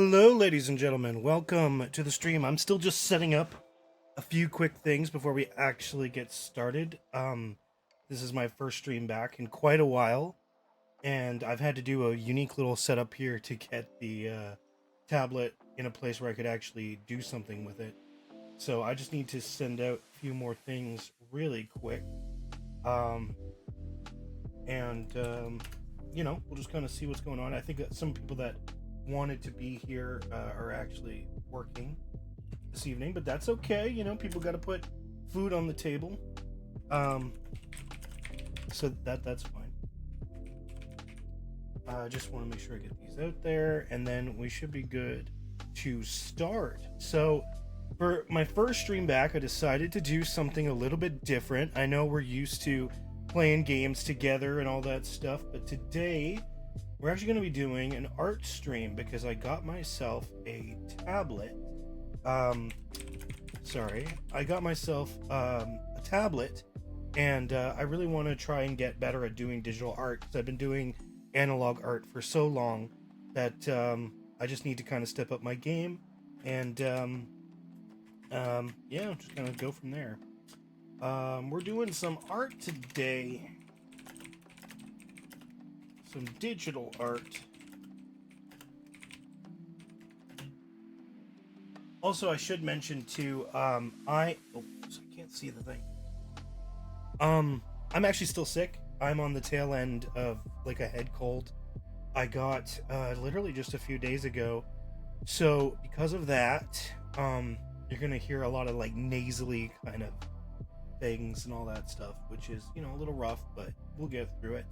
Hello, ladies and gentlemen. Welcome to the stream. I'm still just setting up a few quick things before we actually get started. This is my first stream back in quite a while, and I've had to do a unique little setup here to get the tablet in a place where I could actually do something with it. So I just need to send out a few more things really quick. We'll just kind of see what's going on. I think that some people that wanted to be here are actually working this evening, but that's okay. People got to put food on the table, so that's fine. I just want to make sure I get these out there, and then we should be good to start. So for my first stream back, I decided to do something a little bit different. I know we're used to playing games together and all that stuff, but today we're actually going to be doing an art stream because I got myself a tablet. I got myself a tablet, and I really want to try and get better at doing digital art because I've been doing analog art for so long that I just need to kind of step up my game and just kind of go from there. We're doing some art today. Some digital art. Also, I should mention too, I can't see the thing. I'm actually still sick. I'm on the tail end of like a head cold. I got literally just a few days ago. So because of that, you're gonna hear a lot of like nasally kind of things and all that stuff, which is, a little rough, but we'll get through it.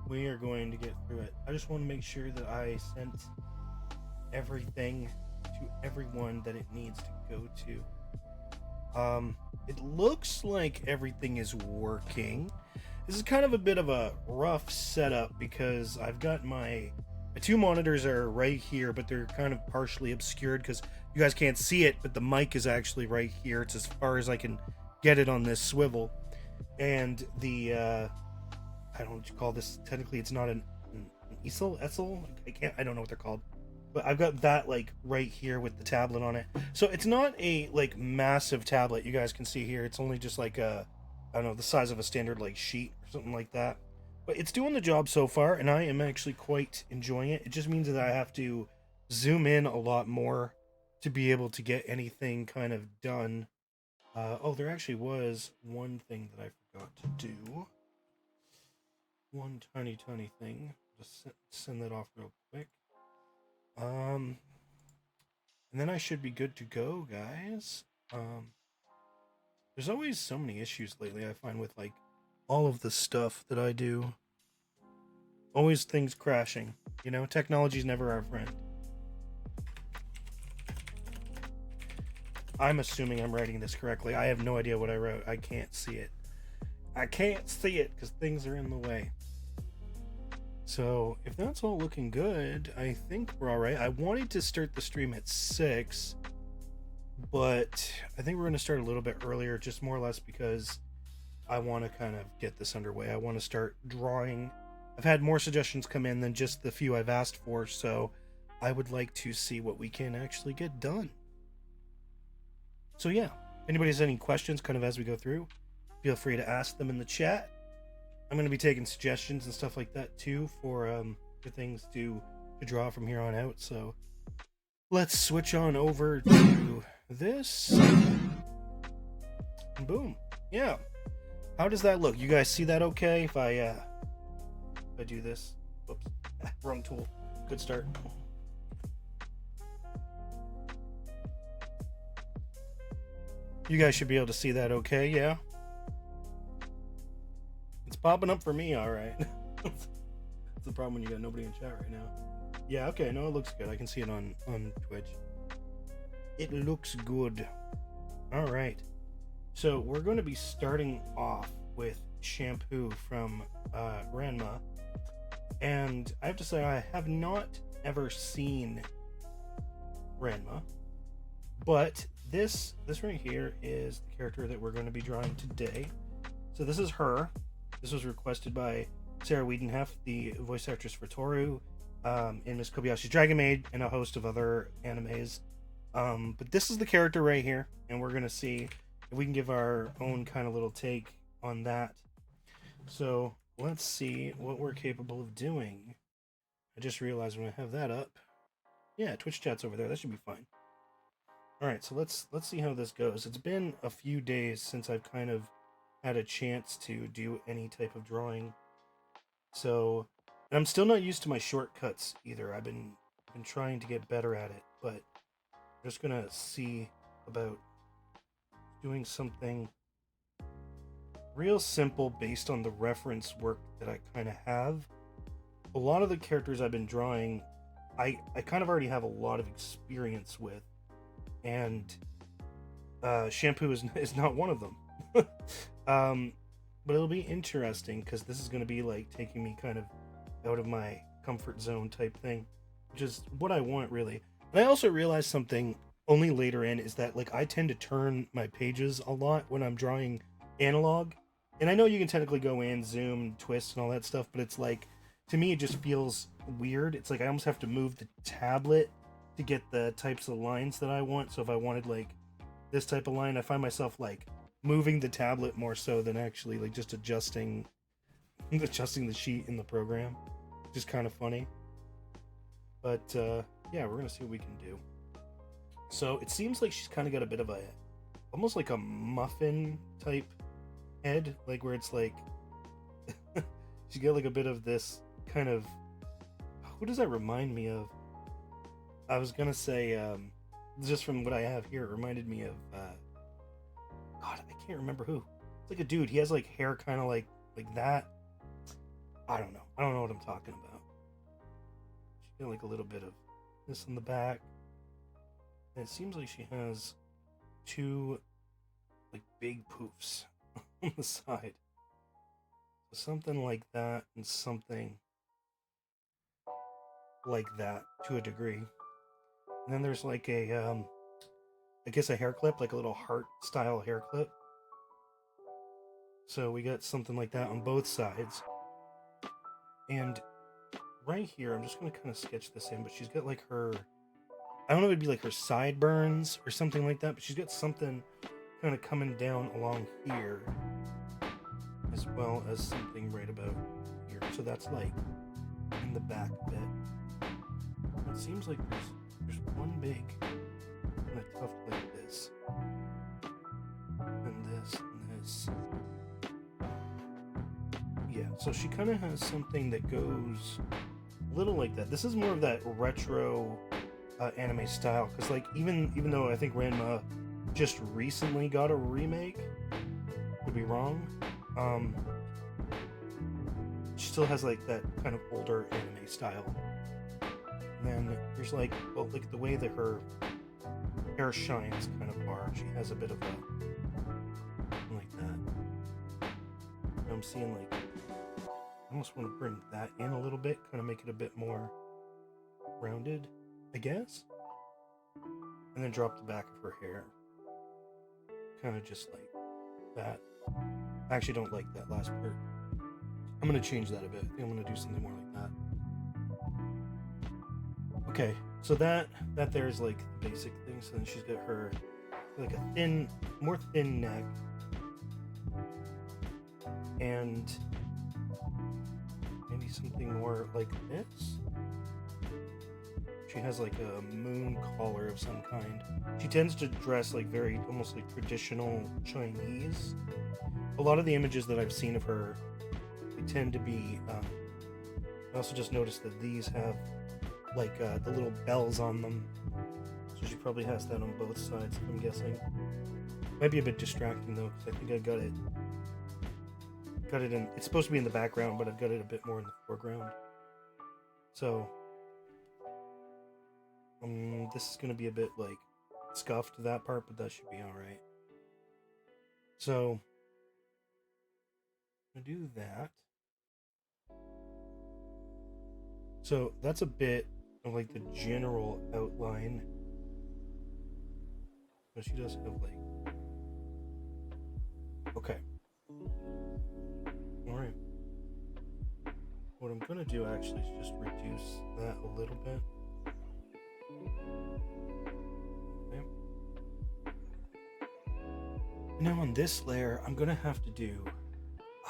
We are going to get through it. I just want to make sure that I sent everything to everyone that it needs to go to. It looks like everything is working. This is kind of a bit of a rough setup because I've got my two monitors are right here, but they're kind of partially obscured because you guys can't see it, but the mic is actually right here. It's as far as I can get it on this swivel. And the I don't know what you call this. Technically, it's not an easel. I don't know what they're called, but I've got that like right here with the tablet on it. So it's not a like massive tablet. You guys can see here. It's only just like I don't know, the size of a standard like sheet or something like that. But it's doing the job so far, and I am actually quite enjoying it. It just means that I have to zoom in a lot more to be able to get anything kind of done. There actually was one thing that I forgot to do. One tiny thing. Just send that off real quick. And then I should be good to go, guys. There's always so many issues lately, I find, with like all of the stuff that I do. Always things crashing. Technology's never our friend. I'm assuming I'm writing this correctly. I have no idea what I wrote. I can't see it. I can't see it because things are in the way. So if that's all looking good, I think we're all right. I wanted to start the stream at 6, but I think we're going to start a little bit earlier, just more or less because I want to kind of get this underway. I want to start drawing. I've had more suggestions come in than just the few I've asked for, so I would like to see what we can actually get done. So yeah, if anybody has any questions kind of as we go through, feel free to ask them in the chat. I'm going to be taking suggestions and stuff like that too for things to draw from here on out. So let's switch on over to this. And boom. Yeah. How does that look? You guys see that okay? If I do this. Whoops. Wrong tool. Good start. You guys should be able to see that okay, yeah? It's popping up for me, alright. That's the problem when you got nobody in chat right now. Yeah, okay, no, it looks good. I can see it on Twitch. It looks good. Alright. So we're going to be starting off with Shampoo from Ranma. And I have to say, I have not ever seen Ranma. But this right here is the character that we're going to be drawing today. So this is her. This was requested by Sarah Wiedenheft, the voice actress for Toru. in Miss Kobayashi's Dragon Maid and a host of other animes. But this is the character right here, and we're gonna see if we can give our own kind of little take on that. So let's see what we're capable of doing. I just realized when I have that up, yeah, Twitch chat's over there. That should be fine. All right, so let's see how this goes. It's been a few days since I've kind of had a chance to do any type of drawing, so and I'm still not used to my shortcuts either. I've been trying to get better at it, but I'm just gonna see about doing something real simple based on the reference work that I kind of have. A lot of the characters I've been drawing, I kind of already have a lot of experience with, and Shampoo is not one of them. But it'll be interesting because this is going to be like taking me kind of out of my comfort zone type thing, which is what I want really. And I also realized something only later in is that like I tend to turn my pages a lot when I'm drawing analog. And I know you can technically go in, zoom, twist, and all that stuff, but it's like, to me, it just feels weird. It's like I almost have to move the tablet to get the types of lines that I want. So if I wanted like this type of line, I find myself like moving the tablet more so than actually like just adjusting the sheet in the program. Just kind of funny. But yeah, we're gonna see what we can do. So it seems like she's kind of got a bit of a, almost like a muffin type head, like where it's like she's got like a bit of this kind of, who does that remind me of? I was gonna say just from what I have here, it reminded me of God, I can't remember who. It's like a dude, he has like hair kind of like that. I don't know what I'm talking about. She's got like a little bit of this in the back, and it seems like she has two like big poofs on the side. Something like that and something like that to a degree. And then there's like a I guess a hair clip, like a little heart style hair clip. So we got something like that on both sides. And right here, I'm just gonna kind of sketch this in, but she's got like her, I don't know if it'd be like her sideburns or something like that, but she's got something kind of coming down along here, as well as something right about here. So that's like in the back bit. It seems like there's one big kind of tuft like this, and this, and this. Yeah, so she kind of has something that goes a little like that. This is more of that retro anime style, because like even though I think Ranma just recently got a remake, could be wrong, she still has like that kind of older anime style. And then there's like, well, like the way that her hair shines kind of bar, she has a bit of a like that. And I'm seeing like, I almost want to bring that in a little bit, kind of make it a bit more rounded, I guess. And then drop the back of her hair. Kind of just like that. I actually don't like that last part. I'm going to change that a bit. I think I'm going to do something more like that. Okay, so that there's like the basic thing. So then she's got her like a more thin neck. And maybe something more like this. She has like a moon collar of some kind. She tends to dress like very, almost like traditional Chinese. A lot of the images that I've seen of her, they tend to be, I also just noticed that these have like the little bells on them. So she probably has that on both sides, I'm guessing. Might be a bit distracting though, because I think I got it in, it's supposed to be in the background, but I've got it a bit more in the foreground. So this is going to be a bit like scuffed, that part, but that should be alright. So I'm going to do that. So that's a bit of like the general outline. But she does have like, okay. Alright. what I'm gonna do actually is just reduce that a little bit. Okay. Now on this layer, I'm gonna have to do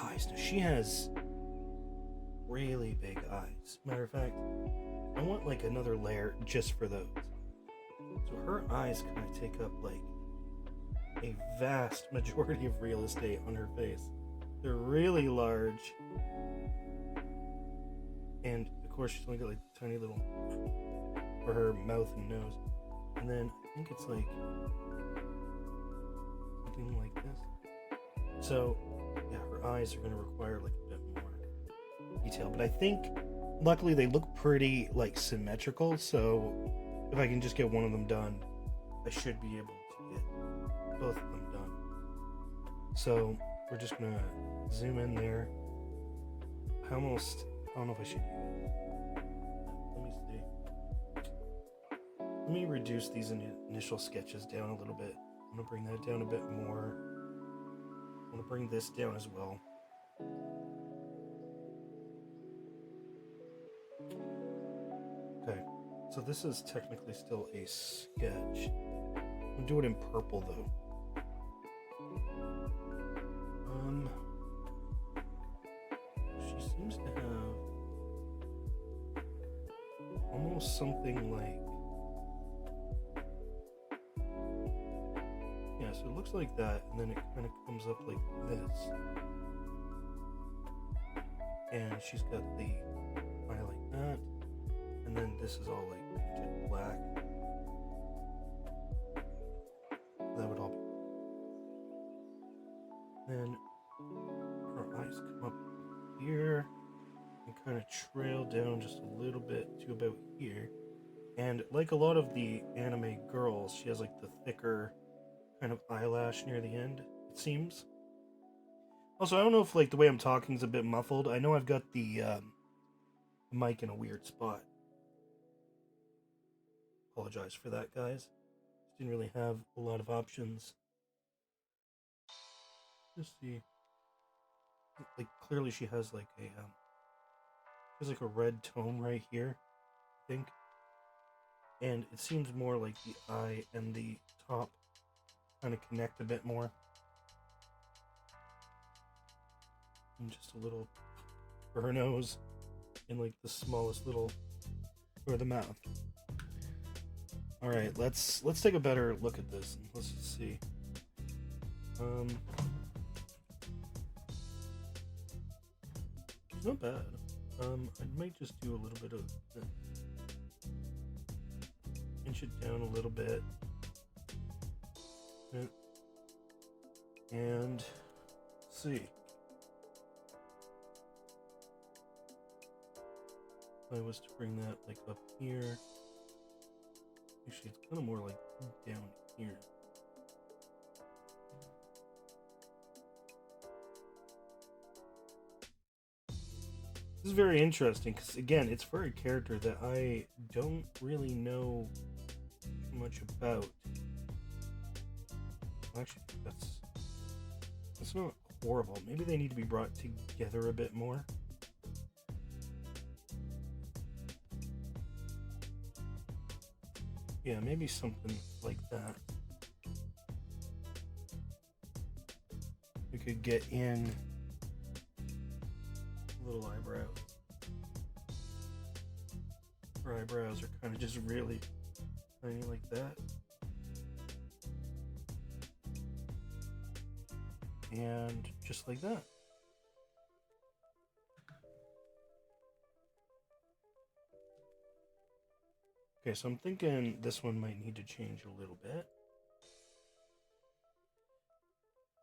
eyes. Now she has really big eyes. Matter of fact, I want like another layer just for those. So her eyes kind of take up like a vast majority of real estate on her face. They're really large. And of course she's only got like tiny little for her mouth and nose. And then I think it's like something like this. So yeah, her eyes are gonna require like a bit more detail. But I think luckily they look pretty like symmetrical, so if I can just get one of them done, I should be able to get both of them done. So we're just gonna zoom in there. I don't know if I should. Let me see. Let me reduce these initial sketches down a little bit. I'm gonna bring that down a bit more. I'm gonna bring this down as well. Okay, so this is technically still a sketch. I'm gonna do it in purple though. She seems to have almost something like, yeah, so it looks like that, and then it kind of comes up like this. And she's got the eye like that, and then this is all like painted black. That would all be. Then her eyes come up here and kind of trail down just a little bit to about here. And like a lot of the anime girls, she has like the thicker kind of eyelash near the end, it seems. Also, I don't know if like the way I'm talking is a bit muffled. I know I've got the mic in a weird spot. Apologize for that, guys. Didn't really have a lot of options. Let's see. Like clearly she has like a red tone right here, I think. And it seems more like the eye and the top kind of connect a bit more. And just a little for her nose, and like the smallest little for the mouth. All right, let's take a better look at this. Let's just see. It's not bad. I might just do a little bit of inch it down a little bit, and see. If I was to bring that like up here, actually it's kind of more like down here. This is very interesting because again, it's for a character that I don't really know much about. Actually, that's not horrible. Maybe they need to be brought together a bit more. Yeah, maybe something like that. We could get in little eyebrows. Her eyebrows are kind of just really tiny like that. And just like that. Okay, so I'm thinking this one might need to change a little bit.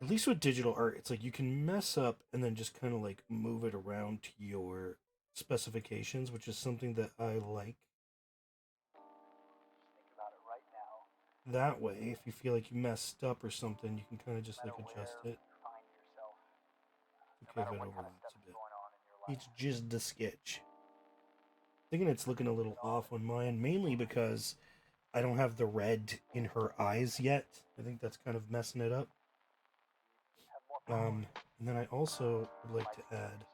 At least with digital art, it's like you can mess up and then just kind of like move it around to your specifications, which is something that I like. That way, if you feel like you messed up or something, you can kind of just like adjust it. Okay, if it overlaps a bit. It's just the sketch. Thinking it's looking a little off on mine, mainly because I don't have the red in her eyes yet. I think that's kind of messing it up. And then I also would like to add,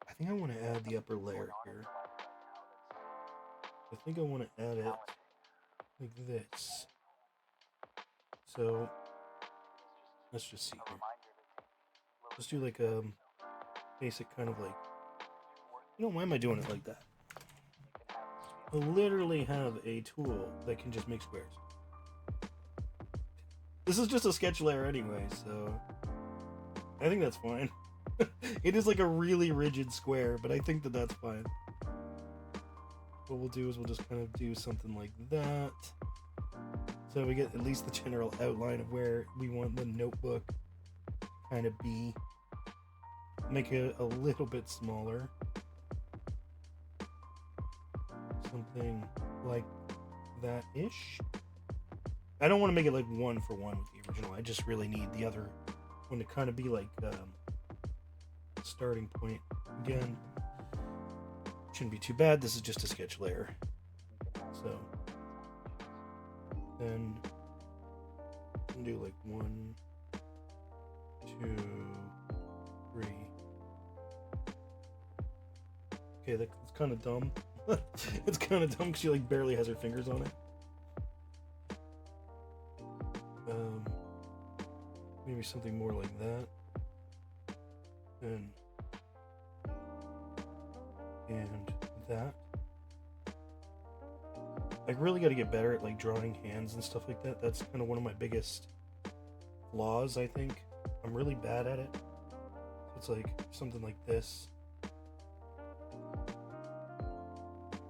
I think I want to add the upper layer here. I think I want to add it like this. So let's just see here. Let's do like a basic kind of like, why am I doing it like that? I literally have a tool that can just make squares. This is just a sketch layer anyway, so I think that's fine. It is like a really rigid square, but I think that that's fine. What we'll do is we'll just kind of do something like that. So we get at least the general outline of where we want the notebook kind of be. Make it a little bit smaller. Something like that-ish. I don't want to make it like one for one with the original. I just really need the other one to kind of be like starting point. Again, shouldn't be too bad. This is just a sketch layer. So then do like 1, 2, 3. Okay, that's kind of dumb. It's kind of dumb because she like barely has her fingers on it. Maybe something more like that. And that. I really got to get better at like drawing hands and stuff like that. That's kind of one of my biggest flaws, I think. I'm really bad at it. It's like something like this.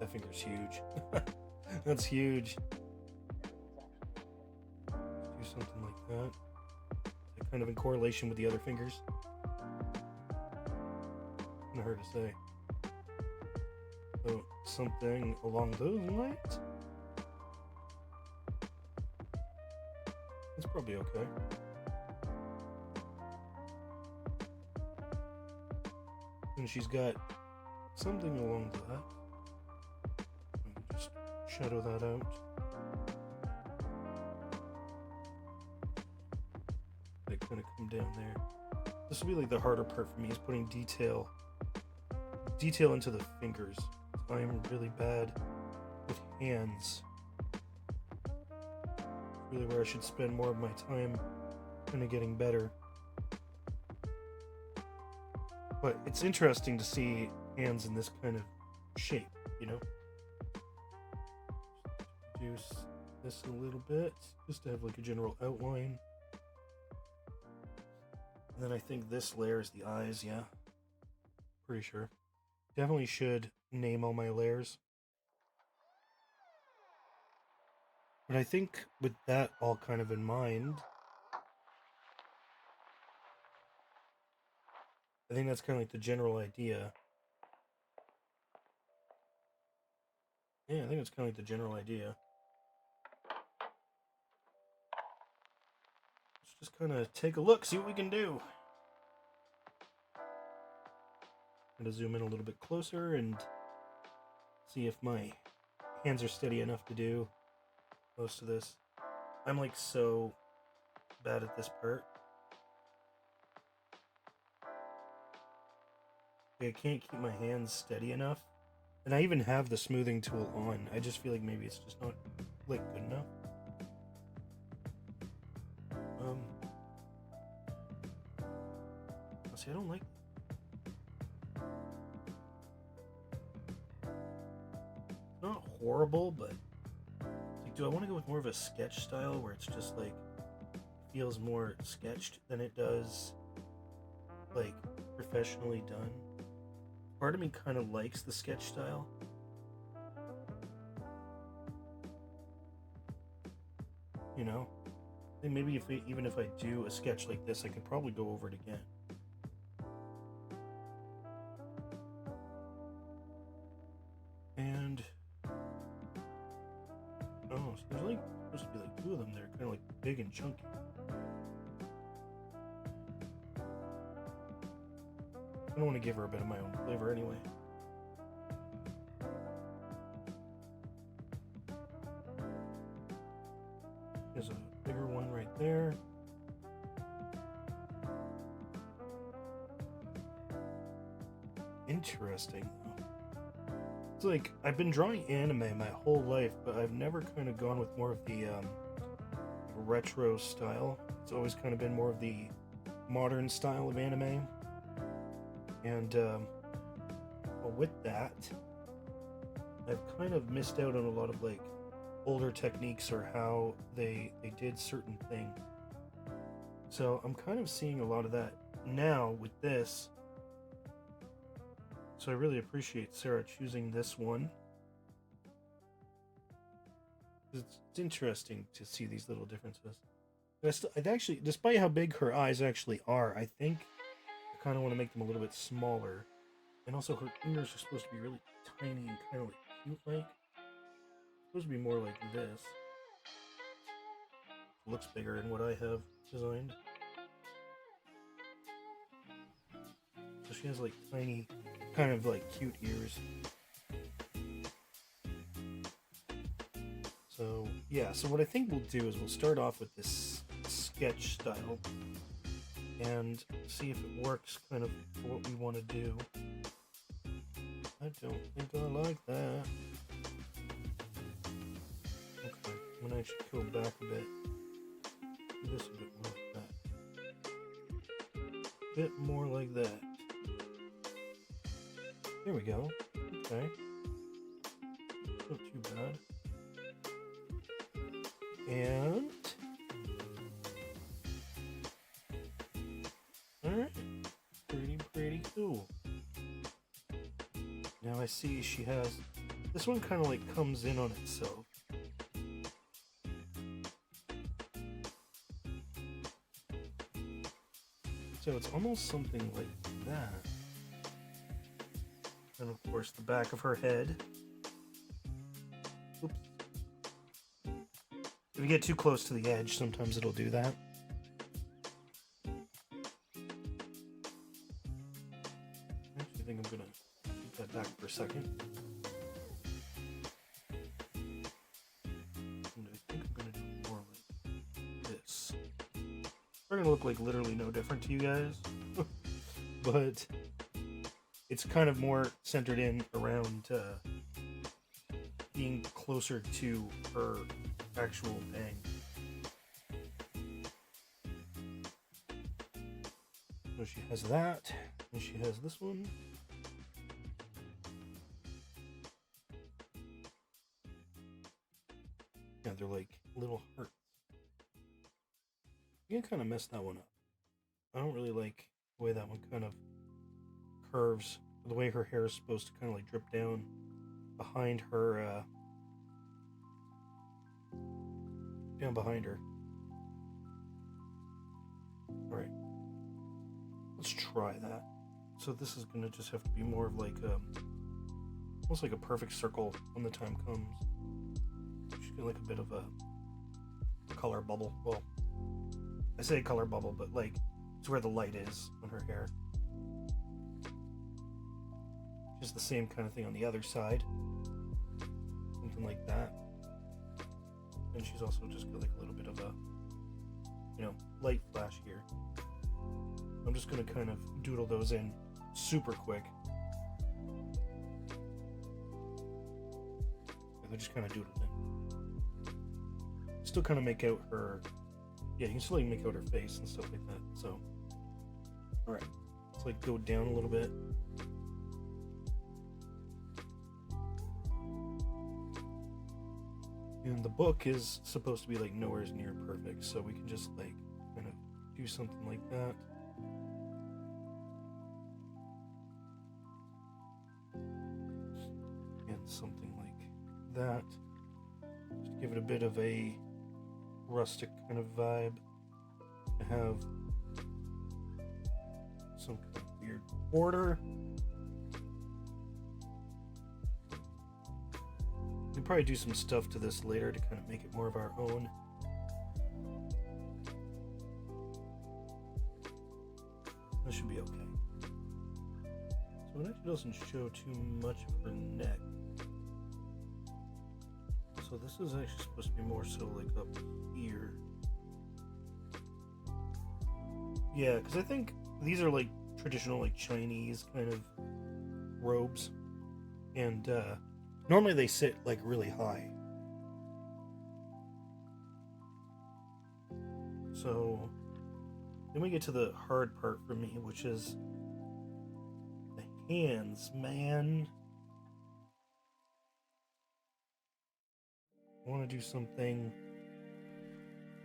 That finger's huge. That's huge. Do something like that. Kind of in correlation with the other fingers. Kind of hard to say. So something along those lines. It's probably okay. And she's got something along that. Just shadow that out. They kind of come down there. This will be like the harder part for me, is putting detail into the fingers. I'm really bad with hands. Really where I should spend more of my time kind of getting better. But it's interesting to see hands in this kind of shape, you know? Reduce this a little bit, just to have like a general outline. And then I think this layer is the eyes, yeah. Pretty sure. Definitely should name all my layers. But I think with that all kind of in mind, I think that's kind of like the general idea. Yeah, I think it's kind of like the general idea. Let's just kind of take a look, see what we can do. I'm going to zoom in a little bit closer and see if my hands are steady enough to do most of this. I'm like so bad at this part. I can't keep my hands steady enough. And I even have the smoothing tool on. I just feel like maybe it's just not like good enough. See, I don't like not horrible, but like, do I want to go with more of a sketch style where it's just like feels more sketched than it does like professionally done? Part of me kind of likes the sketch style. You know? I think maybe even if I do a sketch like this, I could probably go over it again. And oh, so there's like supposed to be like 2 of them. They're kind of like big and chunky. I don't want to give her a bit of my own flavor anyway. There's a bigger one right there. interesting. It's like I've been drawing anime my whole life, but I've never kind of gone with more of the retro style. It's always kind of been more of the modern style of anime. And well, with that, I've kind of missed out on a lot of like older techniques or how they did certain things. So I'm kind of seeing a lot of that now with this. So I really appreciate Sarah choosing this one. It's interesting to see these little differences. I'd actually, despite how big her eyes actually are, I think I kind of want to make them a little bit smaller. And also her ears are supposed to be really tiny and kind of like cute-like. Supposed to be more like this. Looks bigger than what I have designed. So she has like tiny, kind of like cute ears. So yeah, so what I think we'll do is we'll start off with this sketch style and see if it works kind of for what we want to do. I don't think I like that. Okay, I'm gonna actually go back a bit. Do this a bit more like that. Bit more like that. There we go. Okay. Not too bad. And alright. Pretty cool. Now I see she has this one kind of like comes in on itself. So it's almost something like that. And of course the back of her head. Oops. If you get too close to the edge, sometimes it'll do that. I actually think I'm gonna keep that back for a second. And I think I'm gonna do more like this. We're gonna look like literally no different to you guys. But it's kind of more centered in around being closer to her actual bang. So she has that, and she has this one. Yeah, they're like little hearts. You can kind of mess that one up. I don't really like the way that one kind of curves, the way her hair is supposed to kind of like drip down behind her, down behind her. Alright. Let's try that. So this is gonna just have to be more of like almost like a perfect circle when the time comes. She's got like a bit of a color bubble. Well, I say color bubble, but like it's where the light is on her hair. Just the same kind of thing on the other side. Something like that. And she's also just got like a little bit of a, you know, light flash here. I'm just going to kind of doodle those in super quick. They're just kind of doodled in. Still kind of make out her, yeah, you can still like make out her face and stuff like that. So, alright. Let's like go down a little bit. And the book is supposed to be like nowhere near perfect, so we can just like kind of do something like that. And something like that. Just to give it a bit of a rustic kind of vibe. To have some kind of weird border. We'll probably do some stuff to this later to kind of make it more of our own. That should be okay. So it actually doesn't show too much of her neck. So this is actually supposed to be more so like up here. Yeah, because I think these are like traditional like Chinese kind of robes, and normally they sit like really high. So then we get to the hard part for me, which is the hands, man. I want to do something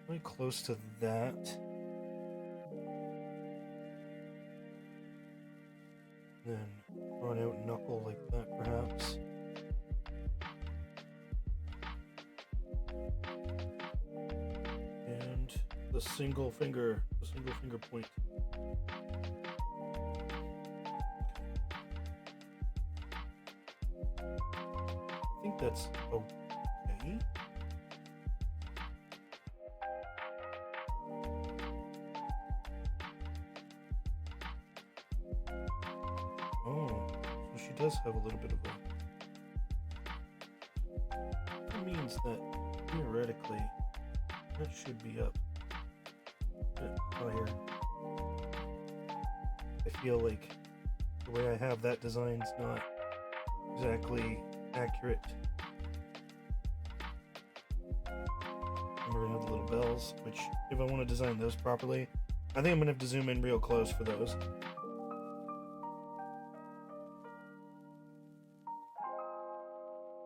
really close to that. Then run out knuckle like that, perhaps. And the single finger point. I think that's okay. Oh, so she does have a little bit of a... That means that, theoretically, that should be up a bit higher. I feel like the way I have that design's not exactly accurate. And we're gonna have the little bells, which, if I want to design those properly, I think I'm gonna have to zoom in real close for those.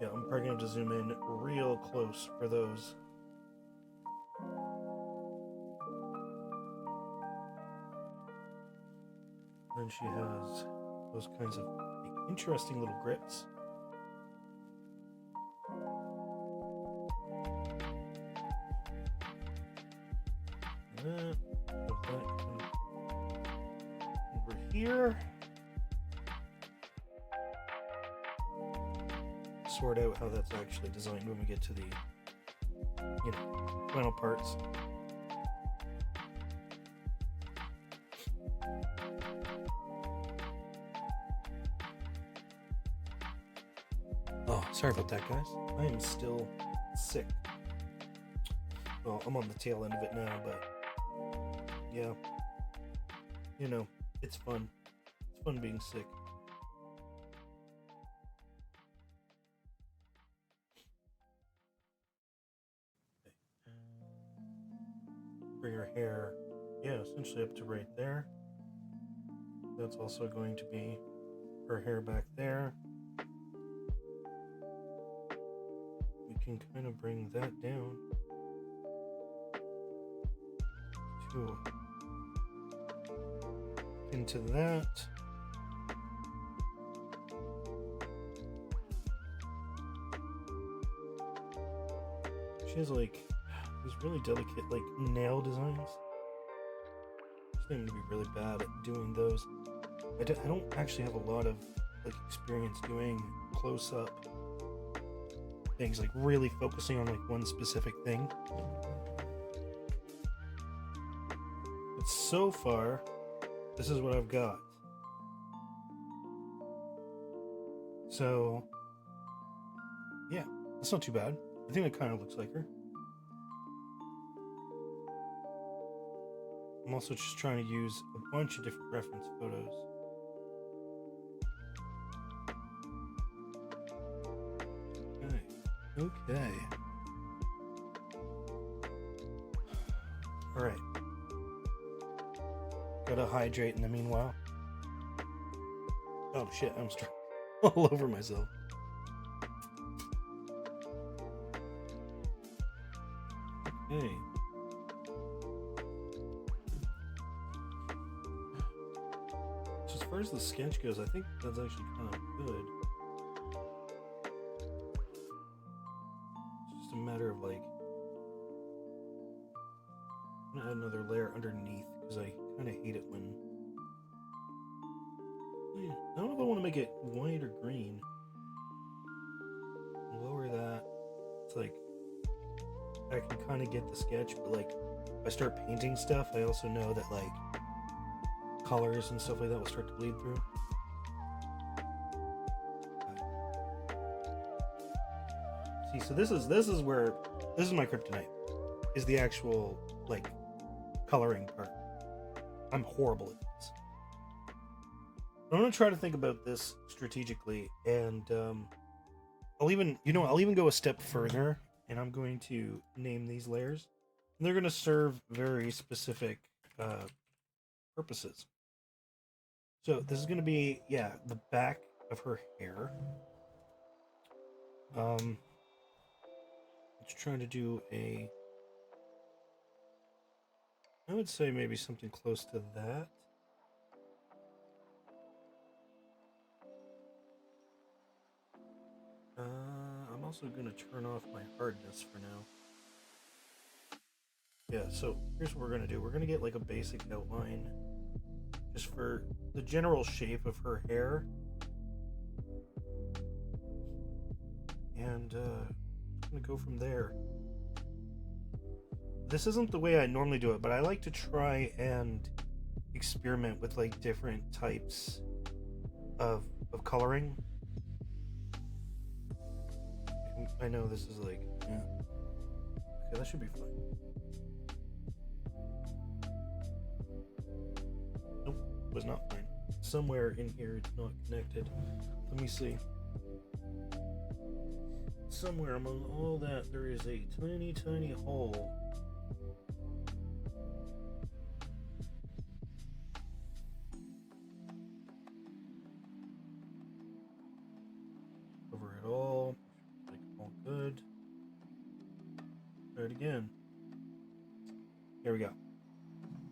Yeah, I'm probably going to have to zoom in real close for those. Then she has those kinds of interesting little grips. Over here. Sort out how that's actually designed when we get to the, final parts. Oh, sorry about that, guys. I am still sick. Well, I'm on the tail end of it now, but yeah, it's fun. It's fun being sick. Bring her hair, essentially up to right there. That's also going to be her hair back there. We can kind of bring that down to into that. She has like these really delicate like nail designs. I'm going to be really bad at doing those. I don't actually have a lot of like experience doing close-up things, like really focusing on like one specific thing. But so far, this is what I've got. So yeah, that's not too bad. I think it kind of looks like her. I'm also just trying to use a bunch of different reference photos. Okay. Alright. Gotta hydrate in the meanwhile. Oh shit, I'm all over myself. Okay. So as far as the sketch goes, I think that's actually kind of good. It's just a matter of like, I'm gonna add another layer underneath because I kind of hate it when. I don't know if I want to make it white or green. Lower that. It's like I can kind of get the sketch, but like if I start painting stuff, I also know that like colors and stuff like that will start to bleed through. See, so this is my kryptonite, is the actual like coloring part. I'm horrible at this. I'm gonna try to think about this strategically, and I'll even go a step further, and I'm going to name these layers, and they're gonna serve very specific purposes. So this is gonna be, yeah, the back of her hair. Let's try to do I would say maybe something close to that. I'm also going to turn off my hardness for now. Yeah, so here's what we're going to do. We're going to get like a basic outline just for the general shape of her hair. And I'm going to go from there. This isn't the way I normally do it, but I like to try and experiment with like different types of coloring. I know this is like, yeah. Okay, that should be fine. Nope, was not fine. Somewhere in here it's not connected. Let me see. Somewhere among all that, there is a tiny, tiny hole. Cover it all. Like all good. Try it again. There we go.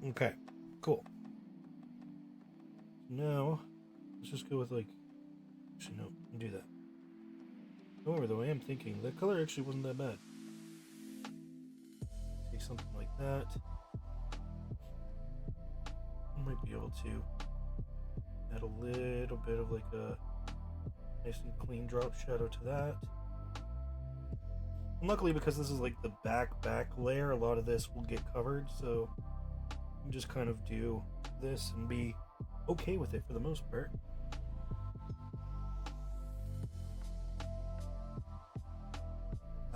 Okay, cool. Now, let's just go with like, actually no, do that. However, though, I am thinking that color actually wasn't that bad. Take something like that. I might be able to add a little bit of like a nice and clean drop shadow to that. And luckily, because this is like the back layer, a lot of this will get covered, so you can just kind of do this and be okay with it for the most part.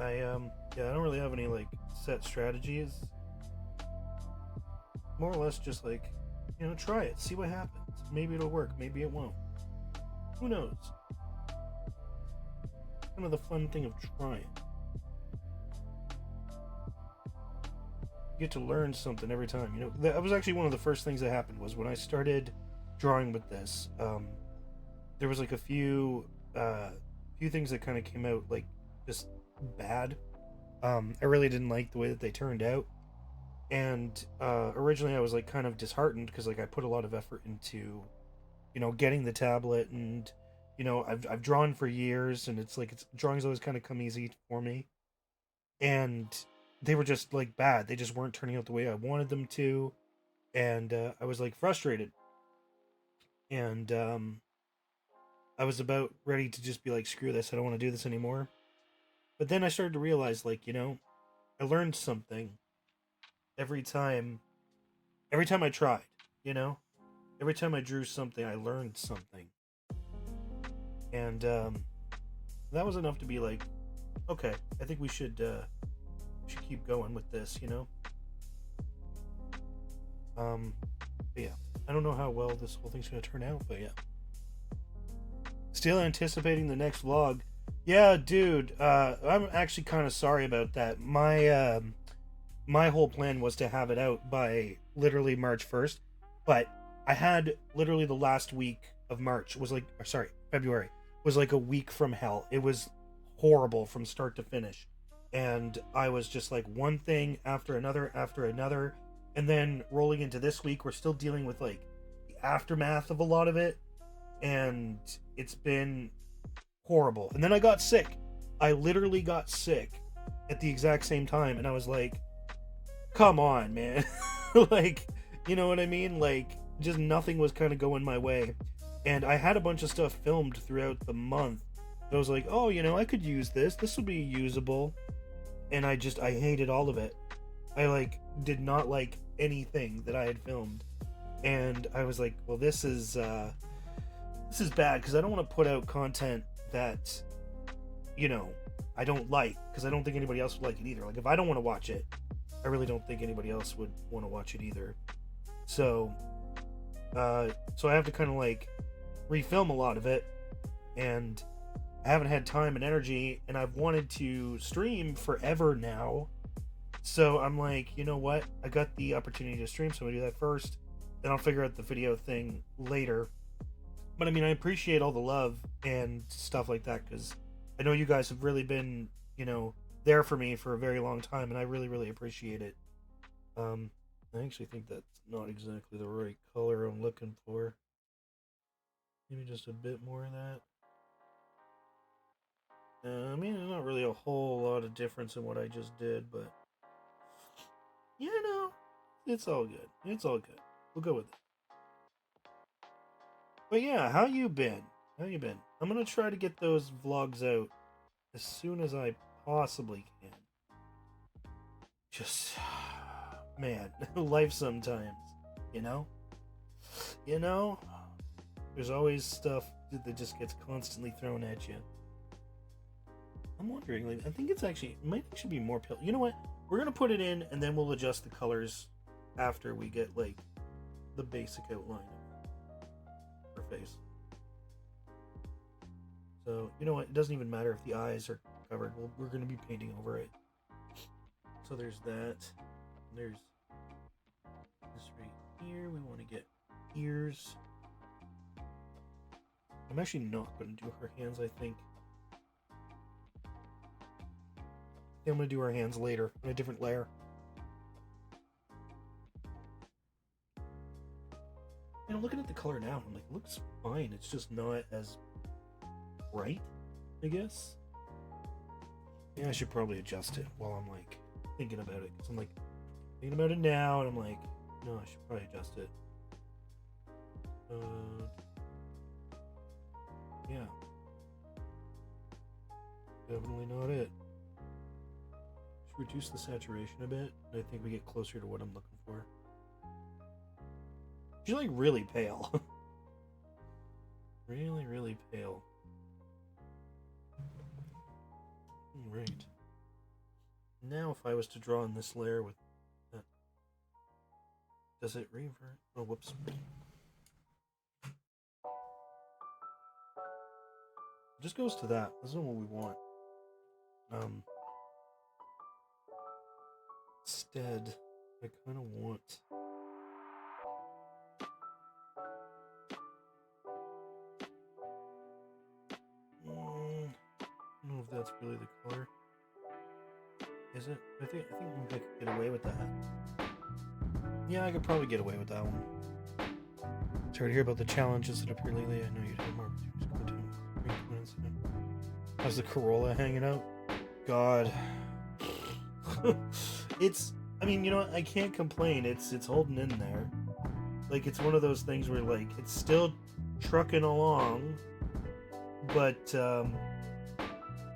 Yeah, I don't really have any like set strategies. More or less just like, you know, try it, see what happens. Maybe it'll work, maybe it won't. Who knows? Kind of the fun thing of trying. You get to learn something every time. You know, that was actually one of the first things that happened was when I started drawing with this. There was like a few things that kind of came out like just bad. I really didn't like the way that they turned out, and originally I was like kind of disheartened because like I put a lot of effort into, you know, getting the tablet, and you know I've drawn for years, and it's like drawing's always kind of come easy for me, and they were just like bad. They just weren't turning out the way I wanted them to, and I was like frustrated, and I was about ready to just be like, screw this, I don't want to do this anymore. But then I started to realize, like, you know, I learned something every time I tried, you know? Every time I drew something, I learned something. And that was enough to be like, okay, I think we should keep going with this, you know? But yeah, I don't know how well this whole thing's going to turn out, but yeah. Still anticipating the next vlog. Yeah, dude, I'm actually kind of sorry about that. My whole plan was to have it out by literally March 1st, but I had literally the last week of March was like, or sorry, February was like a week from hell. It was horrible from start to finish, and I was just like one thing after another, and then rolling into this week, we're still dealing with like the aftermath of a lot of it, and it's been horrible. And then I got sick. I literally got sick at the exact same time, and I was like, come on, man. Like, you know what I mean? Like, just nothing was kind of going my way. And I had a bunch of stuff filmed throughout the month. I was like, oh, you know, I could use this. This will be usable. And I hated all of it. I like did not like anything that I had filmed. And I was like, well, this is bad, because I don't want to put out content that, you know, I don't like, because I don't think anybody else would like it either. Like, if I don't want to watch it, I really don't think anybody else would want to watch it either. So I have to kind of like refilm a lot of it, and I haven't had time and energy, and I've wanted to stream forever now. So I'm like, you know what? I got the opportunity to stream, so I'm gonna do that first. Then I'll figure out the video thing later. But I mean, I appreciate all the love and stuff like that, because I know you guys have really been, there for me for a very long time, and I really, really appreciate it. I actually think that's not exactly the right color I'm looking for. Maybe just a bit more of that. I mean, there's not really a whole lot of difference in what I just did, but it's all good. It's all good. We'll go with it. But yeah, how you been? How you been? I'm gonna try to get those vlogs out as soon as I possibly can. Just, man, life sometimes, you know? There's always stuff that just gets constantly thrown at you. I'm wondering, like, I think it might actually be more pale. You know what? We're gonna put it in, and then we'll adjust the colors after we get, like, the basic outline of her face. So, you know what? It doesn't even matter if the eyes are covered. We're gonna be painting over it. So there's that. There's this right here. We want to get ears. I'm actually not going to do her hands, I think. I'm going to do her hands later in a different layer. And I'm looking at the color now. I'm like, it looks fine. It's just not as bright, I guess. Yeah, I should probably adjust it while I'm like thinking about it. Because I'm like thinking about it now, and I'm like, no, I should probably adjust it. Yeah. Definitely not it. Should reduce the saturation a bit, and I think we get closer to what I'm looking for. She's like really pale. Really, really pale. Right. Now if I was to draw in this layer with that, does it revert? Oh, whoops. It just goes to that. This is what we want. Instead, I kind of want... I don't know if that's really the color. Is it? I think I could get away with that. Yeah, I could probably get away with that one. Sorry to hear about the challenges that appear lately. I know you'd have more opportunities. How's the Corolla hanging out? God. I mean, you know what? I can't complain. It's holding in there. Like, it's one of those things where, like, it's still trucking along. But, yeah,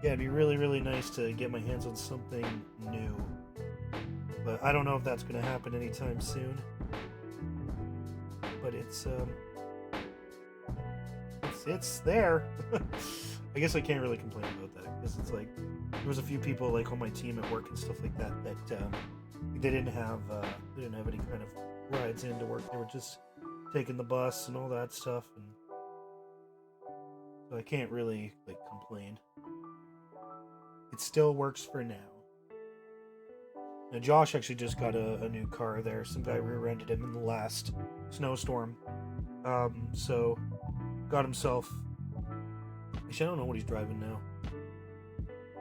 it'd be really, really nice to get my hands on something new. But I don't know if that's going to happen anytime soon. But it's there. I guess I can't really complain about that, because it's like, there was a few people, like, on my team at work and stuff like that, they didn't have any kind of rides into work. They were just taking the bus and all that stuff, and so I can't really, like, complain. It still works for now. Now, Josh actually just got a new car there. Some guy rear-ended him in the last snowstorm. So got himself... Actually, I don't know what he's driving now.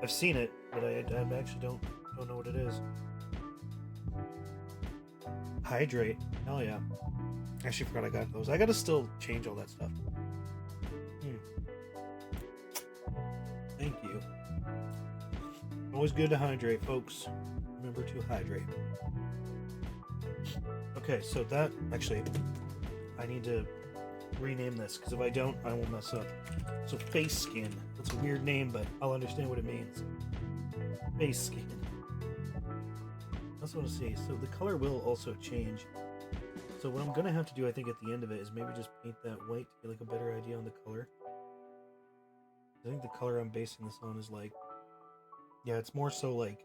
I've seen it, but I actually don't know what it is. Hydrate. Hell yeah. I actually forgot I got those. I gotta still change all that stuff. Thank you. Always good to hydrate, folks. Remember to hydrate. Okay, so that... Actually, I need to rename this, because if I don't, I will mess up. So, face skin. That's a weird name, but I'll understand what it means. Face skin. I also want to see, so the color will also change. So what I'm going to have to do, I think, at the end of it is maybe just paint that white to get, like, a better idea on the color. I think the color I'm basing this on is, like... Yeah, it's more so, like,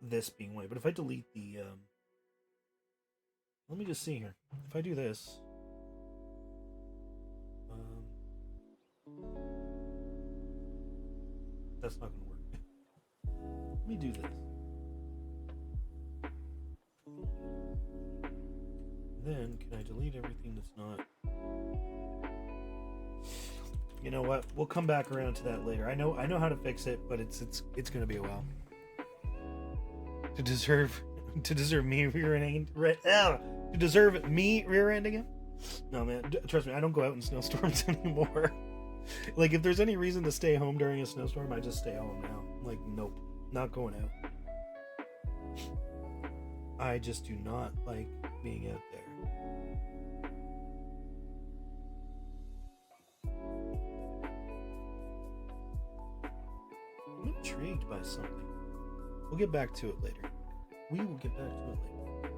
this being white. But if I delete the... Let me just see here. If I do this... That's not gonna work. Let me do this. Then can I delete everything that's not? You know what? We'll come back around to that later. I know how to fix it, but it's gonna be a while. To deserve me rear-ending to deserve me rear-ending him? No, man. Trust me, I don't go out in snowstorms anymore. Like, if there's any reason to stay home during a snowstorm, I just stay home now. Like, nope, not going out. I just do not like being out there. I'm intrigued by something. We'll get back to it later. We will get back to it later.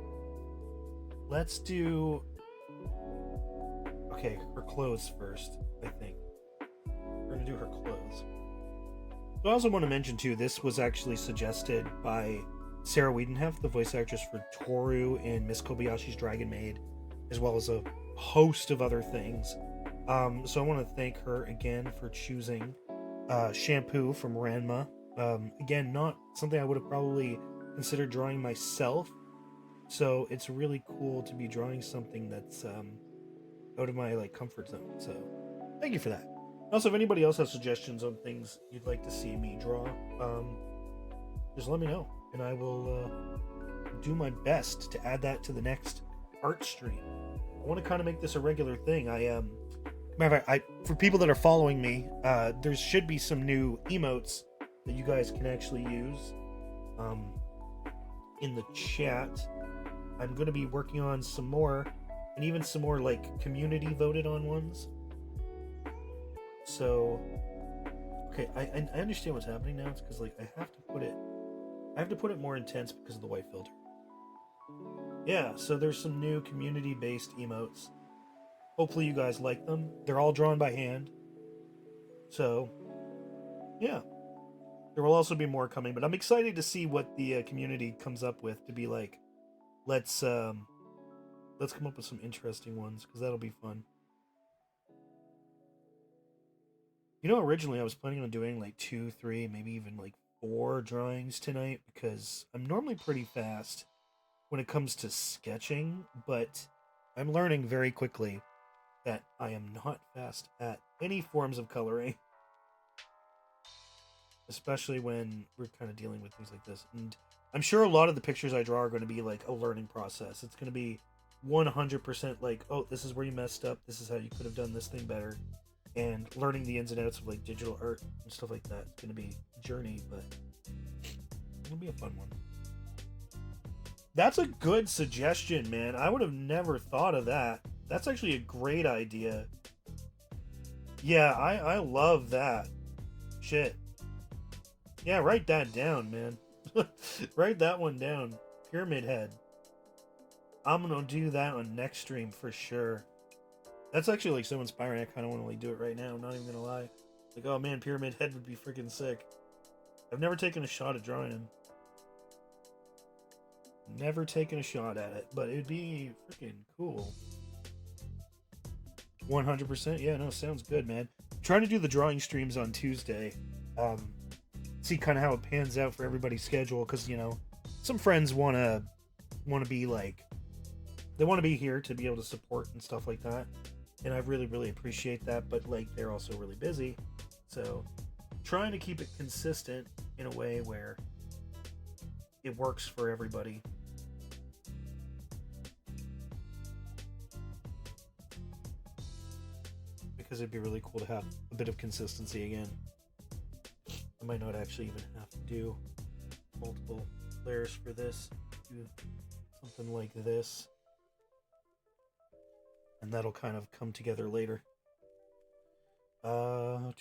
Let's do... Okay, her clothes first, I think. We're going to do her clothes. So I also want to mention, too, this was actually suggested by Sarah Wiedenheft, the voice actress for Toru in Miss Kobayashi's Dragon Maid, as well as a host of other things. So I want to thank her again for choosing shampoo from Ranma. Again, not something I would have probably considered drawing myself, so it's really cool to be drawing something that's out of my comfort zone. So thank you for that. Also, if anybody else has suggestions on things you'd like to see me draw, just let me know, and I will do my best to add that to the next art stream. I want to kind of make this a regular thing. Matter of fact, for people that are following me, there should be some new emotes that you guys can actually use in the chat. I'm going to be working on some more, and even some more community voted on ones. So, okay, I understand what's happening now. It's because I have to put it more intense because of the white filter. Yeah, so there's some new community-based emotes. Hopefully you guys like them. They're all drawn by hand. So, yeah. There will also be more coming, but I'm excited to see what the community comes up with to be like, let's come up with some interesting ones, because that'll be fun. You know, originally I was planning on doing 2, 3, maybe even 4 drawings tonight, because I'm normally pretty fast when it comes to sketching, but I'm learning very quickly that I am not fast at any forms of coloring. Especially when we're kind of dealing with things like this. And I'm sure a lot of the pictures I draw are going to be a learning process. It's going to be 100% oh, this is where you messed up. This is how you could have done this thing better. And learning the ins and outs of digital art and stuff like that. It's going to be a journey, but it'll be a fun one. That's a good suggestion, man. I would have never thought of that. That's actually a great idea. Yeah, I love that. Shit. Yeah, write that down, man. Write that one down. Pyramid Head. I'm gonna do that on next stream for sure. That's actually so inspiring. I kind of want to do it right now. I'm not even gonna lie. Oh man, Pyramid Head would be freaking sick. I've never taken a shot at drawing him. Never taken a shot at it, but it'd be freaking cool. 100%. Yeah, no, sounds good, man. I'm trying to do the drawing streams on Tuesday. See kind of how it pans out for everybody's schedule, because some friends want to be they want to be here to be able to support and stuff like that, and I really appreciate that, but they're also really busy, so trying to keep it consistent in a way where it works for everybody. Because it'd be really cool to have a bit of consistency again. I might not actually even have to do multiple layers for this. Do something like this. And that'll kind of come together later. And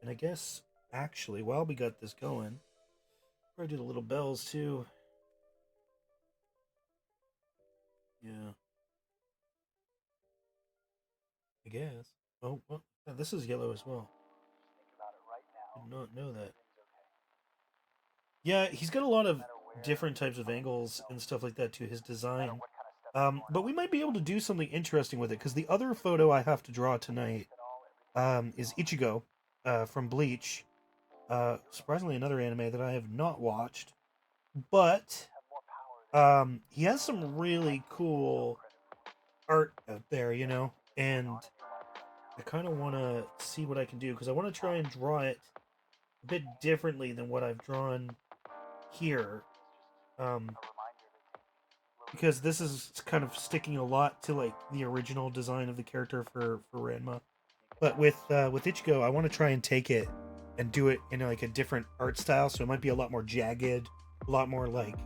I guess, actually, while we got this going, I do the little bells too. Yeah. I guess. Oh, well, yeah, this is yellow as well. Did not know that. Yeah, he's got a lot of different types of angles and stuff like that to his design. But we might be able to do something interesting with it, because the other photo I have to draw tonight is Ichigo from Bleach. Surprisingly, another anime that I have not watched, but he has some really cool art out there, you know, and I kind of want to see what I can do because I want to try and draw it a bit differently than what I've drawn here. Um, because this is kind of sticking a lot to like the original design of the character for Ranma. But with Ichigo, I want to try and take it and do it in like a different art style, so it might be a lot more jagged, a lot more like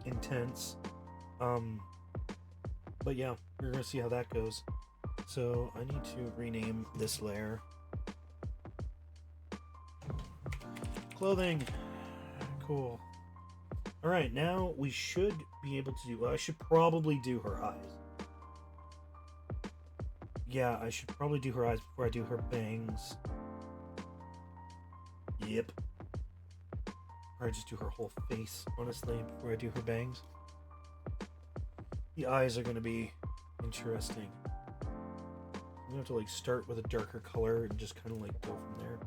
intense. Um, but yeah, we're gonna see how that goes. So I need to rename this layer. Clothing. Cool. Alright, now we should be able to do... Well, I should probably do her eyes. Yeah, I should probably do her eyes before I do her bangs. Yep. Or I just do her whole face, honestly, before I do her bangs. The eyes are going to be interesting. I'm going to have to like start with a darker color and just kind of like go from there.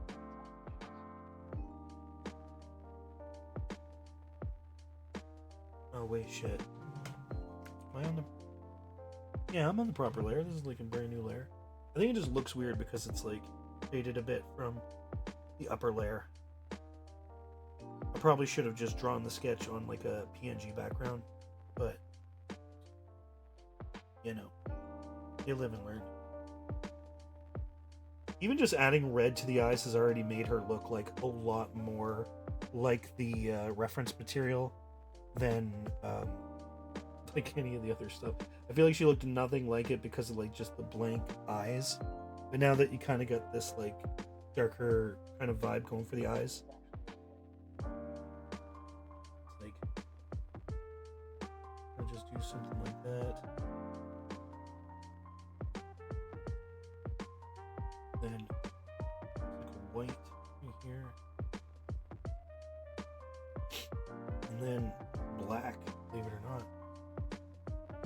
Oh wait, shit. Am I on the... Yeah, I'm on the proper layer. This is like a brand new layer. I think it just looks weird because it's like faded a bit from the upper layer. I probably should have just drawn the sketch on like a PNG background, but you know, you live and learn. Even just adding red to the eyes has already made her look like a lot more like the reference material than like any of the other stuff. I feel like she looked nothing like it because of like just the blank eyes. But now that you kind of got this like darker kind of vibe going for the eyes, it's like I'll just do something like that. Then like a white right here, and then black. Believe it or not.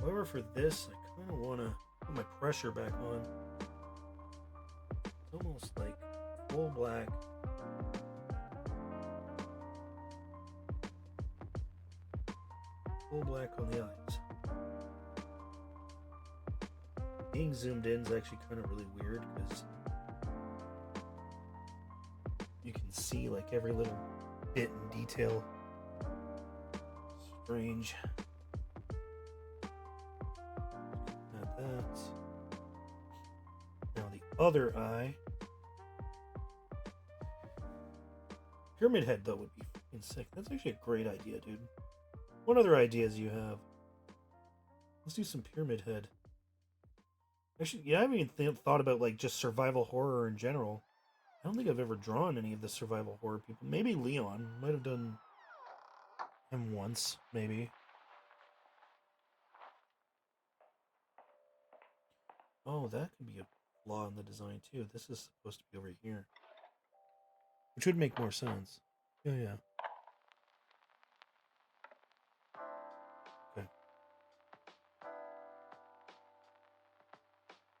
However, for this, I kind of want to put my pressure back on. It's almost like full black. Full black on the eyes. Being zoomed in is actually kind of really weird because you can see like every little bit and detail. Strange. That. Now the other eye. Pyramid head though would be fucking sick. That's actually a great idea, dude. What other ideas you have? Let's do some pyramid head. Actually, yeah, I haven't even thought about like just survival horror in general. I don't think I've ever drawn any of the survival horror people. Maybe Leon. Might have done him once, maybe. Oh, that could be a flaw in the design too. This is supposed to be over here. Which would make more sense. Yeah, yeah. Okay.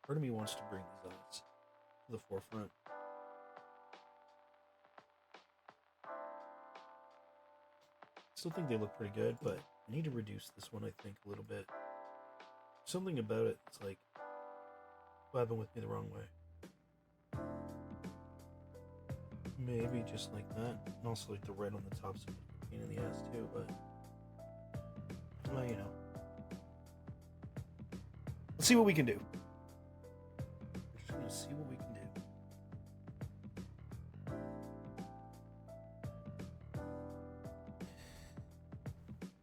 Part of me wants to bring these eyes to the forefront. Still think they look pretty good, but I need to reduce this one, I think, a little bit. Something about it, it's like vibing with me the wrong way. Maybe just like that. And also like the red on the top's a pain in the ass too, but well, you know. Let's see what we can do. We're just gonna see what we can do.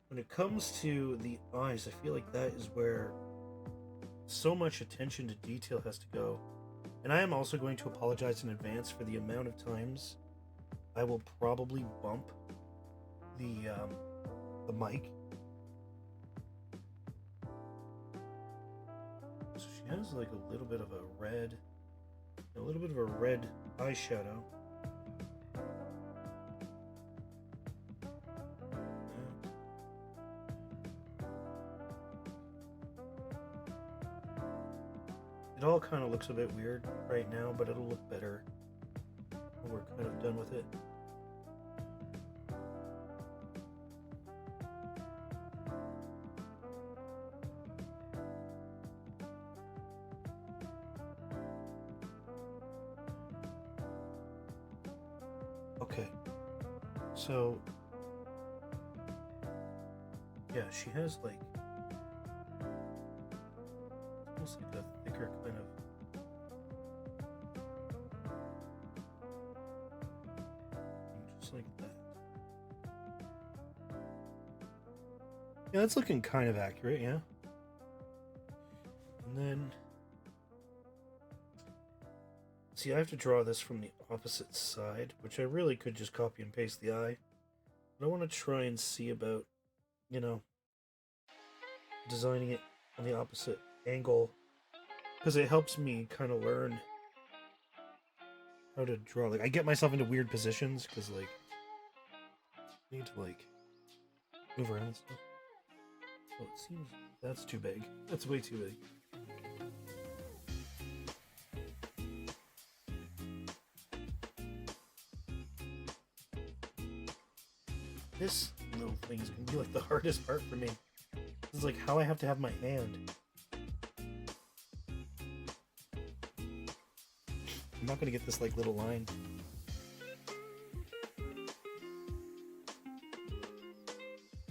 When it comes to the eyes, I feel like that is where so much attention to detail has to go. And I am also going to apologize in advance for the amount of times I will probably bump the mic. So she has like a little bit of a red eyeshadow. It all kind of looks a bit weird right now, but it'll look better when we're kind of done with it. Okay. So, yeah, she has like almost like a thicker kind of. Just like that. Yeah, that's looking kind of accurate, yeah. And then, see, I have to draw this from the opposite side, which I really could just copy and paste the eye. But I want to try and see about, you know, designing it on the opposite angle, because it helps me kind of learn how to draw. Like, I get myself into weird positions, because, like, I need to, like, move around and stuff. Oh, it seems that's too big. That's way too big. This little thing is gonna be like the hardest part for me. This is like how I have to have my hand. I'm not gonna get this like little line.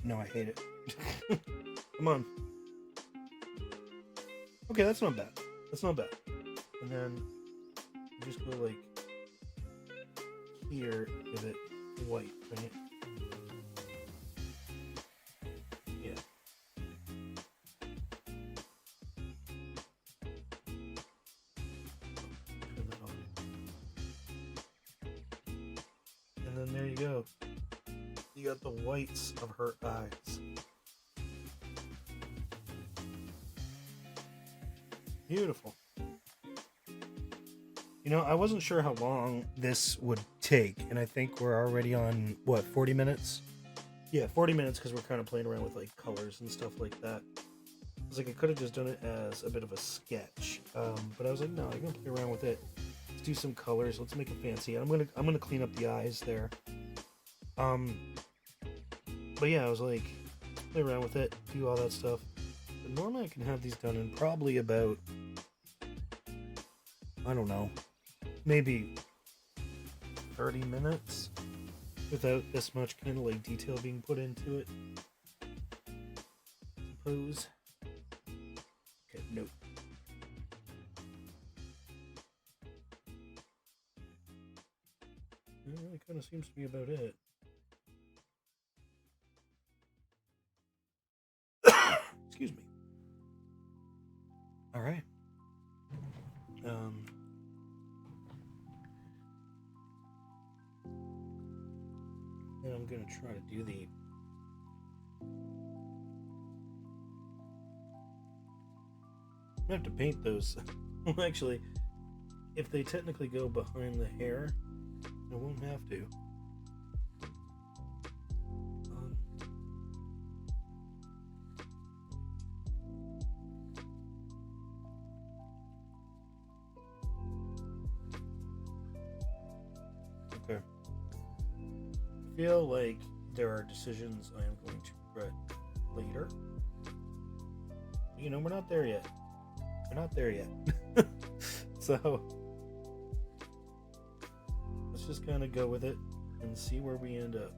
No, I hate it. Come on. Okay, that's not bad. That's not bad. And then you just go like here, give it white, right? Yeah. Turn that on. And then there you go. You got the whites of her eyes. Beautiful. You know, I wasn't sure how long this would take, and I think we're already on, what, 40 minutes? Yeah, 40 minutes, because we're kind of playing around with, like, colors and stuff like that. I was like, I could have just done it as a bit of a sketch, but I was like, no, I'm going to play around with it. Let's do some colors. Let's make it fancy. I'm gonna clean up the eyes there. But yeah, I was like, play around with it, do all that stuff. But normally I can have these done in probably about, I don't know, maybe 30 minutes without this much kind of like detail being put into it. Suppose. Okay, nope. That really kind of seems to be about it. Excuse me. All right. And I'm gonna try to do the. I have to paint those. Well, actually, if they technically go behind the hair, I won't have to. Okay. I feel like there are decisions I am going to regret later. You know, we're not there yet. We're not there yet. So let's just kind of go with it and see where we end up.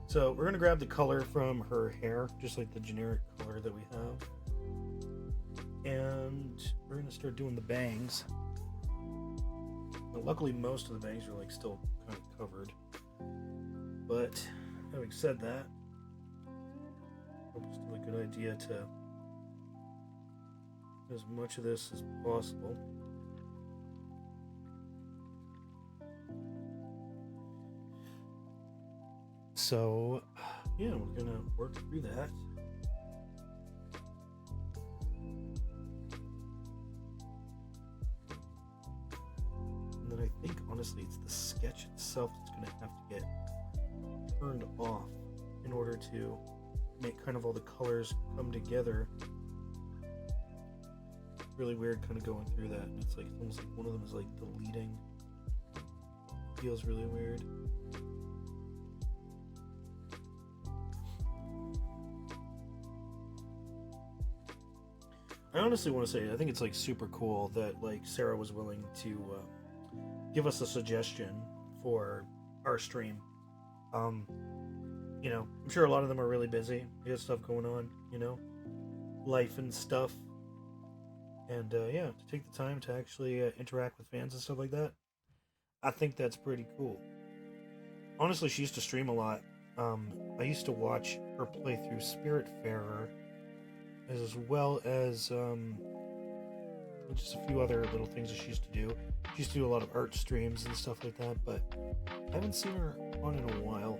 So we're going to grab the color from her hair, just like the generic color that we have. And we're going to start doing the bangs. Now, luckily, most of the bangs are like still kind of covered. But having said that, it's still a good idea to as much of this as possible. So, yeah, we're gonna work through that. And then I think, honestly, it's the sketch itself that's gonna have to get turned off in order to make kind of all the colors come together. Really weird kind of going through that. It's like almost like one of them is like deleting. Feels really weird. I honestly want to say I think it's like super cool that like Sarah was willing to give us a suggestion for our stream. You know, I'm sure a lot of them are really busy. They got stuff going on, you know, life and stuff. And yeah, to take the time to actually interact with fans and stuff like that, I think that's pretty cool. Honestly, she used to stream a lot. I used to watch her play through Spiritfarer, as well as just a few other little things that she used to do. She used to do a lot of art streams and stuff like that, but I haven't seen her on in a while.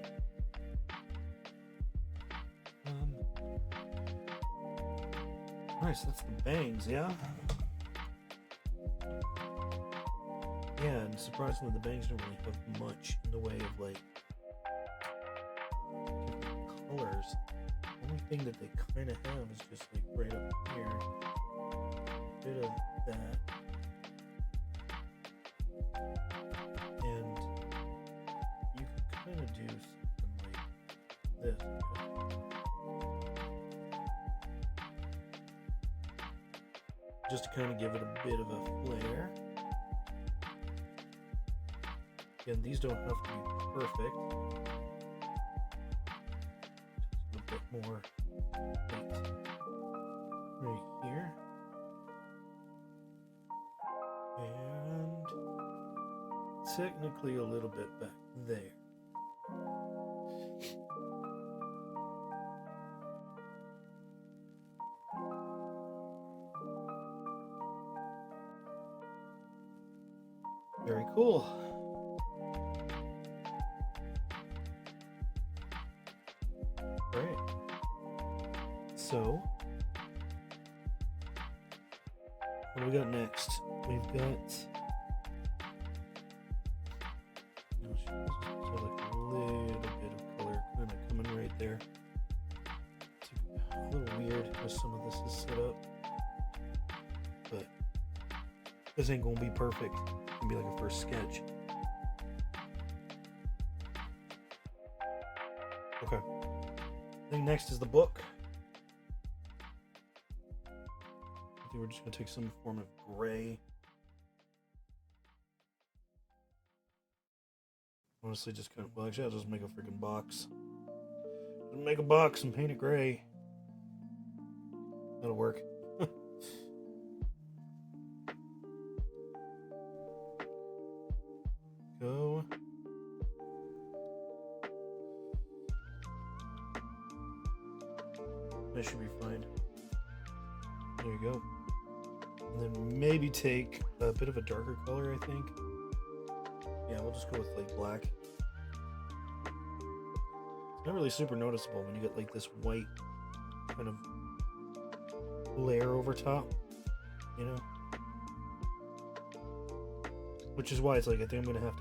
Nice, that's the bangs, yeah? Yeah, and surprisingly, the bangs don't really have much in the way of, like, different colors. The only thing that they kind of have is just, like, right up here. A bit of that. And you can kind of do something like this. Just to kind of give it a bit of a flair. Again, these don't have to be perfect. Just a bit more weight right here. And technically a little bit back there. Very cool. Alright. So, what do we got next? We've got... So like a little bit of color kind of coming right there. It's a little weird how some of this is set up. But this ain't gonna be perfect. It's gonna be like a first sketch. Okay. I think next is the book. I think we're just gonna take some form of gray. Honestly, just kind of, well, actually, I'll just make a freaking box. Just make a box and paint it gray. That'll work. Go. That should be fine. There you go. And then maybe take a bit of a darker color, I think. Yeah, we'll just go with like black. It's not really super noticeable when you get like this white kind of layer over top, you know? Which is why it's like, I think I'm gonna have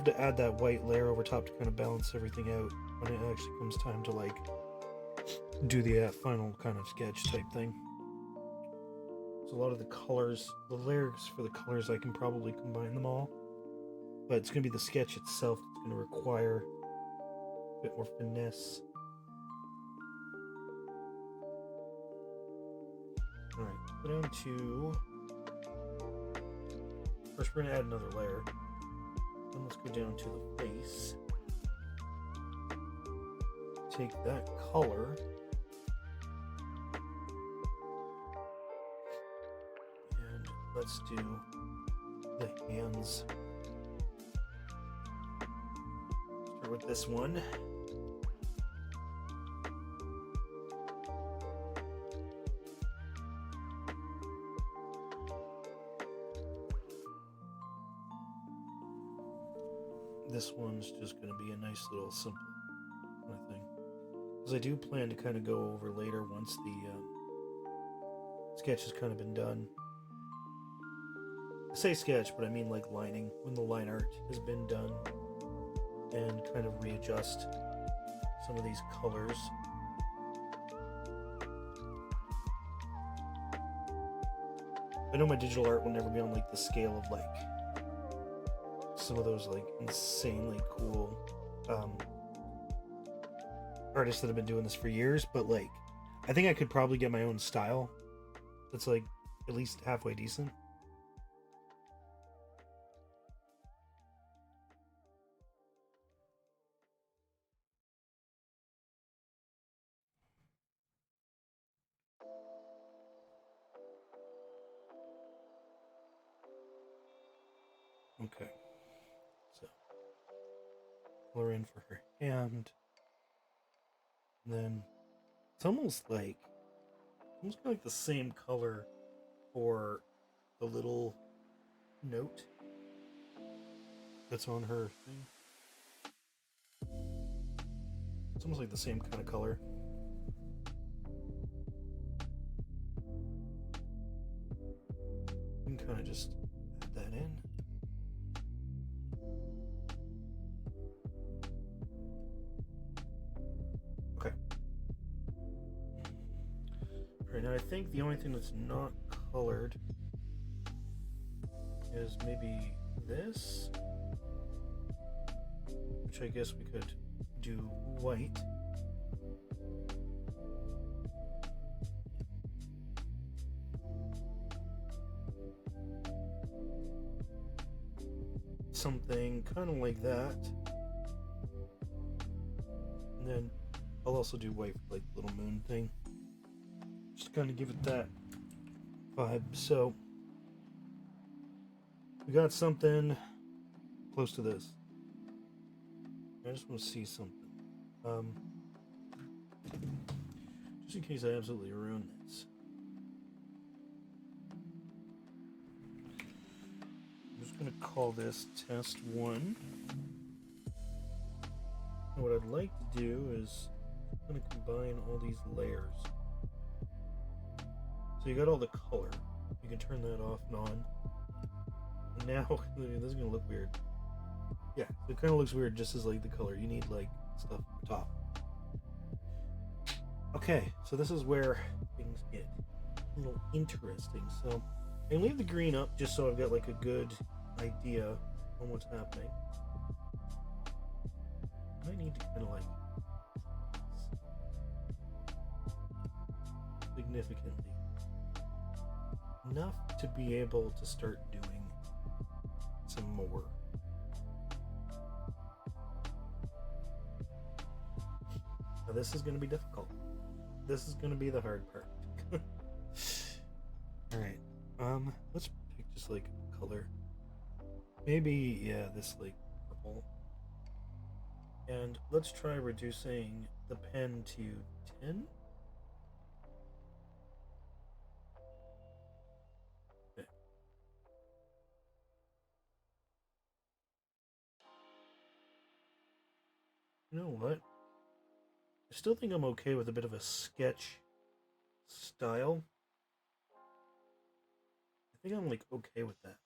to add that white layer over top to kind of balance everything out when it actually comes time to like do the final kind of sketch type thing. So a lot of the colors, the layers for the colors, I can probably combine them all. But it's going to be the sketch itself that's going to require a bit more finesse. Alright, go down to... First we're going to add another layer. Then let's go down to the face. Take that color. And let's do the hands. Start with this one. This one's just going to be a nice little simple kind of thing. Because I do plan to kind of go over later once the sketch has kind of been done. I say sketch, but I mean like lining, when the line art has been done, and kind of readjust some of these colors. I know my digital art will never be on like the scale of like some of those like insanely cool artists that have been doing this for years, but like I think I could probably get my own style that's like at least halfway decent. Okay. So, color in for her hand. And then it's almost kind of like the same color for the little note that's on her thing. It's almost like the same kind of color. You can kind of just add that in. Okay. Alright, now I think the only thing that's not colored is maybe this, which I guess we could do white. Something kind of like that. And then I'll also do white for like the little moon thing. Just kind of give it that vibe. So we got something close to this. I just want to see something. Just in case I absolutely ruin this. I'm just going to call this test 1. And what I'd like to do is I'm going to combine all these layers. So you got all the color. You can turn that off and on. And now, this is going to look weird. Yeah, it kind of looks weird just as like the color. You need like stuff on top. Okay, so this is where things get a little interesting. So I can leave the green up just so I've got like a good idea on what's happening. I need to kind of like significantly enough to be able to start doing some more. Now this is going to be difficult. This is going to be the hard part. Alright, let's pick just like a color. Maybe, yeah, this like purple. And let's try reducing the pen to 10. Okay. You know what? I still think I'm okay with a bit of a sketch style. I think I'm like okay with that.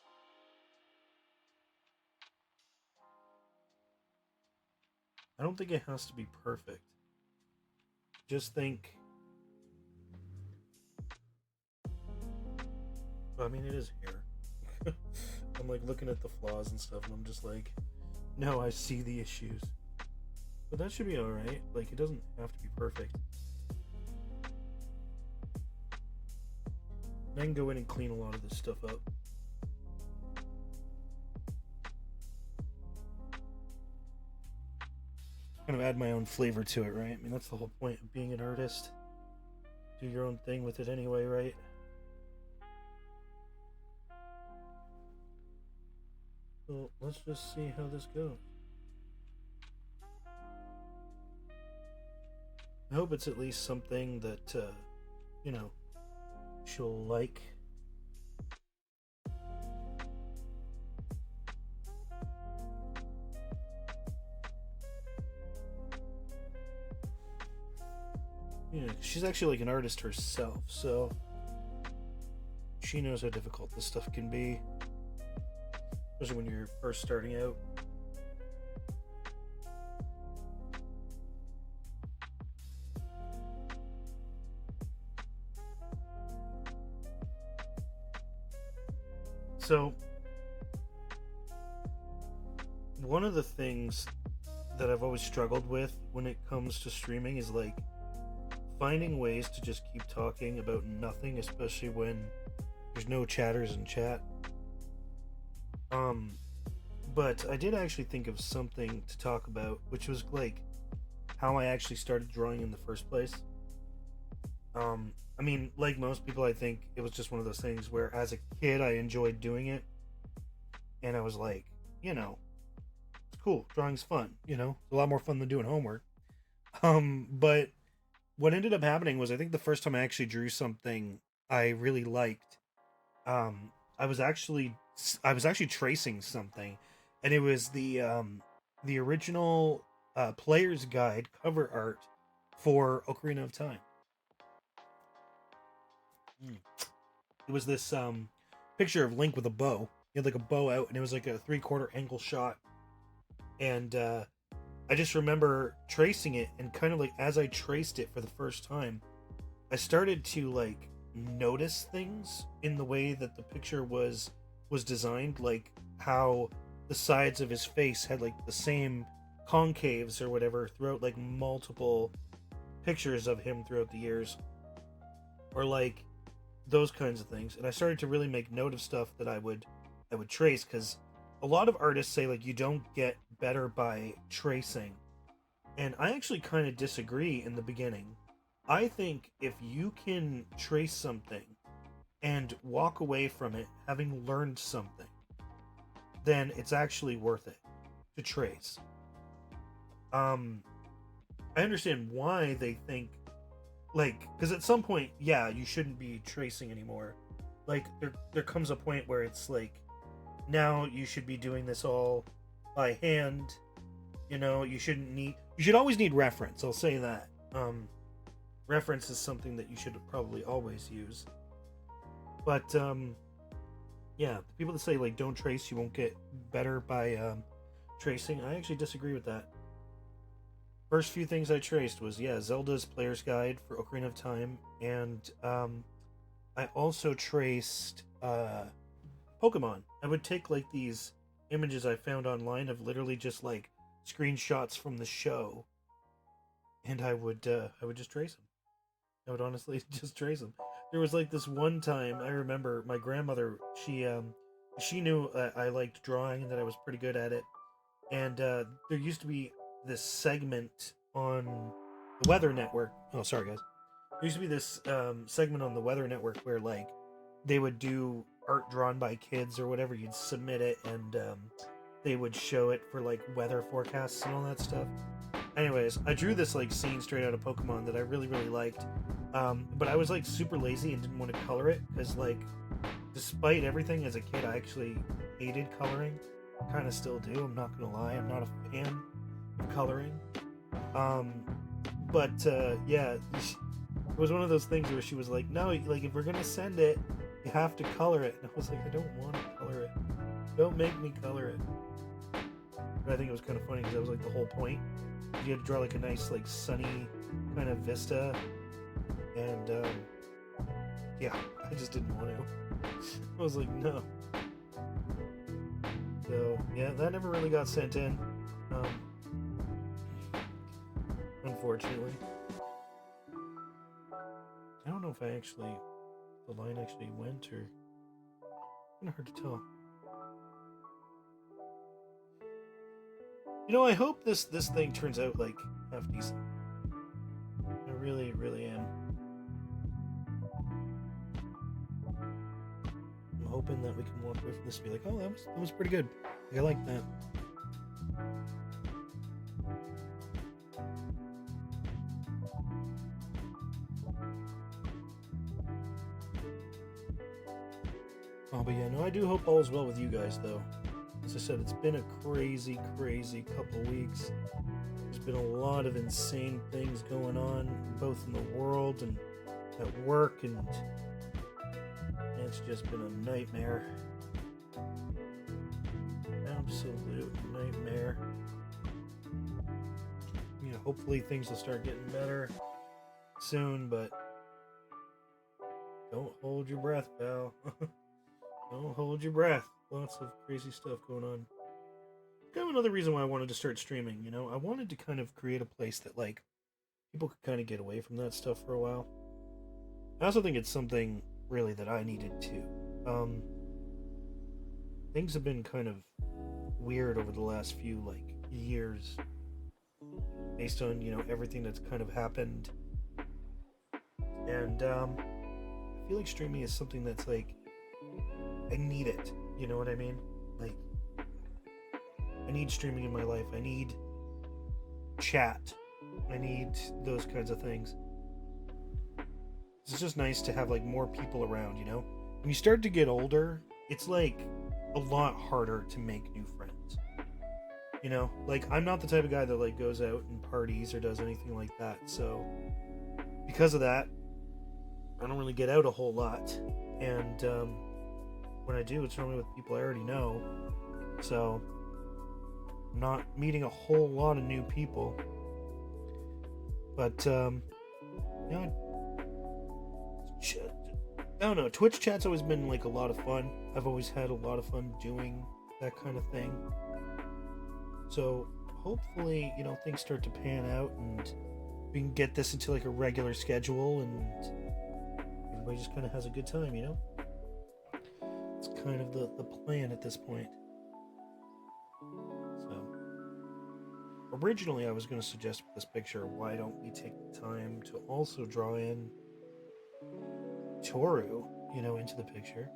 I don't think it has to be perfect. Just think. I mean, it is hair. I'm like looking at the flaws and stuff, and I'm just like, no, I see the issues. But that should be alright. Like, it doesn't have to be perfect. And I can go in and clean a lot of this stuff up. Kind of add my own flavor to it, right? I mean, that's the whole point of being an artist. Do your own thing with it anyway, right? So let's just see how this goes. I hope it's at least something that, you know, she'll like. You know, she's actually like an artist herself, so she knows how difficult this stuff can be, especially when you're first starting out. So, one of the things that I've always struggled with when it comes to streaming is like finding ways to just keep talking about nothing, especially when there's no chatters in chat. But I did actually think of something to talk about, which was like how I actually started drawing in the first place. I mean, like most people, I think it was just one of those things where as a kid I enjoyed doing it, and I was like, you know, it's cool. Drawing's fun, you know, it's a lot more fun than doing homework. But what ended up happening was I think the first time I actually drew something I really liked, um, I was actually I was actually tracing something, and it was the original player's guide cover art for Ocarina of Time. Mm. It was this picture of Link with a bow. He had like a bow out, and it was like a 3/4 angle shot. And I just remember tracing it, and kind of like as I traced it for the first time, I started to like notice things in the way that the picture was designed, like how the sides of his face had like the same concaves or whatever throughout like multiple pictures of him throughout the years, or like those kinds of things. And I started to really make note of stuff that I would trace, because a lot of artists say like you don't get better by tracing, and I actually kind of disagree in the beginning. I think if you can trace something and walk away from it having learned something, then it's actually worth it to trace. um I understand why they think, like, because at some point, yeah, you shouldn't be tracing anymore. Like there comes a point where it's like, now you should be doing this all by hand. You know, you should always need reference, I'll say that. Reference is something that you should probably always use. But yeah, the people that say like don't trace, you won't get better by tracing, I actually disagree with that. First few things I traced was, yeah, Zelda's Player's Guide for Ocarina of Time, and I also traced Pokemon. I would take like these images I found online of literally just like screenshots from the show, and I would just trace them. I would honestly just trace them. There was like this one time I remember my grandmother. She knew I liked drawing and that I was pretty good at it, and there used to be this segment on the Weather Network. Oh, sorry guys. There used to be this segment on the Weather Network where like they would do art drawn by kids or whatever. You'd submit it, and they would show it for like weather forecasts and all that stuff. Anyways, I drew this like scene straight out of Pokemon that I really really liked, but I was like super lazy and didn't want to color it, because like despite everything as a kid I actually hated coloring. Kind of still do, I'm not gonna lie. I'm not a fan of coloring. um but yeah, it was one of those things where she was like, no, like if we're gonna send it, you have to color it. And I was like, I don't want to color it, don't make me color it. But I think it was kind of funny because that was like the whole point. You had to draw like a nice like sunny kind of vista, and yeah, I just didn't want to. I was like, no. So yeah, that never really got sent in, unfortunately. I don't know if the line actually went, or kind of hard to tell. You know, I hope this thing turns out like half decent. I really, really am. I'm hoping that we can walk away from this and be like, oh, that was pretty good. Like, I like that. Oh, but yeah, no, I do hope all is well with you guys, though. As I said, it's been a crazy, crazy couple weeks. There's been a lot of insane things going on, both in the world and at work, and it's just been a nightmare. Absolute nightmare. You know, hopefully things will start getting better soon, but don't hold your breath, pal. Don't hold your breath. Lots of crazy stuff going on. Kind of another reason why I wanted to start streaming, you know? I wanted to kind of create a place that, like, people could kind of get away from that stuff for a while. I also think it's something, really, that I needed too. Things have been kind of weird over the last few, like, years. Based on, you know, everything that's kind of happened. And, I feel like streaming is something that's, like, I need it. You know what I mean? Like, I need streaming in my life. I need chat. I need those kinds of things. It's just nice to have like more people around, you know? When you start to get older, it's like a lot harder to make new friends. You know, like I'm not the type of guy that like goes out and parties or does anything like that. So because of that, I don't really get out a whole lot. And when I do, it's normally with people I already know. So I'm not meeting a whole lot of new people. But you know, I don't know. Twitch chat's always been like a lot of fun. I've always had a lot of fun doing that kind of thing. So hopefully, you know, things start to pan out and we can get this into like a regular schedule and everybody just kind of has a good time, you know? It's kind of the plan at this point. So originally I was going to suggest with this picture, why don't we take the time to also draw in Toru, you know, into the picture.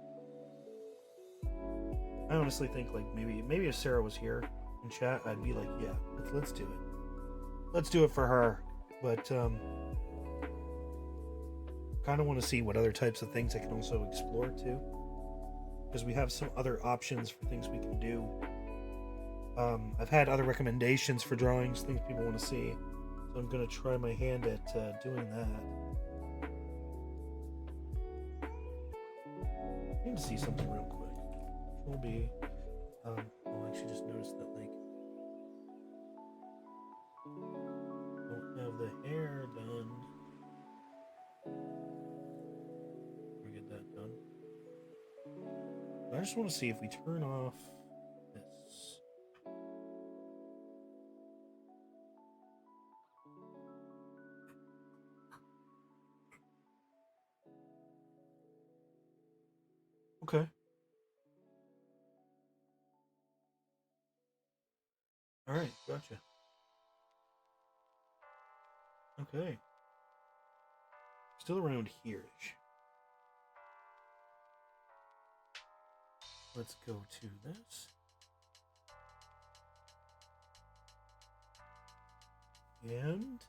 I honestly think like maybe if Sarah was here in chat, I'd be like, yeah, let's do it. Let's do it for her. But kind of want to see what other types of things I can also explore too, because we have some other options for things we can do. I've had other recommendations for drawings, things people want to see, so I'm gonna try my hand at doing that. I need to see something real quick. Control B. I actually just noticed that like don't have the hair done. We get that done. I just want to see if we turn off this. Okay. Alright, gotcha. Okay. Still around here-ish. Let's go to this. And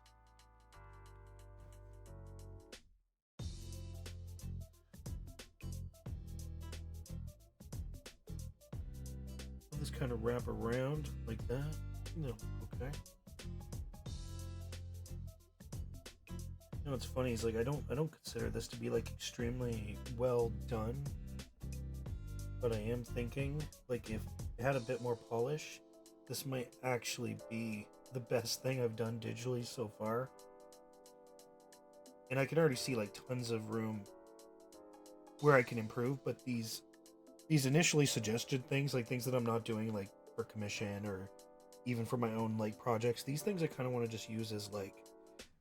I'll just kind of wrap around like that. No, okay. You know what's funny is like I don't consider this to be like extremely well done. But I am thinking like if it had a bit more polish, this might actually be the best thing I've done digitally so far. And I can already see like tons of room where I can improve, but these initially suggested things, like things that I'm not doing like for commission or even for my own like projects, these things I kind of want to just use as like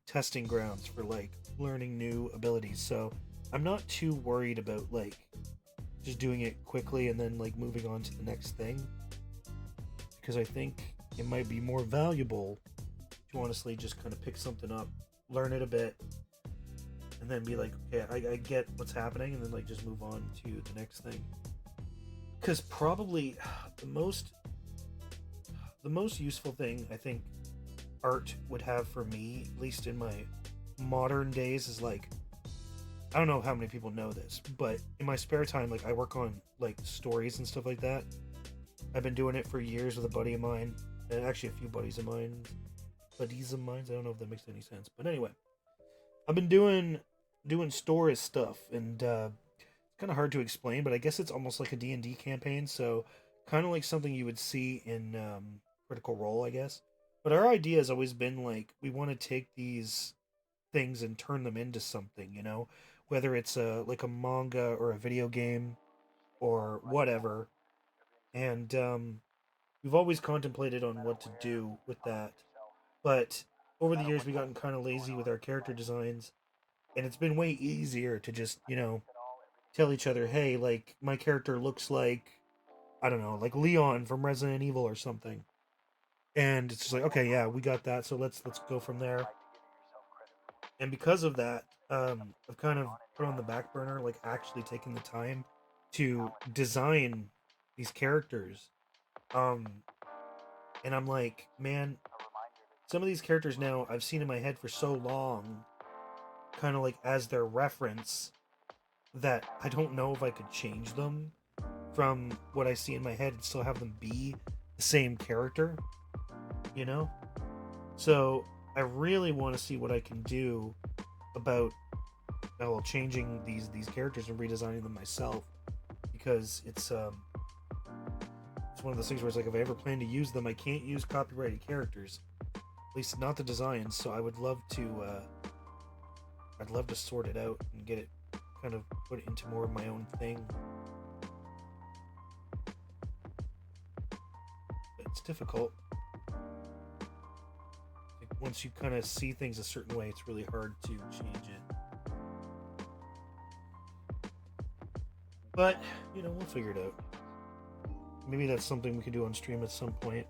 testing grounds for like learning new abilities. So I'm not too worried about like just doing it quickly and then like moving on to the next thing, because I think it might be more valuable to honestly just kind of pick something up, learn it a bit, and then be like, okay, I get what's happening, and then like just move on to the next thing. Because probably the most useful thing I think art would have for me, at least in my modern days, is like, I don't know how many people know this, but in my spare time, like I work on like stories and stuff like that. I've been doing it for years with a buddy of mine, and actually a few buddies of mine. I don't know if that makes any sense, but anyway, I've been doing story stuff, and it's kind of hard to explain, but I guess it's almost like a D&D campaign, so kind of like something you would see in Critical Role, I guess. But our idea has always been like, we want to take these things and turn them into something, you know, whether it's like a manga or a video game or whatever. And we've always contemplated on what to do with that, but over the years we've gotten kind of lazy with our character designs, and it's been way easier to just, you know, tell each other, hey, like my character looks like, I don't know, like Leon from Resident Evil or something, and it's just like, okay, yeah, we got that, so let's go from there. And because of that, I've kind of put on the back burner like actually taking the time to design these characters. um And I'm like, man, some of these characters now I've seen in my head for so long, kind of like as their reference, that I don't know if I could change them from what I see in my head and still have them be the same character, you know? So I really want to see what I can do about changing these characters and redesigning them myself, because it's one of those things where it's like, if I ever plan to use them, I can't use copyrighted characters, at least not the designs. So I'd love to sort it out and get it kind of put it into more of my own thing. It's difficult. Like, once you kind of see things a certain way, it's really hard to change it. But, we'll figure it out. Maybe that's something we could do on stream at some point.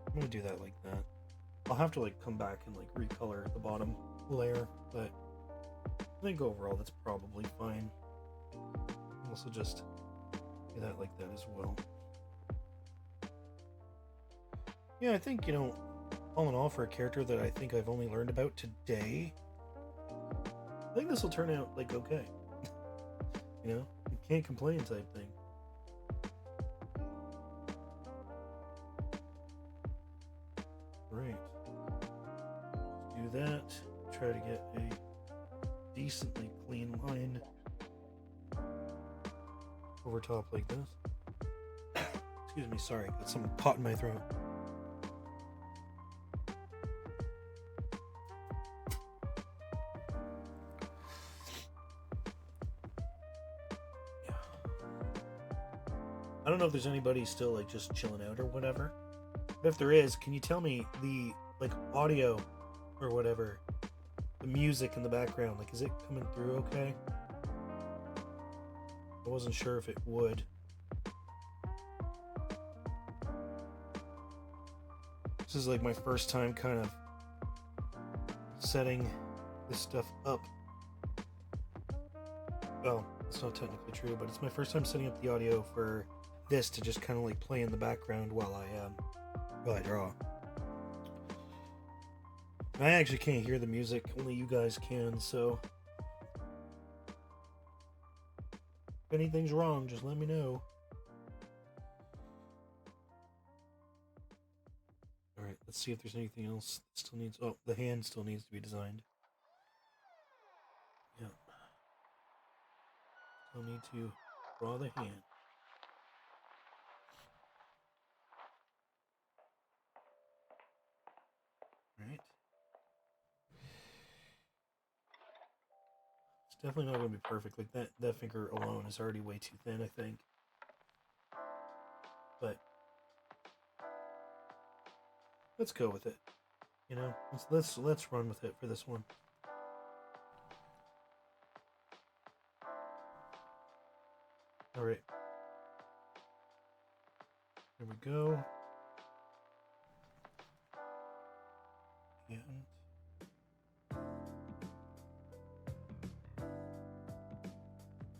I'm gonna do that like that. I'll have to come back and recolor the bottom layer, but I think overall that's probably fine. I'll also just do that like that as well. Yeah, I think, all in all, for a character that I think I've only learned about today, I think this will turn out okay. You can't complain type thing. Right. Do that. Try to get a decently clean line over top like this. Excuse me, sorry, got something caught in my throat. I don't know if there's anybody still just chilling out or whatever, but if there is, can you tell me the audio or whatever, the music in the background, is it coming through okay? I wasn't sure if it would. This is my first time kind of setting this stuff up. Well, it's not technically true, but it's my first time setting up the audio for this to just kind of play in the background while I draw. I actually can't hear the music, only you guys can, so if anything's wrong, just let me know. Alright, let's see if there's anything else that still needs... Oh, the hand still needs to be designed. Yeah. Still need to draw the hand. Right. It's definitely not going to be perfect. That finger alone is already way too thin, I think. But let's go with it. Let's run with it for this one. All right. There we go. And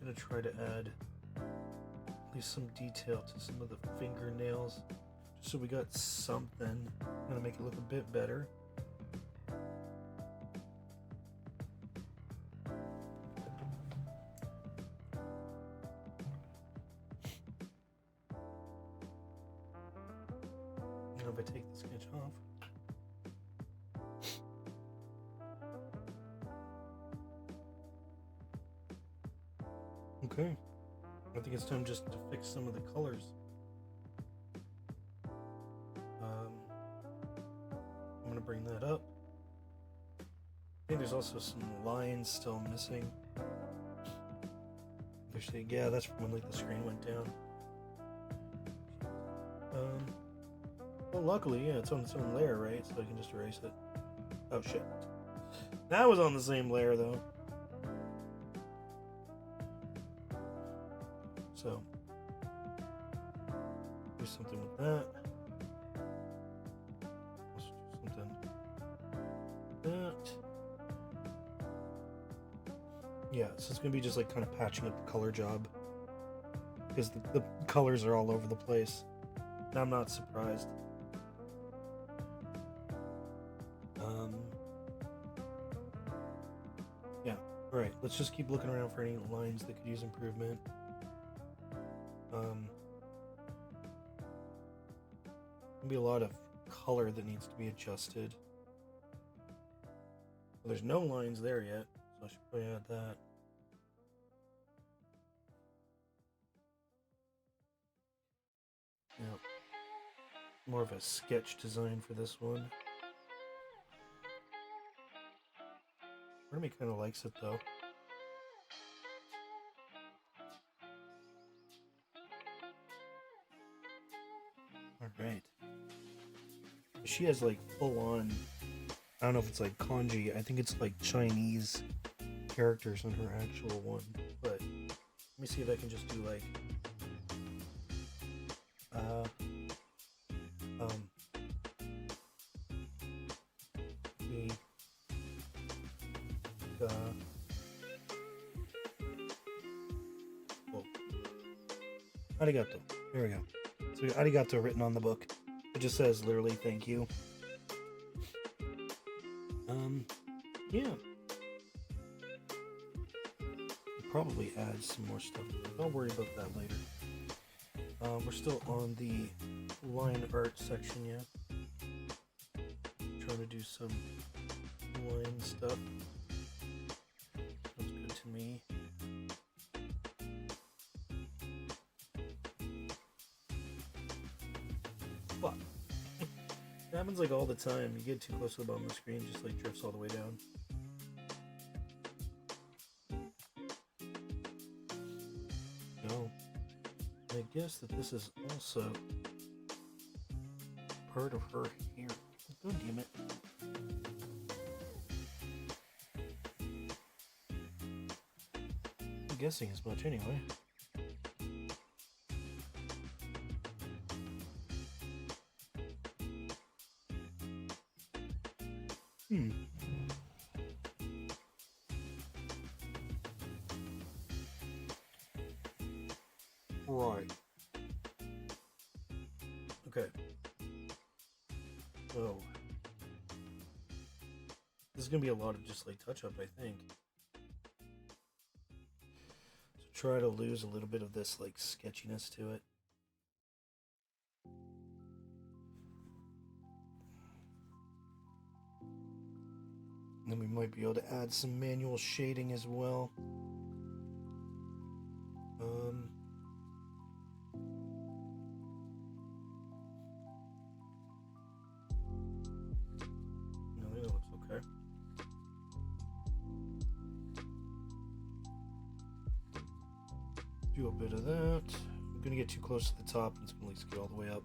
I'm gonna try to add at least some detail to some of the fingernails, just so we got something. I'm gonna make it look a bit better. If I take the sketch off. Okay, I think it's time just to fix some of the colors. I'm gonna bring that up. I think there's also some lines still missing. Actually, yeah, that's when the screen went down. Well, luckily, yeah, it's on its own layer, right? So I can just erase it. Oh shit! That was on the same layer though. So, do something with that. Let's do something like that. Yeah, so it's gonna be just kind of patching up the color job. because the colors are all over the place. And I'm not surprised. Yeah, alright, let's just keep looking around for any lines that could use improvement. There'll be a lot of color that needs to be adjusted. Well, there's no lines there yet, so I should probably add that. Yeah. More of a sketch design for this one. Part of me kind of likes it though. Alright. She has like full on, I don't know if it's like kanji, I think it's like Chinese characters in her actual one. But let me see if I can just do like arigato. There we go. So arigato written on the book. It just says literally thank you. Yeah. Probably add some more stuff. Don't worry about that later. We're still on the line art section yet. Trying to do some line stuff. Sounds good to me. Fuck. It happens like all the time. You get too close to the bottom of the screen, just like drifts all the way down. No. I guess that this is also part of her hair. Oh, damn it. I'm guessing as much anyway. Right. Okay. So this is gonna be a lot of just like touch up, I think. So try to lose a little bit of this like sketchiness to it. And then we might be able to add some manual shading as well. No, that looks okay. Do a bit of that. I'm gonna get too close to the top and it's gonna at least get all the way up.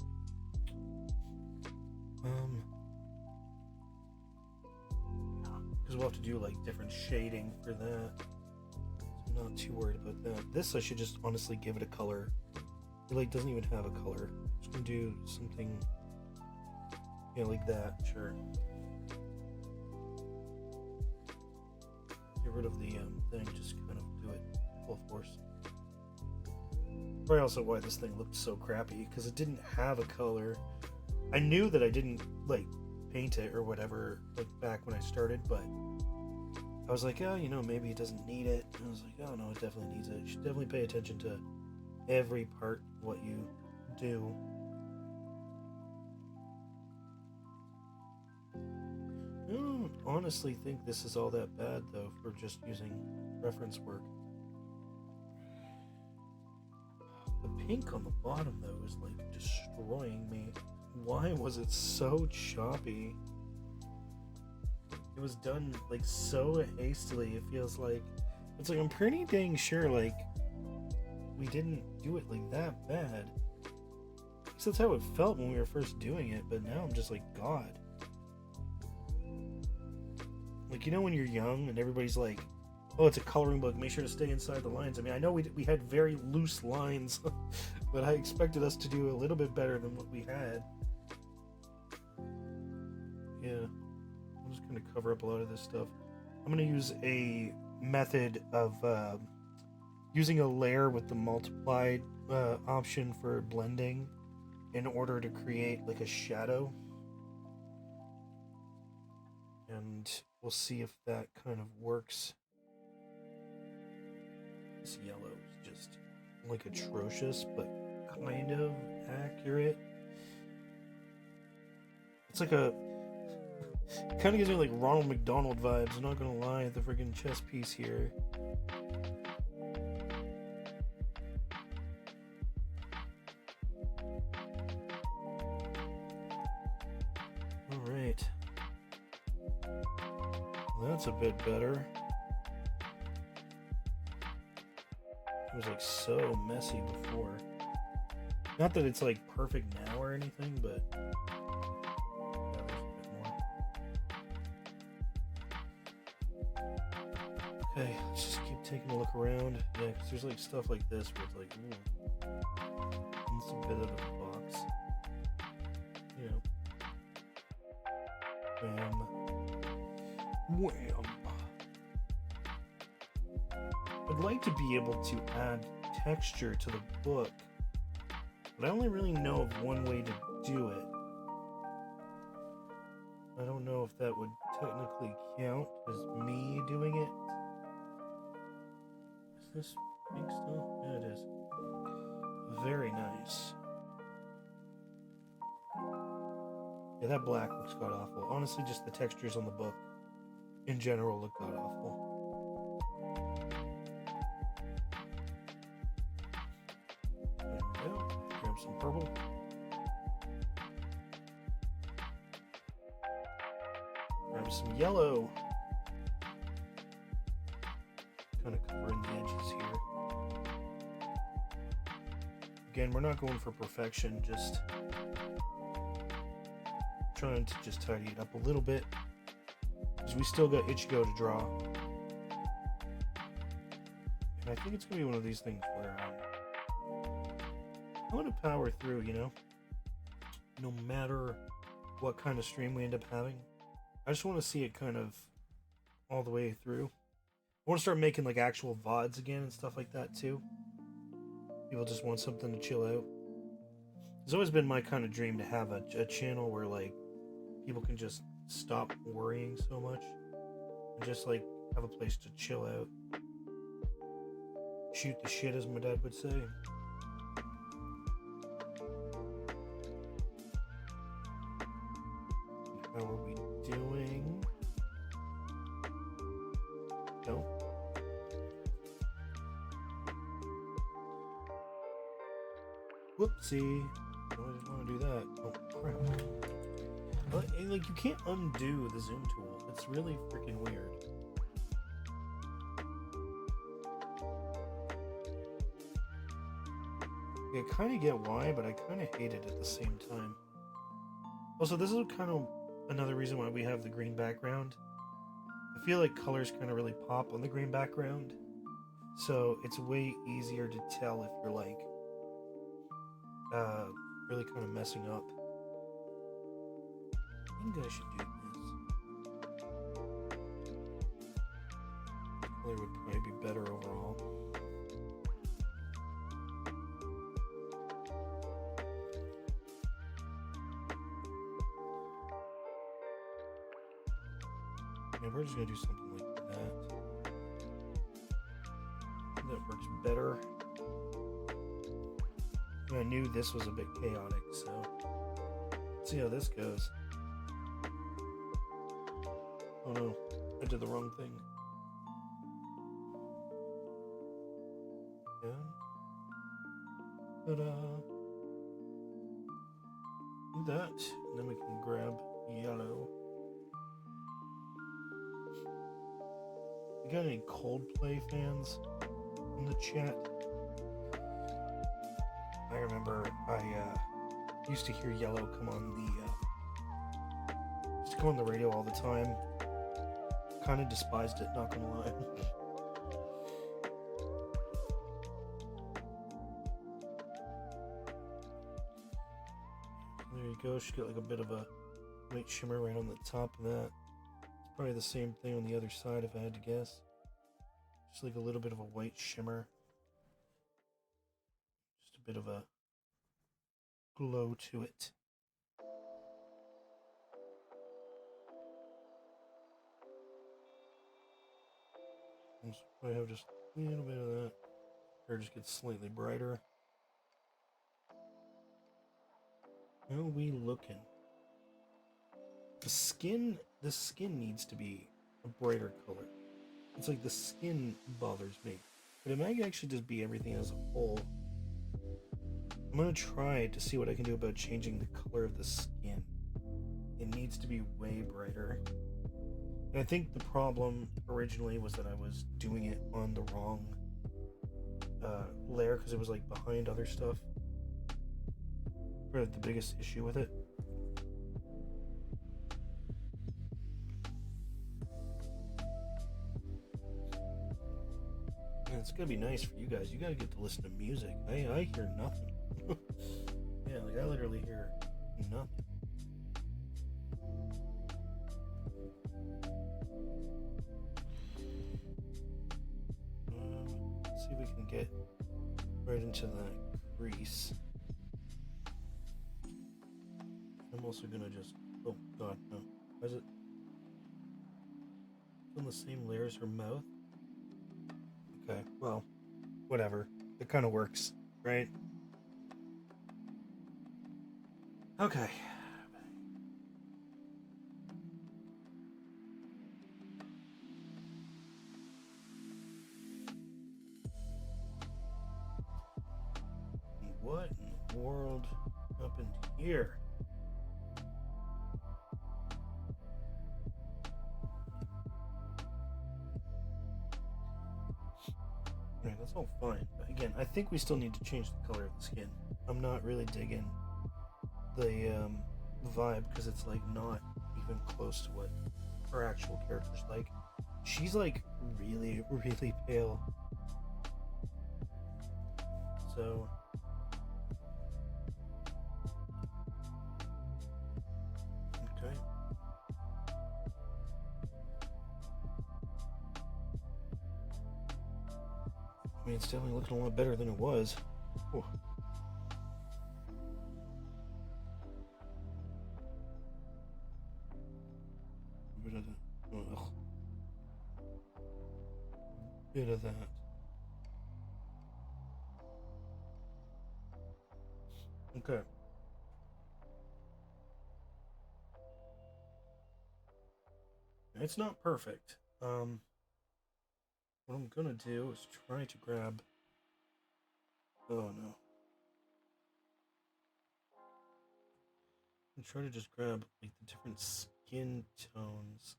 Because we'll have to do like different shading for that. So I'm not too worried about that. This I should just honestly give it a color. It like doesn't even have a color. I'm just gonna do something, yeah, like that. Sure. Get rid of the thing. Just kind of do it full force. Probably also why this thing looked so crappy, because it didn't have a color. I knew that I didn't like paint it or whatever like back when I started, but I was like, oh, you know, maybe it doesn't need it. And I was like, oh no, it definitely needs it. You should definitely pay attention to every part what you do. I don't honestly think this is all that bad though for just using reference work. The pink on the bottom though is like destroying me. Why was it so choppy? It was done like so hastily. It feels like it's like I'm pretty dang sure like we didn't do it like that bad. So that's how it felt when we were first doing it, but now I'm just like, God. Like, you know when you're young and everybody's like, oh, it's a coloring book, make sure to stay inside the lines. I mean, I know we had very loose lines, but I expected us to do a little bit better than what we had. Yeah, I'm just going to cover up a lot of this stuff. I'm going to use a method of using a layer with the multiplied option for blending in order to create like a shadow. And we'll see if that kind of works. This yellow is just like atrocious, but kind of accurate. It's like a... kind of gives me like Ronald McDonald vibes, I'm not gonna lie, the friggin' chess piece here. Alright. That's a bit better. It was like so messy before. Not that it's like perfect now or anything, but yeah, there's a bit more. Okay, let's just keep taking a look around. Yeah, because there's like stuff like this where it's like, ooh, it's a bit of a box. You know. Bam. Wham. I'd like to be able to add texture to the book, but I only really know of one way to do it. I don't know if that would technically count as me doing it. Is this pink still? Yeah, it is. Very nice. Yeah, that black looks god awful. Honestly, just the textures on the book in general look god awful. There we go. Grab some purple. Grab some yellow. Kind of covering the edges here. Again, we're not going for perfection, just trying to just tidy it up a little bit, because we still got Ichigo to draw. And I think it's going to be one of these things where I'm going to power through, you know? No matter what kind of stream we end up having. I just want to see it kind of all the way through. I want to start making like actual VODs again and stuff like that too. People just want something to chill out. It's always been my kind of dream to have a channel where like people can just stop worrying so much and just like have a place to chill out. Shoot the shit, as my dad would say. How are we doing? No. Whoopsie. I didn't want to do that. Oh, crap. Like, you can't undo the zoom tool. It's really freaking weird. I kind of get why, but I kind of hate it at the same time. Also, this is kind of another reason why we have the green background. I feel like colors kind of really pop on the green background. So it's way easier to tell if you're like really kind of messing up. I think I should do this. Color would probably be better overall. Yeah, we're just gonna do something like that. That works better. I knew this was a bit chaotic, so let's see how this goes. Oh no, I did the wrong thing. Yeah. Ta-da! Do that, and then we can grab yellow. You got any Coldplay fans in the chat? I remember I used to hear Yellow come on the used to come on the radio all the time. Kind of despised it, not gonna lie. There you go. Should get like a bit of a white shimmer right on the top of that. It's probably the same thing on the other side if I had to guess. Just like a little bit of a white shimmer. bit of a glow to it. I have just a little bit of that. Hair just gets slightly brighter. How are we looking? The skin needs to be a brighter color. It's like the skin bothers me. But it might actually just be everything as a whole. I'm gonna try to see what I can do about changing the color of the skin. It needs to be way brighter. And I think the problem originally was that I was doing it on the wrong layer because it was like behind other stuff. Probably the biggest issue with it. And it's gonna be nice for you guys. You gotta get to listen to music. I hear nothing. Yeah, like I literally hear nothing. Let's see if we can get right into that crease. I'm also gonna just, oh god, no. Why is it on the same layer as her mouth? Okay, well, whatever. It kind of works, right? Okay. What in the world happened here? Alright, that's all fine. But again, I think we still need to change the color of the skin. I'm not really digging the vibe because it's like not even close to what her actual character's like. She's like really, really pale. So okay. I mean, it's definitely looking a lot better than it was. Ooh. Bit of that. Okay. It's not perfect. What I'm gonna do is try to grab. Oh no. I'm trying to just grab like the different skin tones.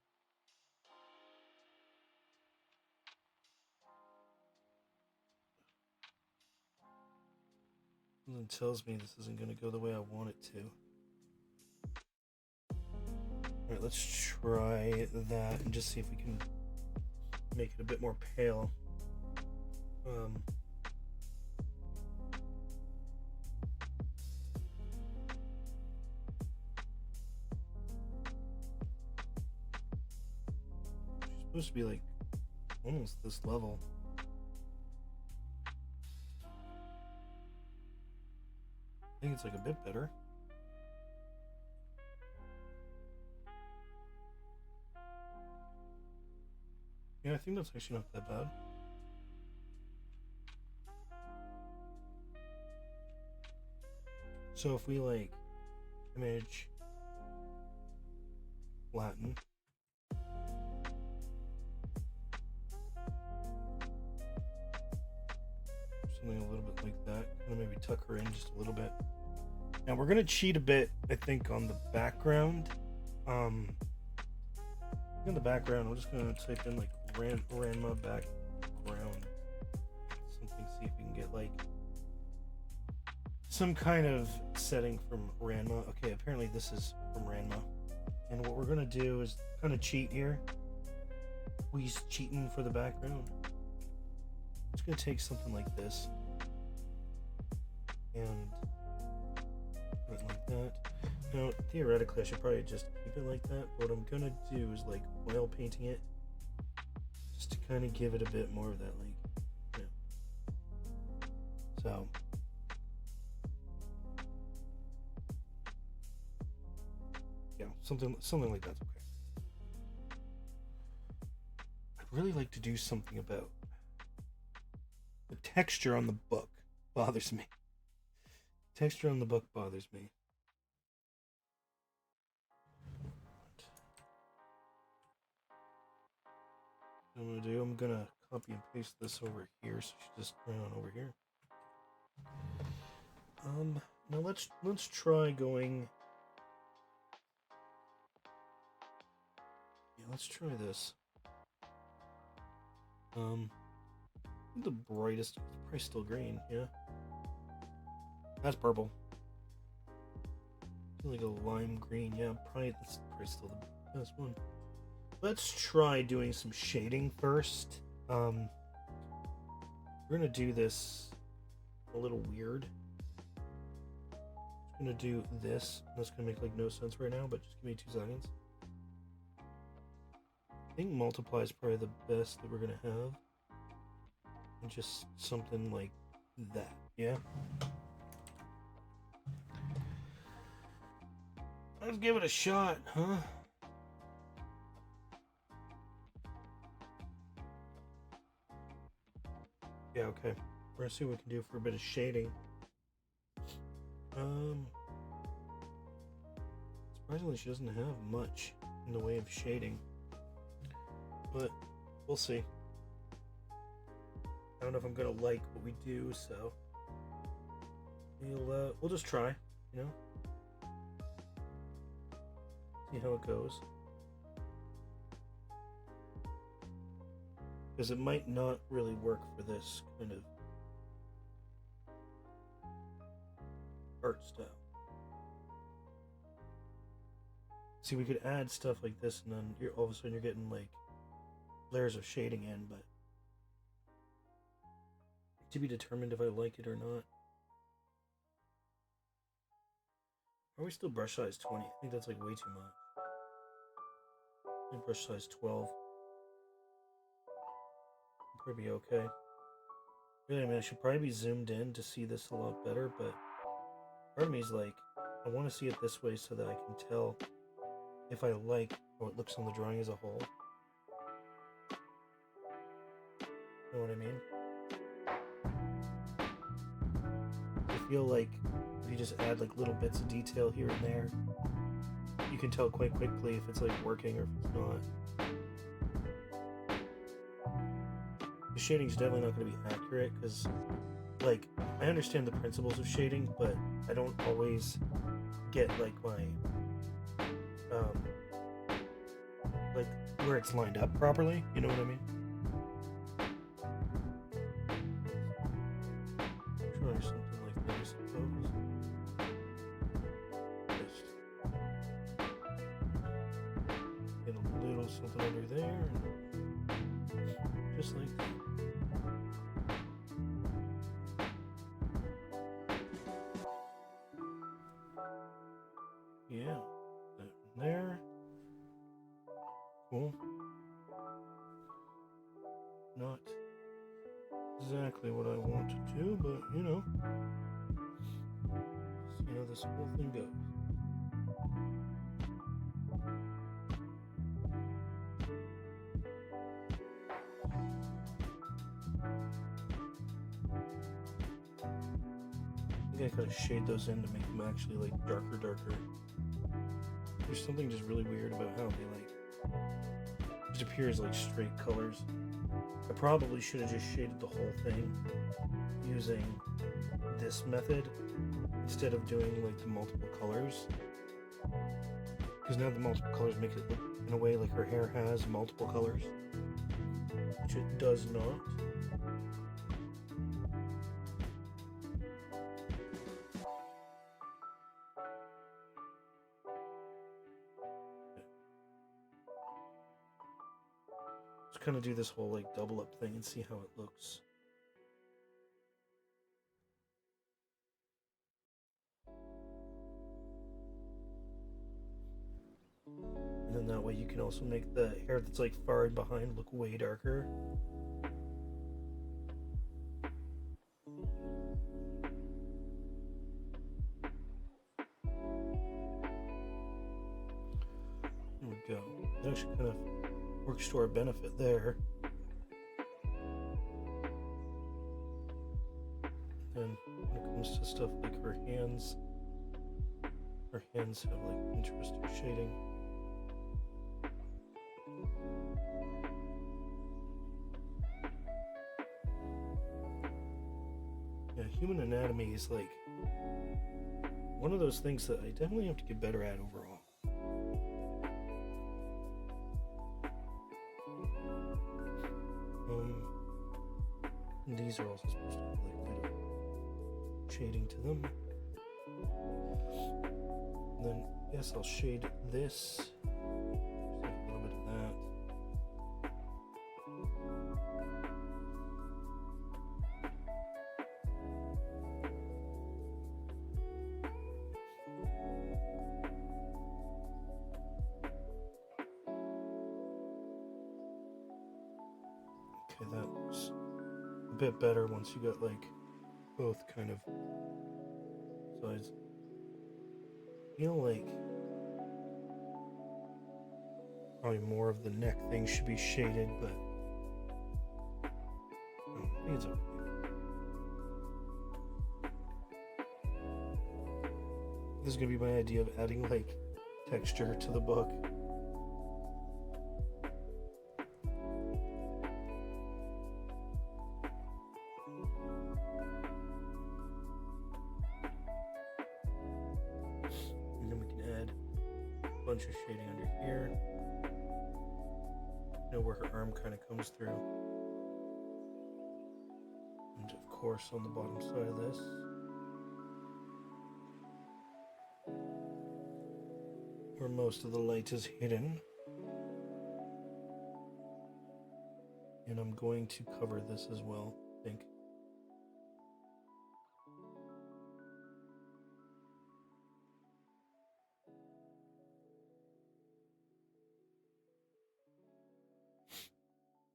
Something tells me this isn't going to go the way I want it to. Alright, let's try that and just see if we can make it a bit more pale. She's supposed to be like almost this level. I think it's like a bit better. Yeah, I think that's actually not that bad. So if we like image flatten, something a little bit like that, and maybe tuck her in just a little bit. Now we're gonna cheat a bit, I think, on the background. In the background, I'm just gonna type in like Ranma background, something. See if we can get like some kind of setting from Ranma. Okay, apparently this is from Ranma, and what we're gonna do is kind of cheat here. We're cheating for the background. It's gonna take something like this and put it like that. Now, theoretically, I should probably just keep it like that. But what I'm gonna do is like oil painting it, just to kind of give it a bit more of that, like, you know. So something like that's okay. I'd really like to do something about the texture on the book. Bothers me. Texture on the book bothers me. What I'm gonna do, I'm gonna copy and paste this over here, so she just run on over here. Now let's try going. Yeah, let's try this. The brightest, it's probably still green, yeah. That's purple. I feel like a lime green, yeah, that's probably still the best one. Let's try doing some shading first. We're gonna do this a little weird. I'm gonna do this. That's gonna make like no sense right now, but just give me 2 seconds. I think multiply is probably the best that we're gonna have. And just something like that, yeah? Let's give it a shot, huh? Yeah, okay. We're gonna see what we can do for a bit of shading. Surprisingly, she doesn't have much in the way of shading. But we'll see. I don't know if I'm gonna like what we do, so we'll just try, you know? See how it goes. Because it might not really work for this kind of art style. See, we could add stuff like this, and then all of a sudden you're getting like layers of shading in, but to be determined if I like it or not. Are we still brush size 20? I think that's like way too much. I think brush size 12. Probably be okay. Really, I mean, I should probably be zoomed in to see this a lot better, but part of me is like, I want to see it this way so that I can tell if I like how it looks on the drawing as a whole. You know what I mean? I feel like if you just add like little bits of detail here and there, you can tell quite quickly if it's like working or if it's not. The shading's definitely not going to be accurate because, like, I understand the principles of shading, but I don't always get like my like where it's lined up properly. You know what I mean? Try something like this, I suppose. Just get a little something under there, just like that. Yeah, that there. Cool. Not exactly what I want to do, but you know, see how this whole thing goes. I think I gotta shade those in to make them actually like darker. There's something just really weird about how they like just appears like straight colors. I probably should have just shaded the whole thing using this method instead of doing like the multiple colors. Because now the multiple colors make it look in a way like her hair has multiple colors, which it does not. Just kind of do this whole like double up thing and see how it looks. And then that way you can also make the hair that's like far behind look way darker. There we go. It actually kind of works to our benefit there. And when it comes to stuff like her hands have like interesting shading. Yeah, human anatomy is like one of those things that I definitely have to get better at overall. These are also supposed to have like a bit of shading to them. And then yes, I'll shade this. Just a little bit of that. Okay, that looks a bit better once you got like both kind of sides. I feel like probably more of the neck thing should be shaded, but I think it's okay. This is gonna be my idea of adding like texture to the book. Bunch of shading under here. You know where her arm kind of comes through. And of course on the bottom side of this. Where most of the light is hidden. And I'm going to cover this as well, I think.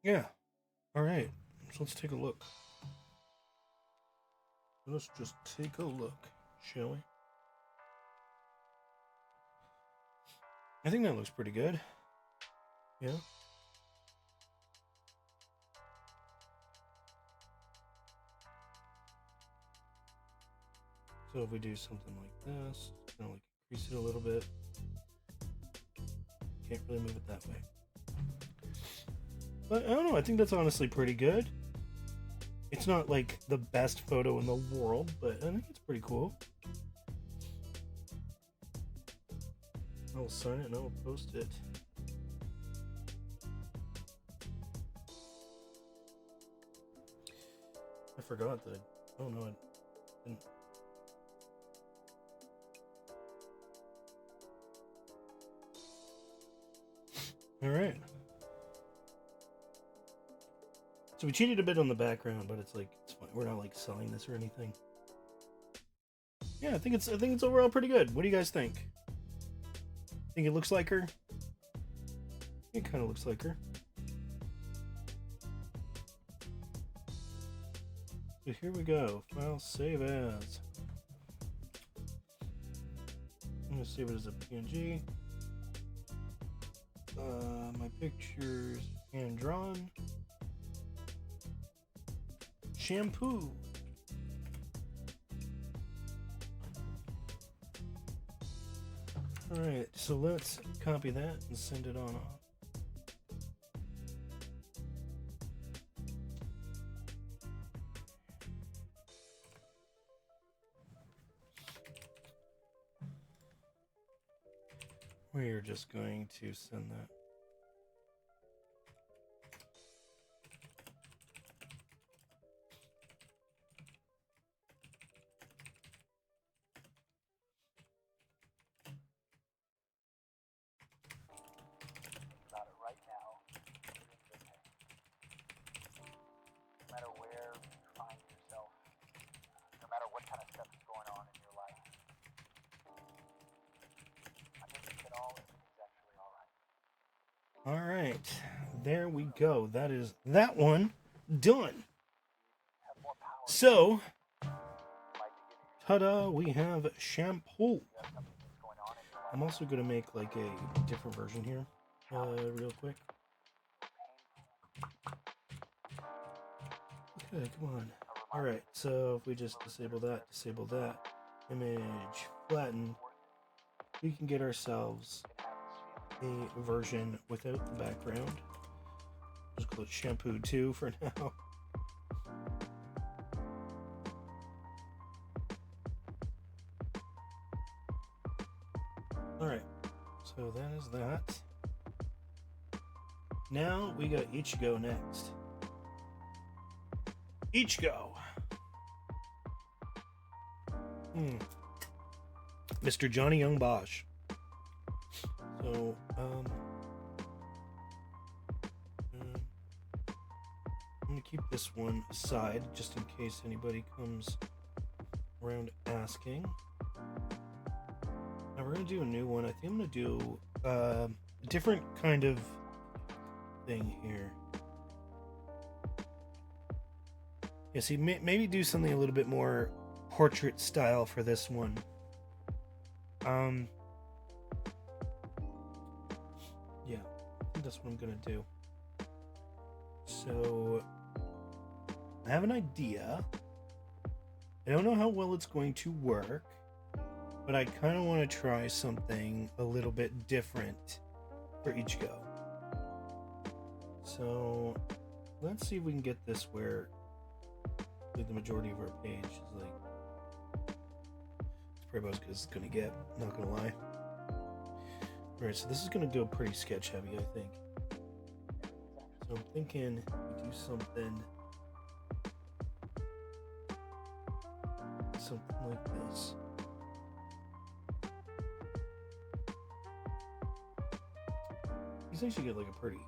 Yeah. All right. So let's take a look. Let's just take a look, shall we? I think that looks pretty good. Yeah. So if we do something like this, kind of like increase it a little bit. Can't really move it that way. But I don't know, I think that's honestly pretty good. It's not like the best photo in the world, but I think it's pretty cool. I'll sign it and I'll post it. I forgot that. Oh no, I didn't. All right. So we cheated a bit on the background, but it's like it's fine. We're not like selling this or anything. Yeah, I think it's overall pretty good. What do you guys think? Think it looks like her? It kind of looks like her. So here we go. File save as. I'm gonna save it as a PNG. My picture's hand drawn. Shampoo. Alright, so let's copy that and send it on off. We're just going to send that. All right, there we go. That is that one done. So, ta-da, we have shampoo. I'm also gonna make like a different version here, real quick. Okay, come on. All right, so if we just disable that, image, flatten, we can get ourselves a version without the background. Just call it shampoo 2 for now. Alright, so that is that. Now we got Ichigo next. Ichigo! Mr. Johnny Young Bosch. So, I'm gonna keep this one aside just in case anybody comes around asking. Now we're gonna do a new one. I think I'm gonna do a different kind of thing here. Yeah, see, maybe do something a little bit more portrait style for this one. Yeah, I think that's what I'm gonna do. So, I have an idea. I don't know how well it's going to work, but I kind of want to try something a little bit different for Ichigo. So, let's see if we can get this where like the majority of our page is like, it's probably about as good as it's gonna get, not gonna lie. Alright, so this is gonna go pretty sketch heavy, I think. So I'm thinking we do something like this. These actually get like a pretty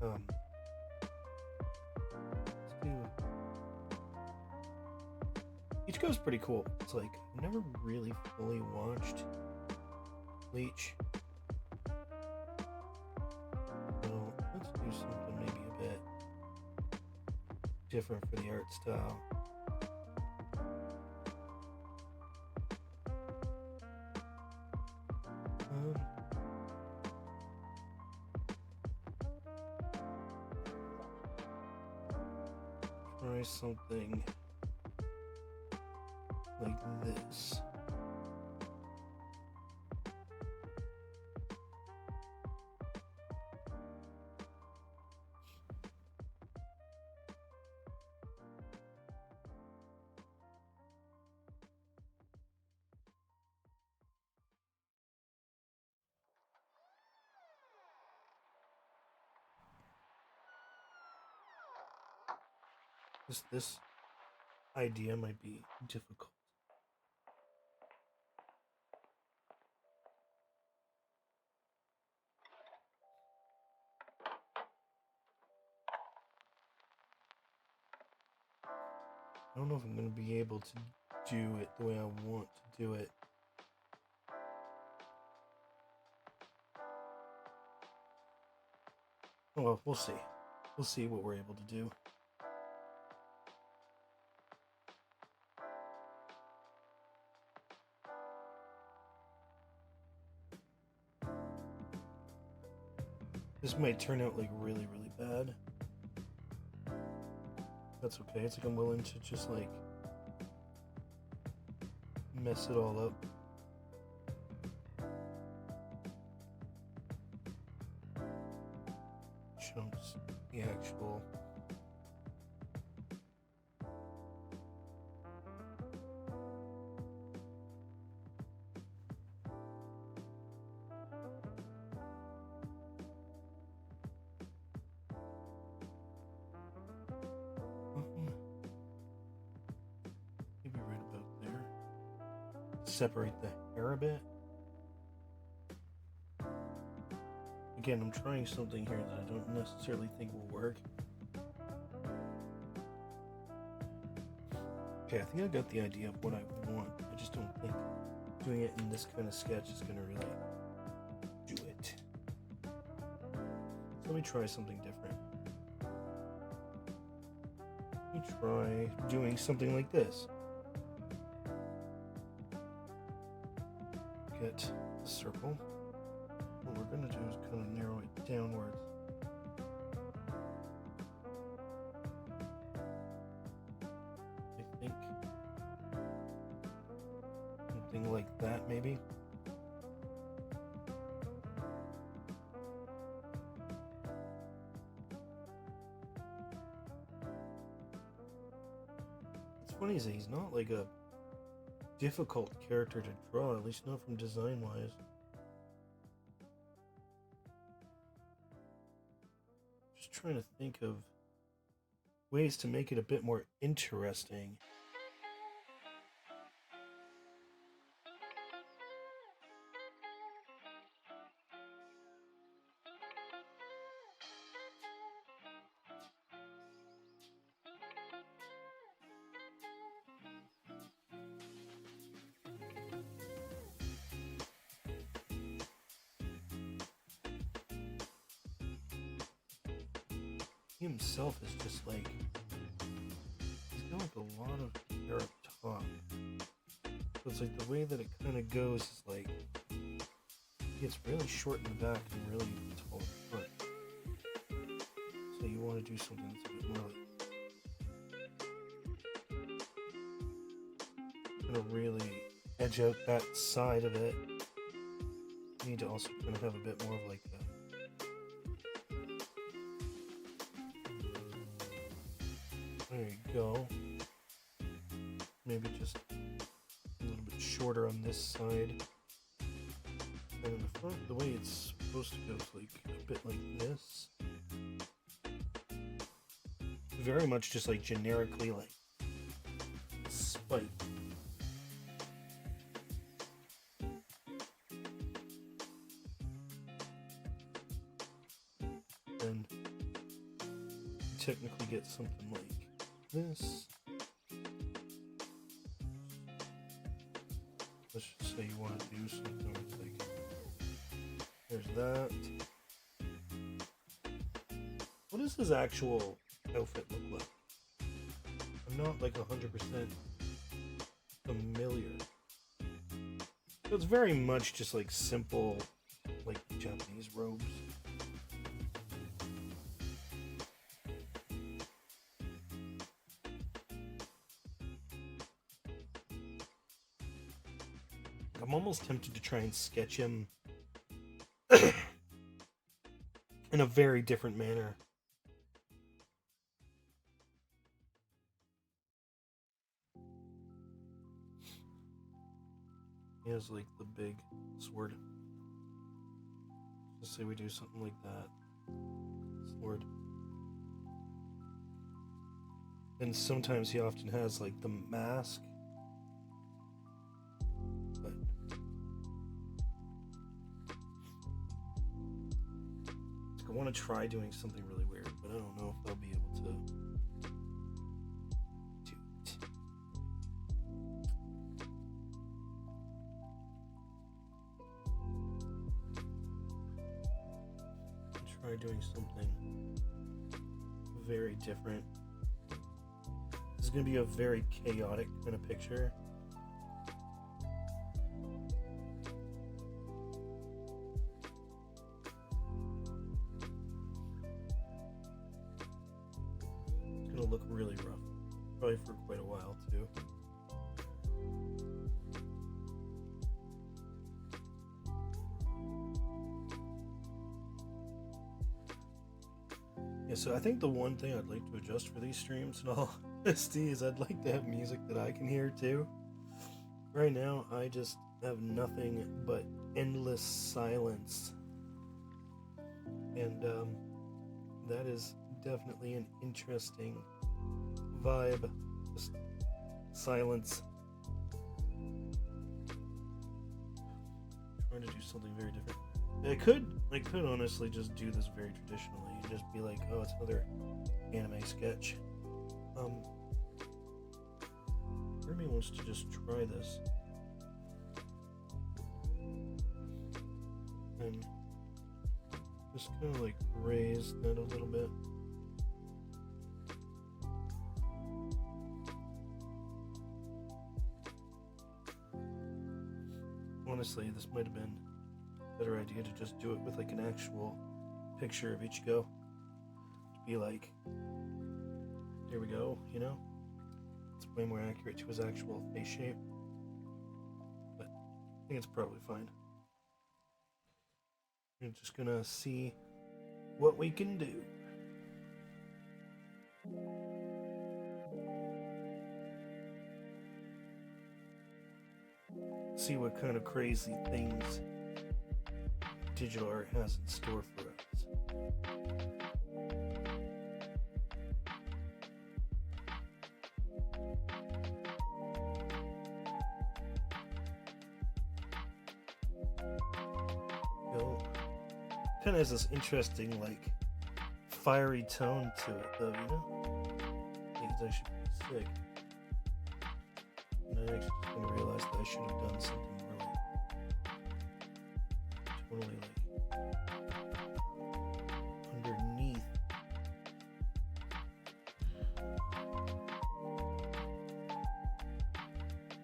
let's do Ichigo's pretty cool. It's like I've never really fully watched Bleach. So let's do something maybe a bit different for the art style. Try something like this. This idea might be difficult. I don't know if I'm going to be able to do it the way I want to do it. Oh, well, we'll see. We'll see what we're able to do. This might turn out like really, really bad. That's okay. It's like I'm willing to just like mess it all up. Chunks the actual maybe right about there. Separate the hair a bit. Again, I'm trying something here that I don't necessarily think will work. Okay, I think I got the idea of what I want. I just don't think doing it in this kind of sketch is going to really do it. So let me try something different. Let me try doing something like this. Get the circle. What we're going to do is kind of narrow it downwards. I think something like that, maybe. What's funny is that he's not like a difficult character to draw, at least not from design-wise. Just trying to think of ways to make it a bit more interesting. He himself is just like, he's got like a lot of hair up top. So it's like the way that it kind of goes is like, it gets really short in the back and really tall in the front. So you want to do something that's a bit more like, kind of really edge out that side of it. You need to also kind of have a bit more of like a, there you go. Maybe just a little bit shorter on this side. And in the front, the way it's supposed to go is like a bit like this. Very much just like generically like spike. And technically get something like this. Let's just say you want to do something with like, there's that. What does his actual outfit look like? I'm not like 100% familiar. So it's very much just like simple, like Japanese robes. I'm almost tempted to try and sketch him in a very different manner. He has like the big sword. Just say we do something like that. Sword. And sometimes he often has like the mask. But I want to try doing something really weird, but I don't know if I'll be able to do it. Try doing something very different. This is going to be a very chaotic kind of picture. It's going to look really rough, probably for quite a while too. Yeah, so I think the one thing I'd like to adjust for these streams in all honesty is I'd like to have music that I can hear too. Right now, I just have nothing but endless silence. And that is definitely an interesting vibe. Just silence. Trying to do something very different. I could honestly just do this very traditionally and just be like, oh, it's another anime sketch. Part of me wants to just try this. And just kind of like raise that a little bit. Honestly, this might have been better idea to just do it with like an actual picture of Ichigo. To be like, there we go, you know? It's way more accurate to his actual face shape. But I think it's probably fine. We're just gonna see what we can do. See what kind of crazy things digital art has in store for us. Kind of has this interesting, like, fiery tone to it, though, you know? I think it's actually pretty sick. And I actually just going to realize that I should have done something more like totally like underneath.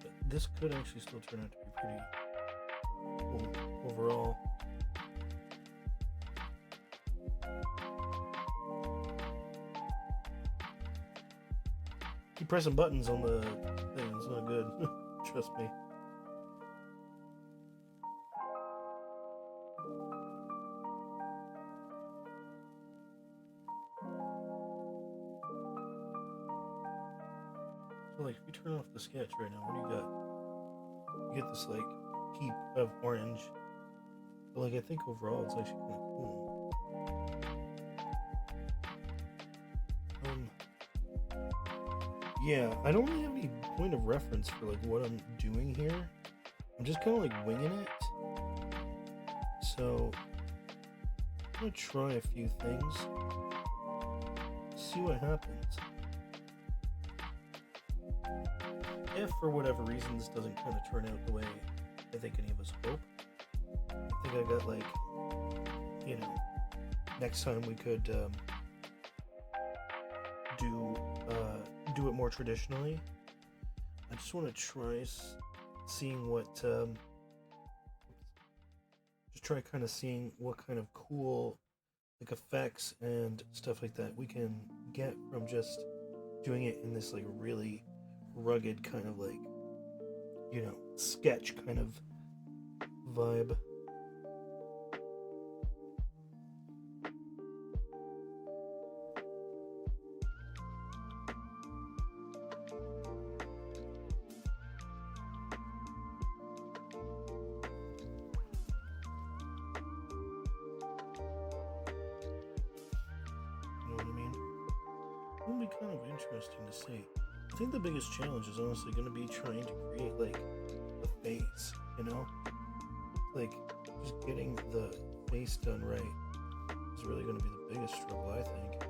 But this could actually still turn out to be pretty cool overall. Keep pressing buttons on the thing, it's not good. Trust me. So like, if you turn off the sketch right now, what do you got? You get this like heap of orange. But like, I think overall it's actually kind of cool. Yeah, I don't really have any point of reference for like what I'm doing here. I'm just kind of like winging it. So I'm gonna try a few things. See what happens. If for whatever reason this doesn't kind of turn out the way I think any of us hope, I think I got like, you know, next time we could do it more traditionally. I just want to try seeing what just try kind of seeing what kind of cool like effects and stuff like that we can get from just doing it in this like really rugged kind of like, you know, sketch kind of vibe. It'll be kind of interesting to see. I think the biggest challenge is honestly going to be trying to create like the face, you know? Like just getting the face done right is really going to be the biggest struggle, I think.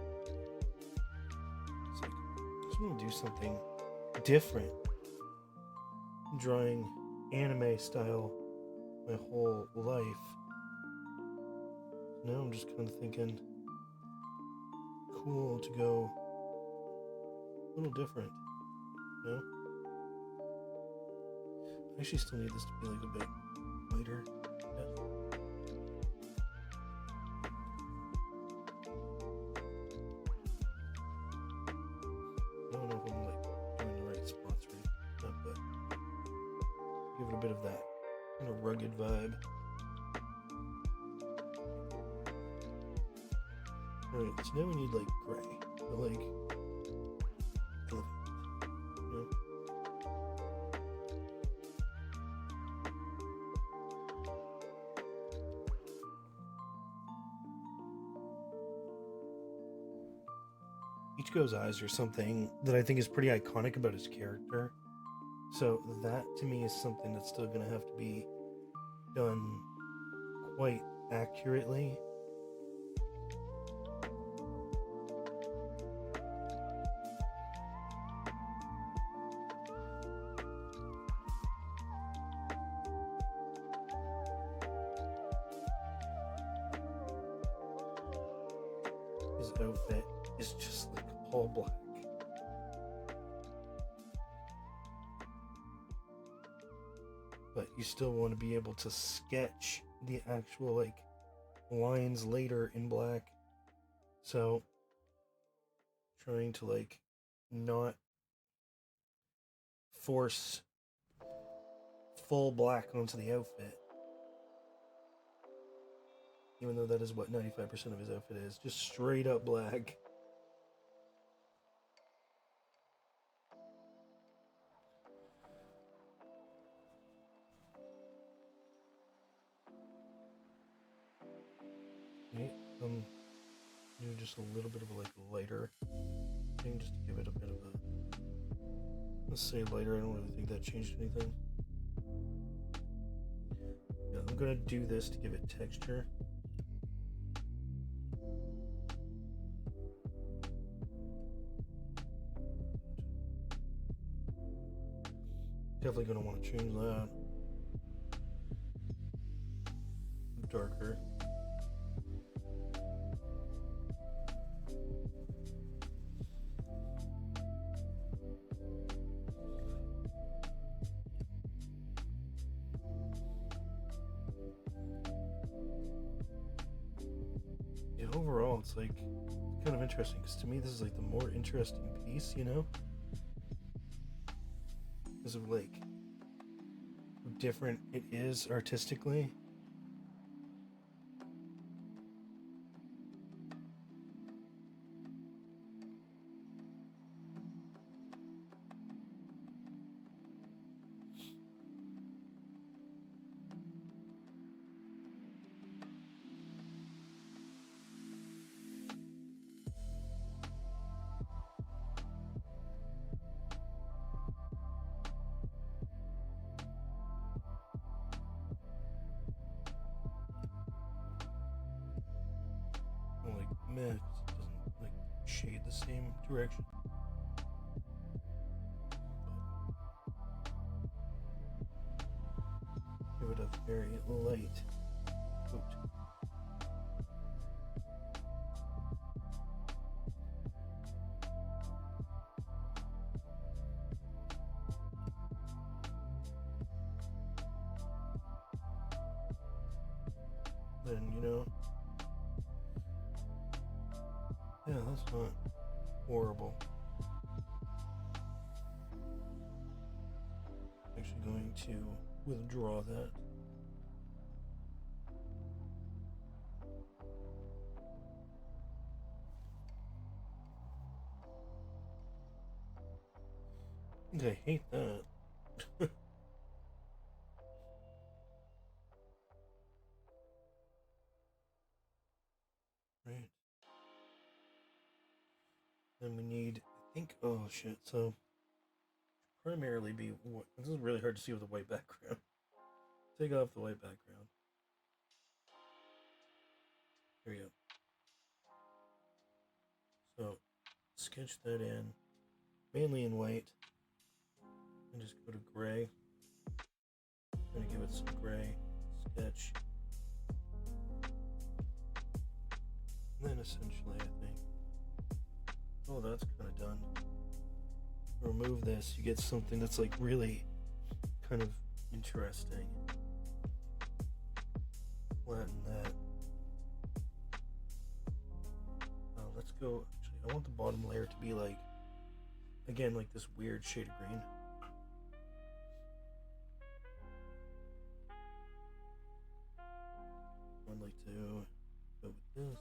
It's like, I just want to do something different. Drawing anime style my whole life. Now I'm just kind of thinking, cool to go a little different, you know? I actually still need this to be like a bit lighter. Yeah. I don't know if I'm like doing the right spots right now, but give it a bit of that kind of rugged vibe. Alright, so now we need like gray, but like Ichigo's eyes are something that I think is pretty iconic about his character. So that to me is something that's still going to have to be done quite accurately. His outfit is just like all black. But you still want to be able to sketch the actual like lines later in black. So trying to like not force full black onto the outfit. Even though that is what 95% of his outfit is. Just straight up black. Okay, do just a little bit of a like lighter thing just to give it a bit of a, let's say lighter. I don't really think that changed anything. Yeah, I'm gonna do this to give it texture. Definitely gonna want to change that. Darker. Yeah, overall, it's like kind of interesting because to me, this is like the more interesting piece, you know, because of like how different it is artistically. Like meh, 'cause it doesn't like shade the same direction. But give it a very light coat. Then you know, yeah, that's not horrible. Actually going to withdraw that. I hate that. Right. Then we need, I think, oh shit, so primarily be what, this is really hard to see with a white background. Take off the white background. Here we go. So, sketch that in, mainly in white, and just go to gray. I'm gonna give it some gray, sketch. And then essentially, I think, oh, that's kind of done. Remove this, you get something that's like really kind of interesting. Flatten that. Let's go, actually, I want the bottom layer to be like, again, like this weird shade of green. I'd like to go with this.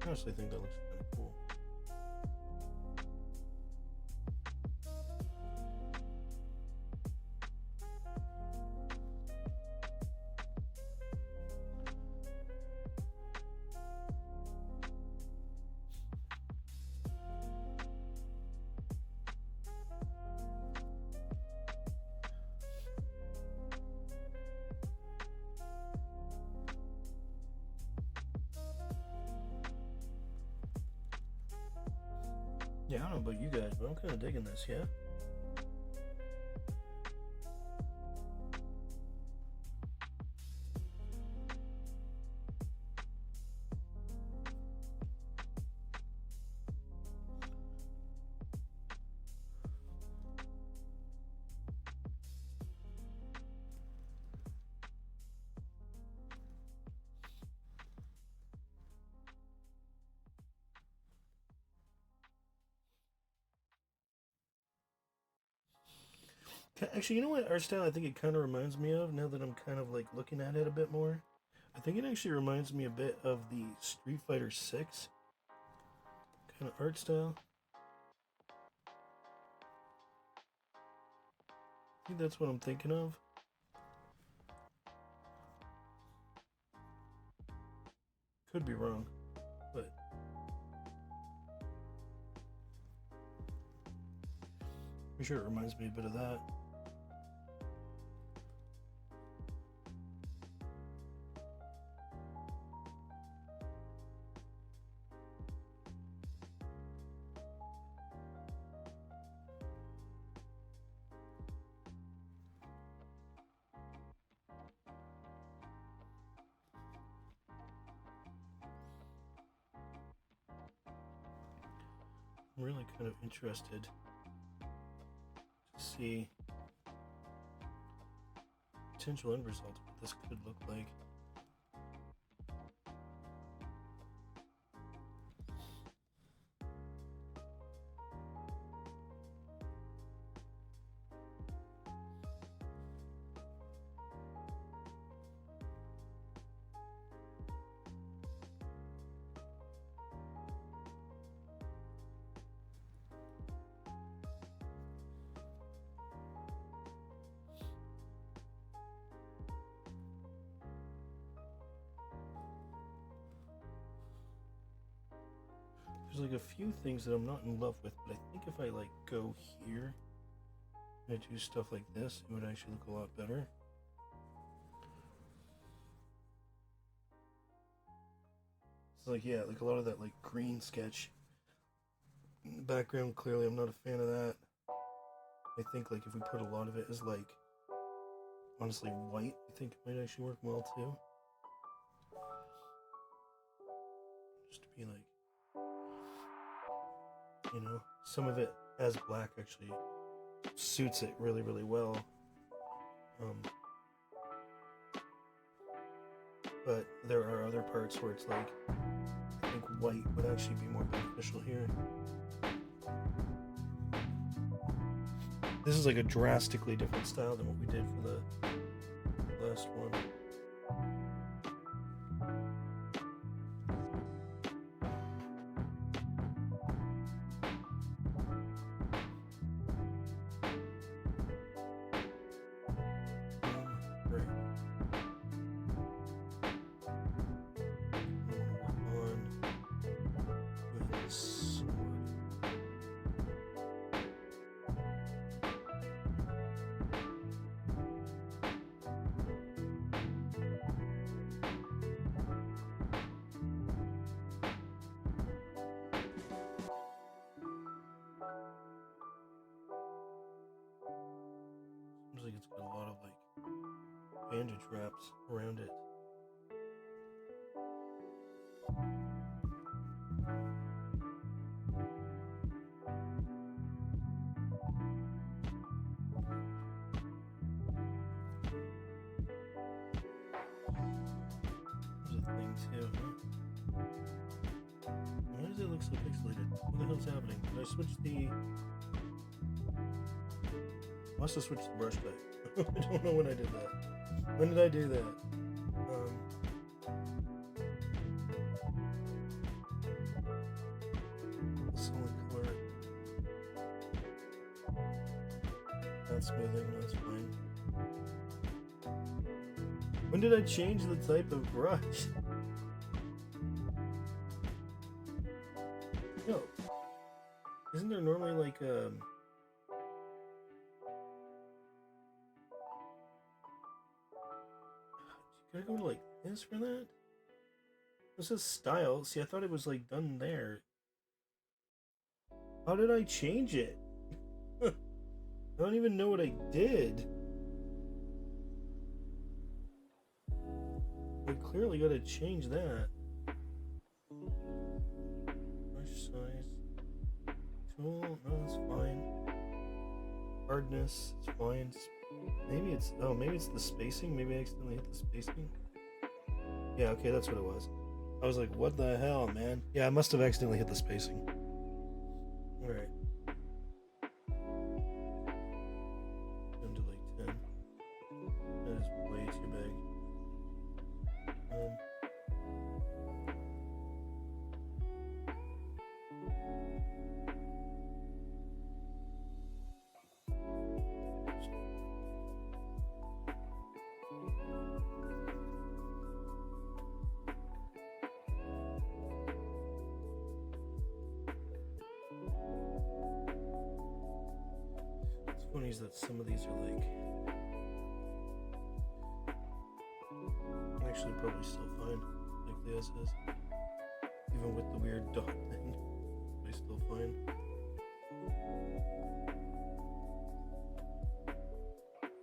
I honestly think that looks kind of cool. Yeah, I don't know about you guys, but I'm kind of digging this, yeah? Actually, you know what art style I think it kind of reminds me of, now that I'm kind of like looking at it a bit more? I think it actually reminds me a bit of the Street Fighter 6 kind of art style. I think that's what I'm thinking of. Could be wrong, but I'm sure it reminds me a bit of that. I'm really kind of interested to see potential end results, what this could look like. There's like a few things that I'm not in love with, but I think if I like go here and I do stuff like this, it would actually look a lot better. It's like, yeah, like a lot of that like green sketch in the background, clearly I'm not a fan of that. I think like if we put a lot of it as like honestly white, I think it might actually work well too. Just to be like, you know, some of it as black actually suits it really, really well. But there are other parts where it's like, I think white would actually be more beneficial here. This is like a drastically different style than what we did for the last one. Seems like it's got a lot of like bandage wraps around it. There's a thing too, huh? Why does it look so pixelated? What the hell's happening? Did I switch the... I must have switched the brush back. I don't know when I did that. When did I do that? Solid color. Not smoothing, that's fine. When did I change the type of brush? No. Isn't there normally like you gotta go to like this for that? This is style. See, I thought it was like done there. How did I change it? I don't even know what I did. I clearly gotta change that. Brush size. Tool, no, that's fine. Hardness, it's fine. Maybe it's, oh, maybe it's the spacing. Maybe I accidentally hit the spacing. Yeah, okay, that's what it was. I was like, what the hell, man? Yeah, I must have accidentally hit the spacing. Alright. And funny is that some of these are like actually probably still fine, like this is. Even with the weird dot thing, they're still fine. I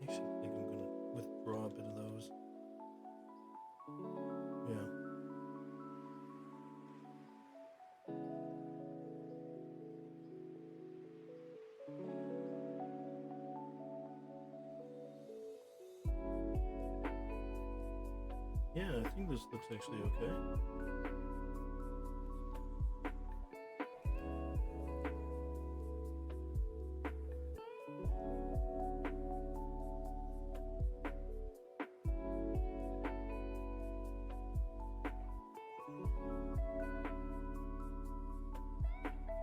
actually think I'm gonna withdraw a bit of those. Yeah. Yeah, I think this looks actually okay.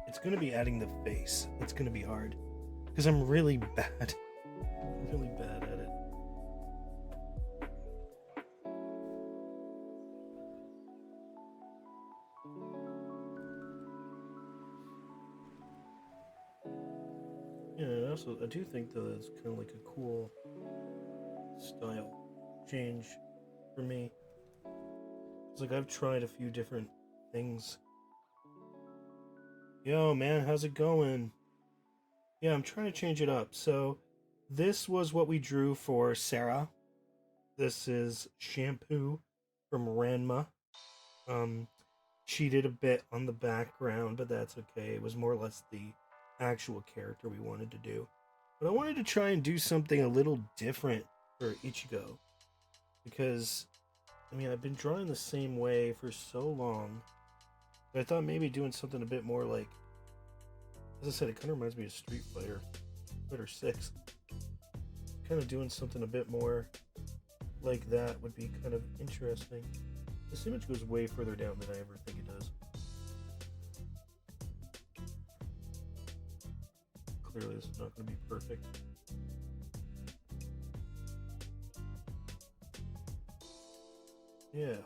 It's going to be adding the face. It's going to be hard. Because I'm really bad. I'm really bad at it. Yeah, I do think that it's kind of like a cool style change for me. It's like I've tried a few different things. Yo, man, how's it going? Yeah, I'm trying to change it up. So, this was what we drew for Sarah. This is Shampoo from Ranma. Cheated a bit on the background, but that's okay. It was more or less the actual character we wanted to do. But I wanted to try and do something a little different for Ichigo. Because, I mean, I've been drawing the same way for so long. But I thought maybe doing something a bit more like, as I said, it kind of reminds me of Street Fighter 6. Kind of doing something a bit more like that would be kind of interesting. This image goes way further down than I ever think it does. Clearly this is not going to be perfect. Yeah.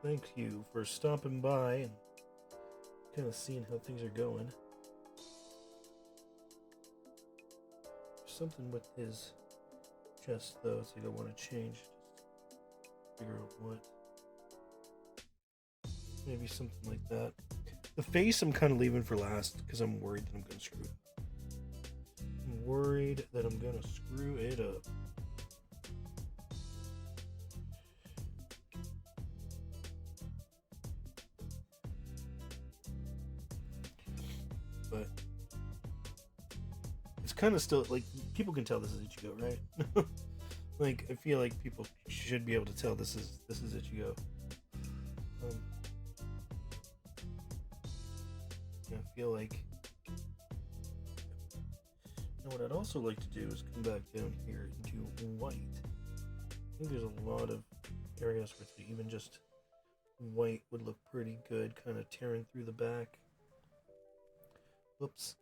Thank you for stopping by and kind of seeing how things are going. There's something with his chest though, so I want to change. Just figure out what. Maybe something like that. The face I'm kind of leaving for last because I'm worried that I'm going to screw it up. I'm worried that I'm going to screw it up. But it's kind of still like people can tell this is Ichigo, right? Like I feel like people should be able to tell this is Ichigo. I feel like, you know what I'd also like to do is come back down here and do white. I think there's a lot of areas where even just white would look pretty good, kind of tearing through the back. Whoops.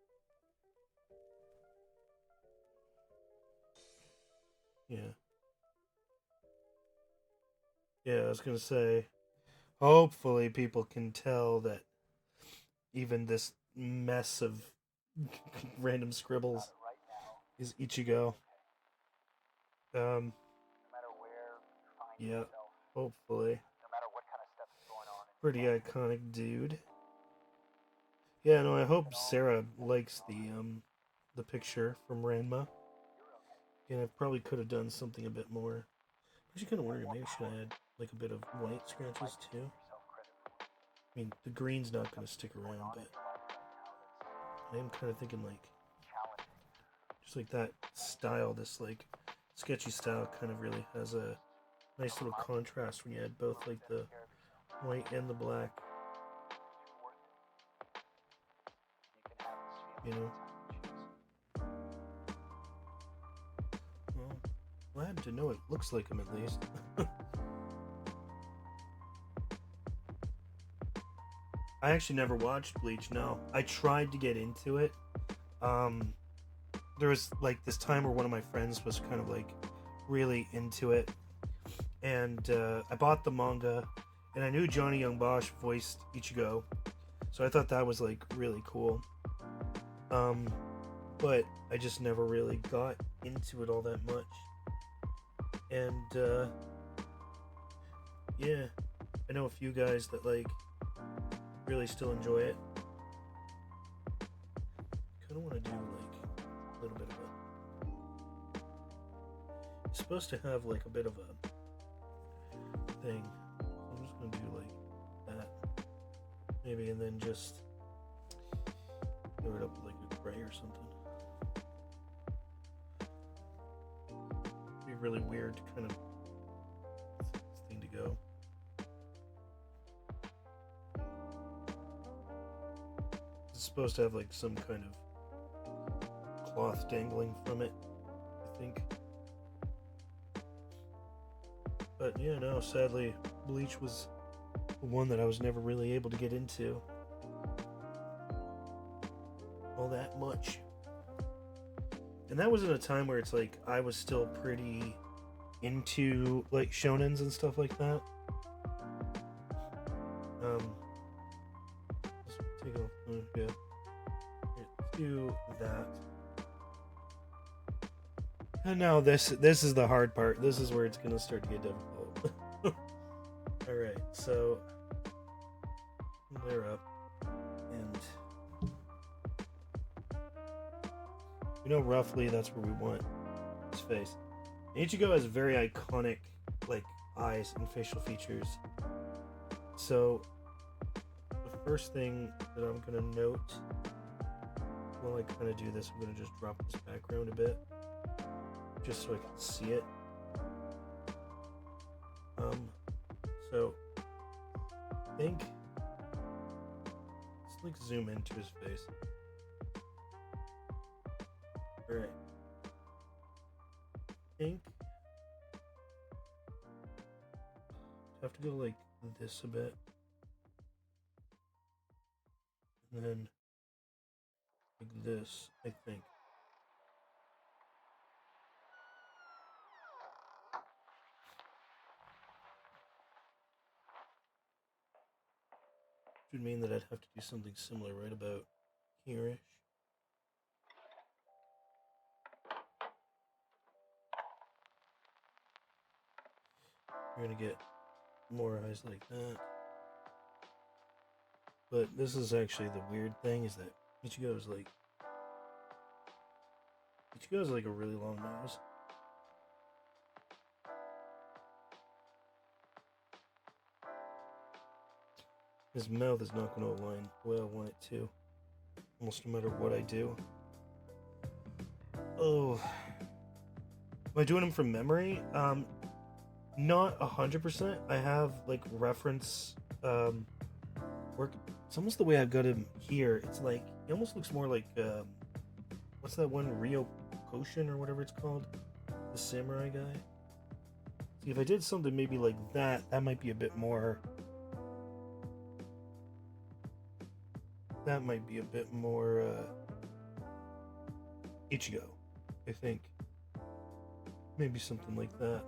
Yeah. Yeah, I was gonna say, hopefully people can tell that even this mess of random scribbles is Ichigo. Yeah, hopefully. Pretty iconic dude. Yeah, no, I hope Sarah likes the picture from Ranma. And I probably could have done something a bit more. I'm actually kind of wondering, maybe I should add like a bit of white scratches too. I mean, the green's not going to stick around, but I am kind of thinking like, just like that style, this like sketchy style kind of really has a nice little contrast when you add both like the white and the black. You know? Well, glad to know it looks like him at least. I actually never watched Bleach, no. I tried to get into it. There was like this time where one of my friends was kind of like really into it. And I bought the manga, and I knew Johnny Young Bosch voiced Ichigo. So I thought that was like really cool. But I just never really got into it all that much. And yeah, I know a few guys that like really still enjoy it. Kind of want to do like a little bit of a. It's supposed to have like a bit of a thing. I'm just gonna do like that, maybe, and then just cover it up with like a gray or something. It'd be really weird kind of thing to go. It's supposed to have like some kind of cloth dangling from it, I think. But yeah, no, sadly, Bleach was the one that I was never really able to get into all that much. And that was in a time where it's like I was still pretty into like shonens and stuff like that. Let's take off. Yeah. Here, let's do that. And now this is the hard part. This is where it's gonna start to get difficult. Alright, so they're up. And we know roughly that's where we want his face. Ichigo has very iconic like eyes and facial features. So the first thing that I'm gonna note while I kinda do this, I'm gonna just drop this background a bit, just so I can see it. So I think let's like zoom into his face. Alright. I think I have to go like this a bit. And then like this, I think. Which would mean that I'd have to do something similar right about here-ish. You're gonna get more eyes like that. But this is actually the weird thing, is that Ichigo's like a really long nose. His mouth is not going to align the way I want it to, almost no matter what I do. Oh, am I doing him from memory? Not 100%. I have like reference work. It's almost the way I've got him here. It's like he almost looks more like what's that one, Ryo Koshin or whatever it's called, the samurai guy. See, if I did something maybe like that, that might be a bit more. That might be a bit more Ichigo, I think. Maybe something like that.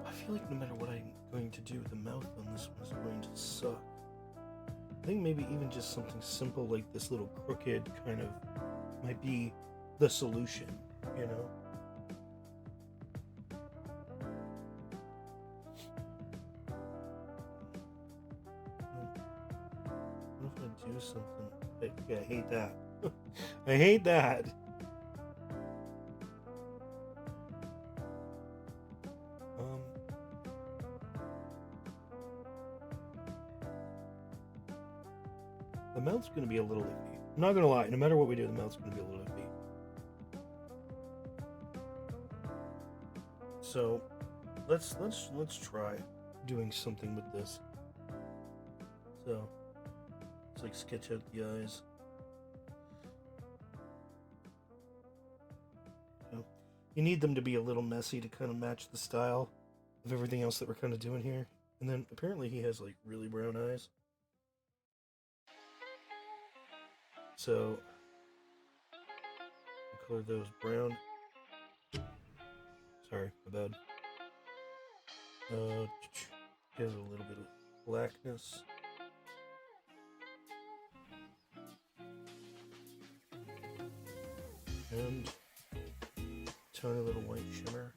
I feel like no matter what I'm going to do, the mouth on this one is going to suck. I think maybe even just something simple like this little crooked kind of might be the solution, you know? What if I do something? Yeah, I hate that. I hate that. The mouth's going to be a little iffy. I'm not going to lie. No matter what we do, the mouth's going to be a little iffy. So, let's try doing something with this. So, let's like sketch out the eyes. You need them to be a little messy to kind of match the style of everything else that we're kind of doing here. And then apparently he has like really brown eyes. So, color those brown. Sorry, my bad. Gives a little bit of blackness. And tiny little white shimmer.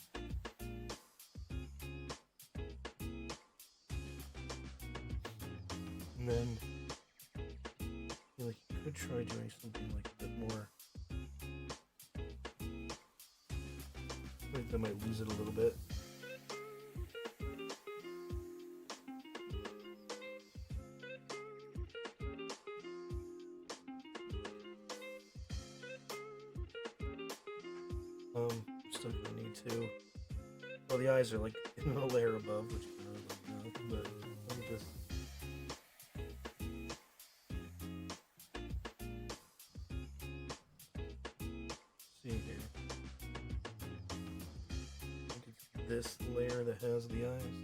And then you could try doing something like a bit more. I think that might lose it a little bit. Still gonna need to. Well, the eyes are like in a layer above, which I really don't know, but let me just. See here. I think it's this layer that has the eyes.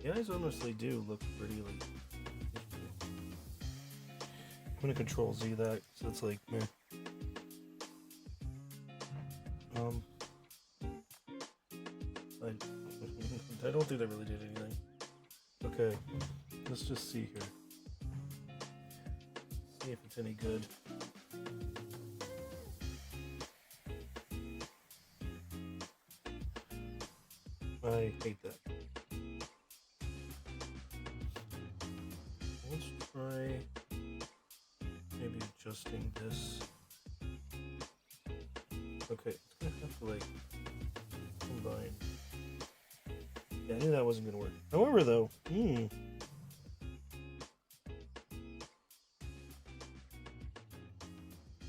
The eyes honestly do look pretty like. I'm gonna Control Z that, so it's like meh. I don't think that really did anything. Okay, let's just see here. See if it's any good. I hate that. Let's try maybe adjusting this. Okay, it's gonna have to like combine. Yeah, I knew that wasn't gonna work. However, though,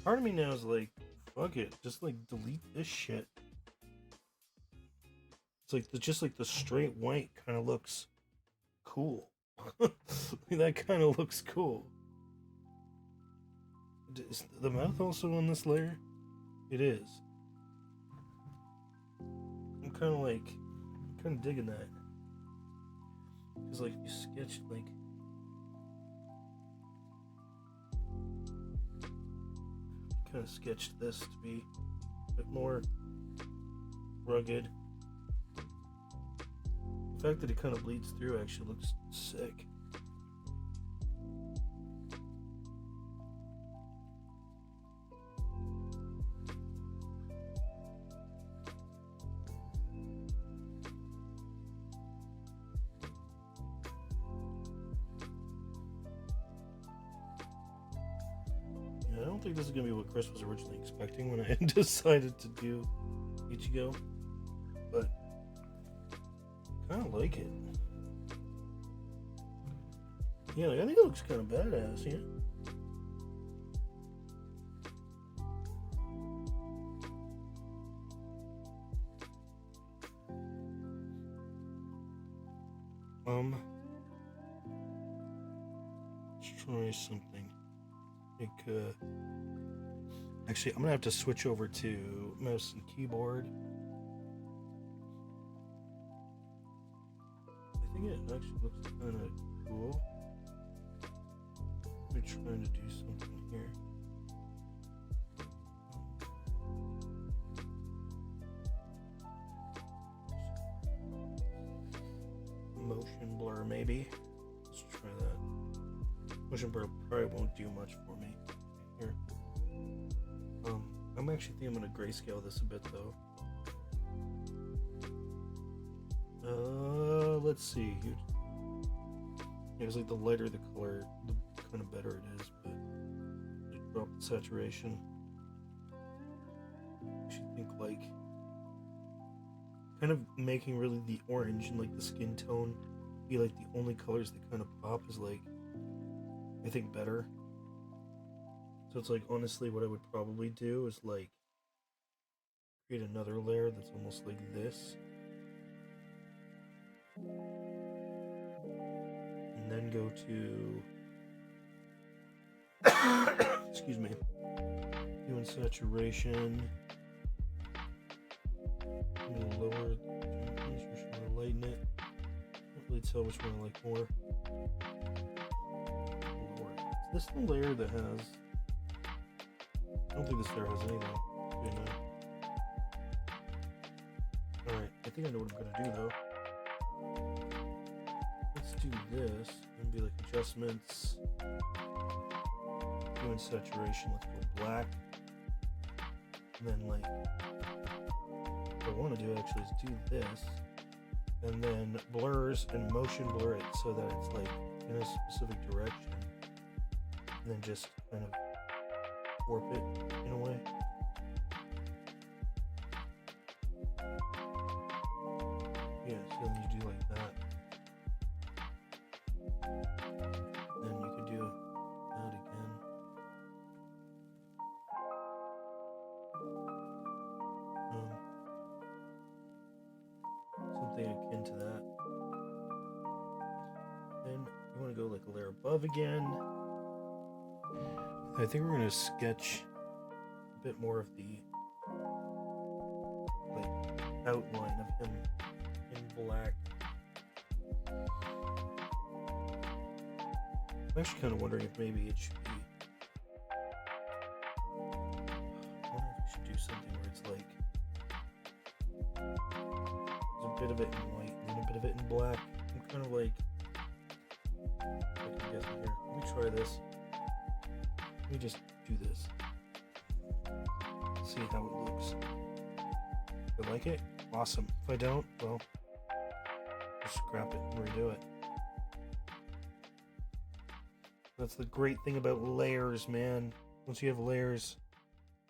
part of me now is like, fuck it, just like delete this shit. It's like just like the straight white kind of looks cool. That kind of looks cool. Is the mouth also on this layer? It is. I'm kind of digging that. Because like you sketched like kind of sketched this to be a bit more rugged. The fact that it kind of bleeds through actually looks sick. I don't think this is going to be what Chris was originally expecting when I decided to do Ichigo, but I kind of like it. Yeah, I think it looks kind of badass, yeah. Let's try something. Actually, I'm gonna have to switch over to mouse and keyboard. I think it actually looks kind of cool. We're trying to do something here. Motion blur, maybe. Let's try that. Motion blur probably won't do much for me. Here. I'm actually thinking I'm gonna grayscale this a bit though. Let's see. It was like the lighter the color, the kind of better it is, but drop the saturation. I should think like kind of making really the orange and like the skin tone be like the only colors that kind of pop is like I think better. So it's like honestly what I would probably do is like create another layer that's almost like this. And then go to excuse me. Doing saturation. I'm gonna lower the just trying to lighten it. Can't really tell which one I like more. Is this the layer that has I don't think this layer has anything. I think I know what I'm gonna do though. Let's do this and be like adjustments. Doing saturation, let's go black. And then like what I want to do actually is do this. And then blurs and motion blur it so that it's like in a specific direction. And then just kind of warp it in a way. Yeah, so then you do like that. Then you could do that again. Something akin to that. Then you want to go like a layer above again. I think we're going to sketch a bit more of the like outline of him in black. I'm actually kind of wondering if maybe it should be. I wonder if we should do something where it's like there's a bit of it in white and then a bit of it in black. I'm kind of like I'm guessing here. Let me try this. Let me just do this. See how it looks. If I like it, awesome. If I don't, well, just scrap it and redo it. That's the great thing about layers, man. Once you have layers,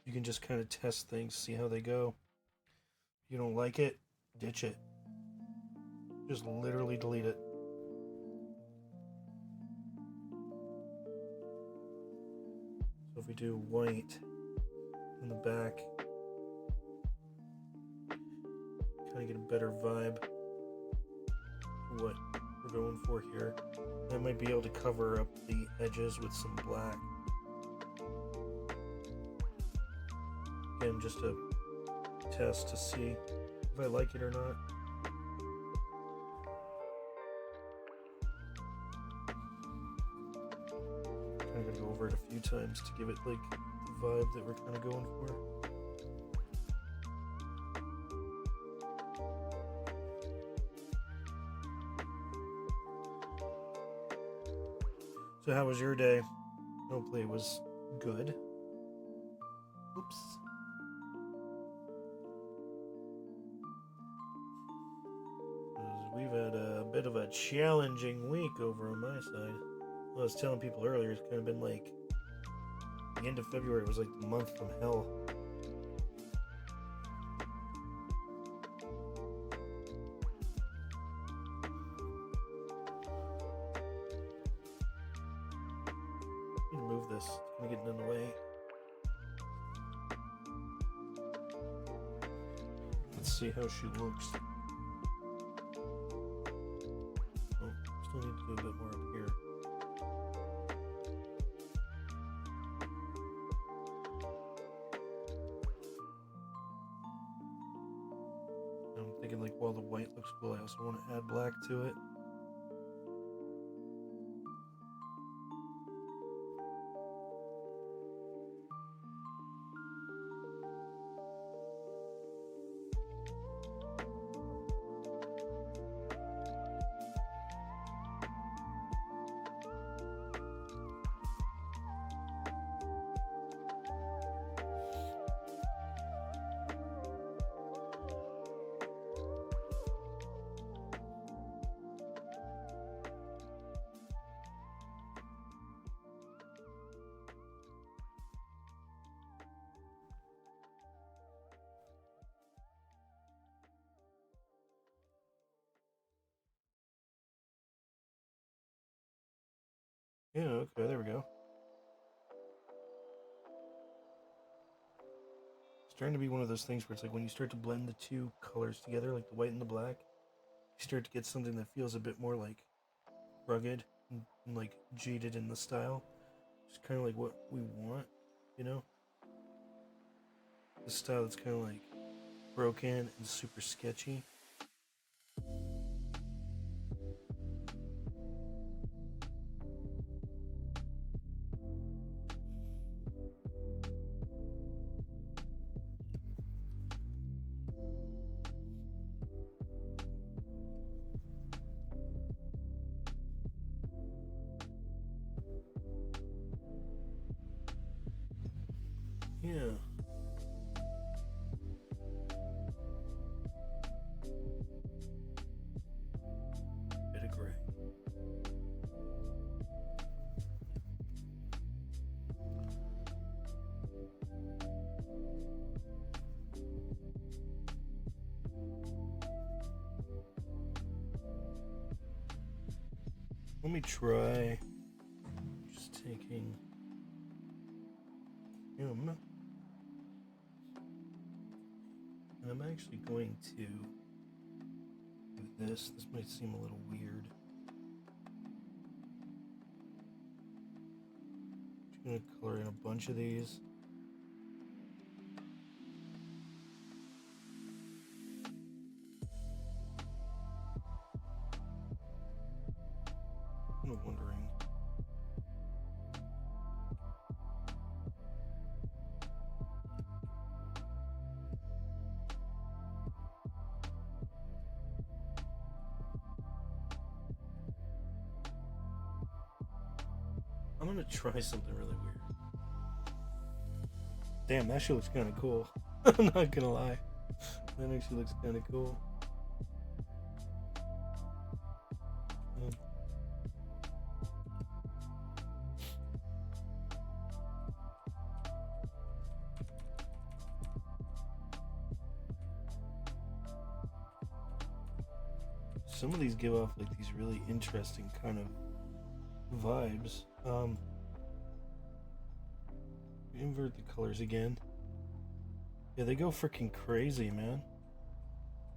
you can just kind of test things, see how they go. If you don't like it, ditch it. Just literally delete it. So if we do white in the back, kind of get a better vibe for what we're going for here. I might be able to cover up the edges with some black. Again, just a test to see if I like it or not. Kind of gonna go over it a few times to give it like the vibe that we're kind of going for. So how was your day? Hopefully it was good. Oops. We've had a bit of a challenging week over on my side. I was telling people earlier, it's kind of been like the end of February was like the month from hell. Move this. It's gonna get in the way. Let's see how she looks. Oh, still need to do a bit more up here. I'm thinking like while the white looks cool, I also want to add black to it. Yeah, okay, there we go. It's starting to be one of those things where it's like when you start to blend the two colors together, like the white and the black, you start to get something that feels a bit more like rugged and like jaded in the style. It's kind of like what we want, you know? The style that's kind of like broken and super sketchy. Let me try just taking him, and I'm actually going to do this. This might seem a little weird. I'm going to color in a bunch of these. I'm wondering. I'm gonna try something really weird. Damn, that shit looks kind of cool. I'm not gonna lie. That actually looks kind of cool. Some of these give off like these really interesting kind of vibes. Invert the colors again. Yeah, they go freaking crazy, man.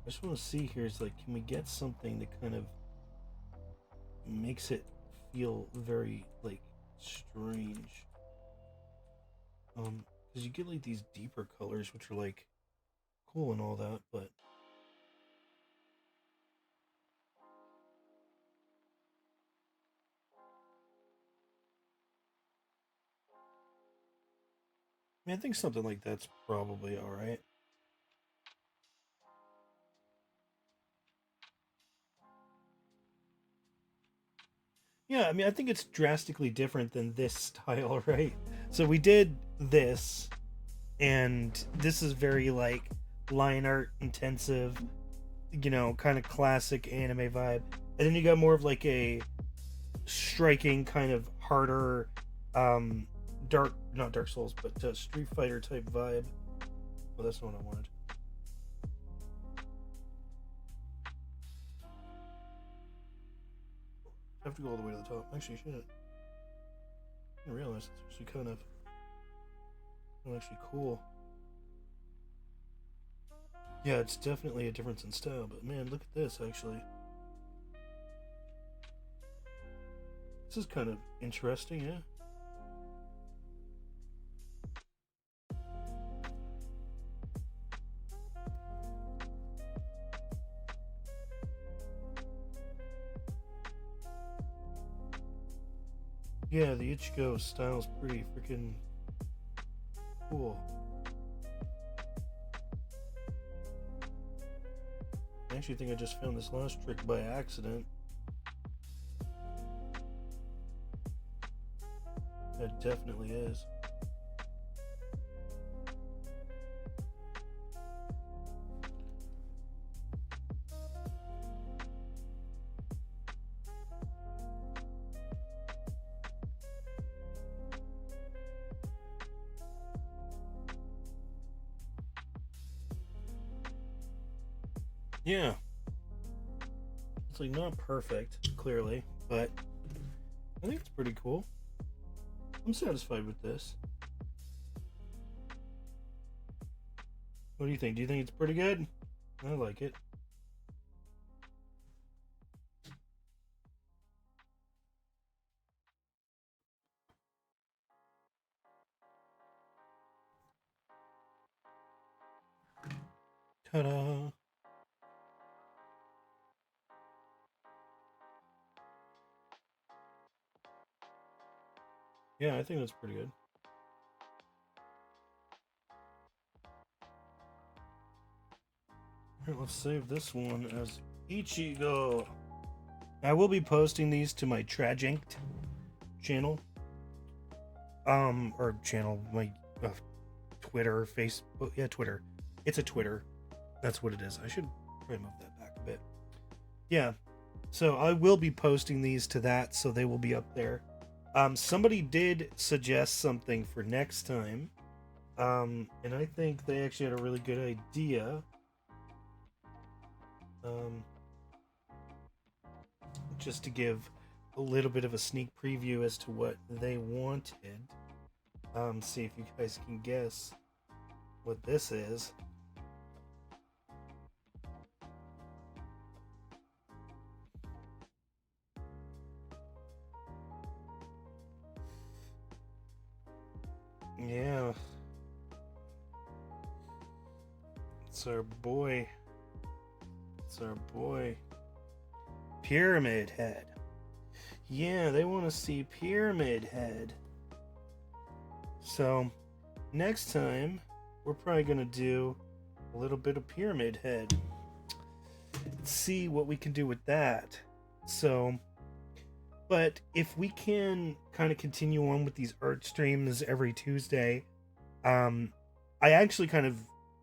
I just want to see here is like, can we get something that kind of makes it feel very like strange? Because you get like these deeper colors, which are like cool and all that, but I mean, I think something like that's probably all right. Yeah, I mean, I think it's drastically different than this style, right? So we did this, and this is very like line art intensive, you know, kind of classic anime vibe. And then you got more of like a striking kind of harder, not Dark Souls, but Street Fighter type vibe. Well, that's not what I wanted. I have to go all the way to the top. Actually, shit. I didn't realize it's actually kind of actually cool. Yeah, it's definitely a difference in style, but man, look at this actually. This is kind of interesting, yeah. Yeah, the Ichigo style's pretty freaking cool. I actually think I just found this last trick by accident. It definitely is. Yeah. It's like not perfect, clearly, but I think it's pretty cool. I'm satisfied with this. What do you think? Do you think it's pretty good? I like it. Ta-da! Yeah, I think that's pretty good. Alright, let's save this one as Ichigo. I will be posting these to my Traginked channel. Or channel, my Twitter, Facebook. Yeah, Twitter. It's a Twitter. That's what it is. I should probably move that back a bit. Yeah. So I will be posting these to that, so they will be up there. Somebody did suggest something for next time. And I think they actually had a really good idea. Just to give a little bit of a sneak preview as to what they wanted. See if you guys can guess what this is. Yeah. It's our boy. It's our boy. Pyramid Head. Yeah, they want to see Pyramid Head. So, next time, we're probably going to do a little bit of Pyramid Head. Let's see what we can do with that. So, but if we can kind of continue on with these art streams every Tuesday, I actually kind of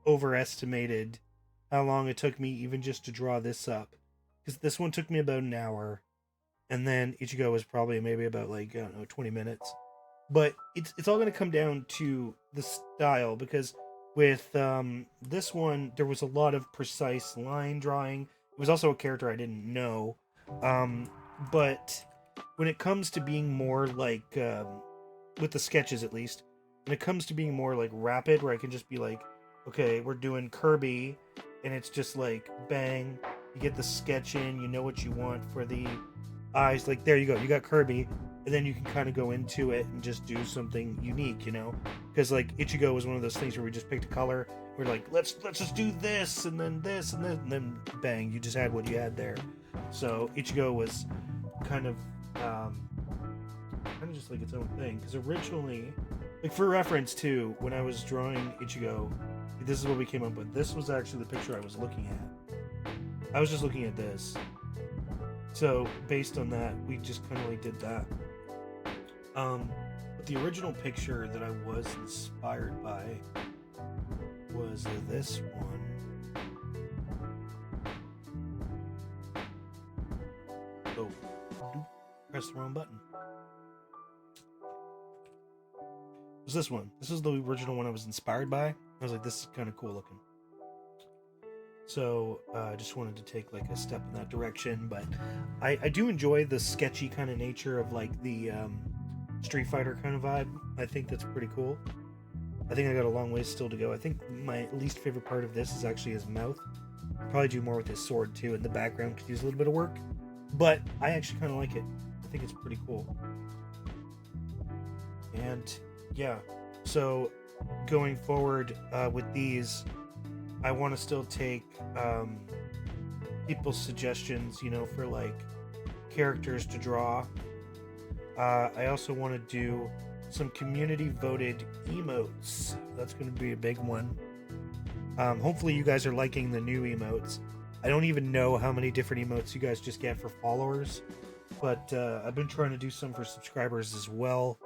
overestimated how long it took me even just to draw this up. Because this one took me about an hour, and then Ichigo was probably maybe about, like, I don't know, 20 minutes. But it's all going to come down to the style, because with this one, there was a lot of precise line drawing. It was also a character I didn't know. But when it comes to being more like, with the sketches at least, when it comes to being more like rapid, where I can just be like, okay, we're doing Kirby, and it's just like, bang, you get the sketch in, you know what you want for the eyes, like, there you go, you got Kirby, and then you can kind of go into it and just do something unique, you know, because like Ichigo was one of those things where we just picked a color, we're like, let's just do this, and then this, and then bang, you just had what you had there. So Ichigo was kind of just like its own thing, because originally, like, for reference too, when I was drawing Ichigo, this is what we came up with. This was actually the picture I was looking at. I was just looking at this. So, based on that, we just kind of like did that. But the original picture that I was inspired by was this one. Oh, press the wrong button. It was this one. This is the original one I was inspired by. I was like, this is kind of cool looking. So I just wanted to take like a step in that direction, but I do enjoy the sketchy kind of nature of like the Street Fighter kind of vibe. I think that's pretty cool. I think I got a long ways still to go. I think my least favorite part of this is actually his mouth. I'll probably do more with his sword too, and the background could use a little bit of work, but I actually kind of like it. I think it's pretty cool. And yeah, so going forward with these, I want to still take people's suggestions, you know, for like characters to draw. I also want to do some community voted emotes. That's going to be a big one. Hopefully you guys are liking the new emotes. I don't even know how many different emotes you guys just get for followers, but I've been trying to do some for subscribers as well.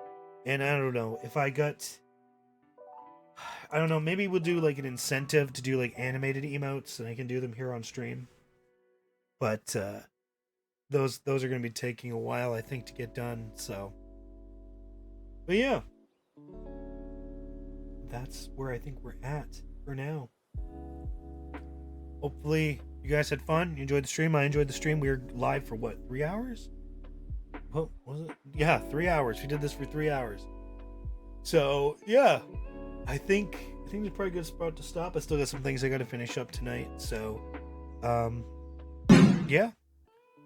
And I don't know if I don't know, maybe we'll do like an incentive to do like animated emotes, and I can do them here on stream. But those are going to be taking a while, I think, to get done. So, but yeah, that's where I think we're at for now. Hopefully you guys had fun. You enjoyed the stream. I enjoyed the stream. We were live for what, 3 hours? What was it? Yeah, 3 hours. We did this for 3 hours. So yeah, I think it's probably a good spot to stop. I still got some things I got to finish up tonight. So, yeah,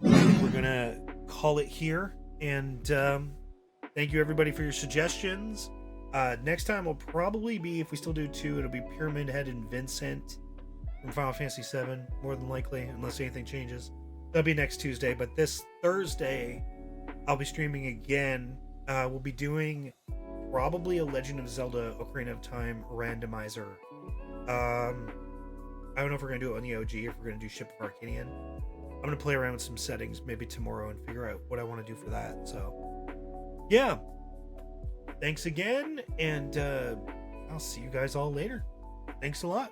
I think we're gonna call it here. And thank you everybody for your suggestions. Next time will probably be, if we still do 2, it'll be Pyramid Head and Vincent from Final Fantasy VII, more than likely, unless anything changes. That'll be next Tuesday. But this Thursday, I'll be streaming again. We'll be doing probably a Legend of Zelda Ocarina of Time randomizer. I don't know if we're going to do it on the OG, if we're going to do Ship of Arcadian. I'm going to play around with some settings maybe tomorrow and figure out what I want to do for that. So, yeah. Thanks again, and I'll see you guys all later. Thanks a lot.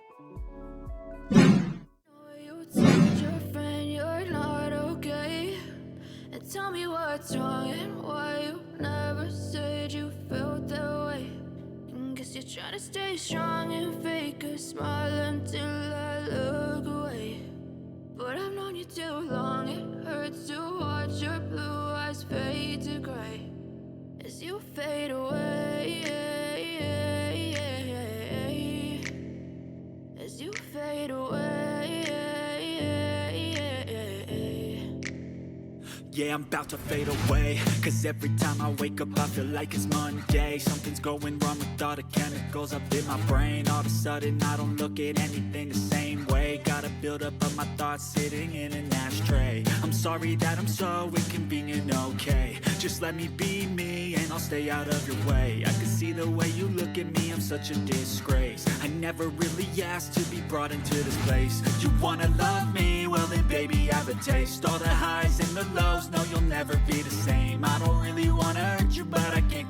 Tell me what's wrong and why you never said you felt that way. And guess you're trying to stay strong and fake a smile until I look away. But I've known you too long, it hurts to watch your blue eyes fade. yeah, I'm about to fade away. Cause every time I wake up I feel like it's Monday. Something's going wrong with all the chemicals up in my brain. All of a sudden I don't look at anything the same way. Gotta build up of my thoughts sitting in an ashtray. I'm sorry that I'm so inconvenient, okay. Just let me be me and I'll stay out of your way. I can see the way you look at me, I'm such a disgrace. I never really asked to be brought into this place. You wanna love me? Well then baby, have a taste. All the highs and the lows, no, you'll never be the same. I don't really wanna hurt you, but I can't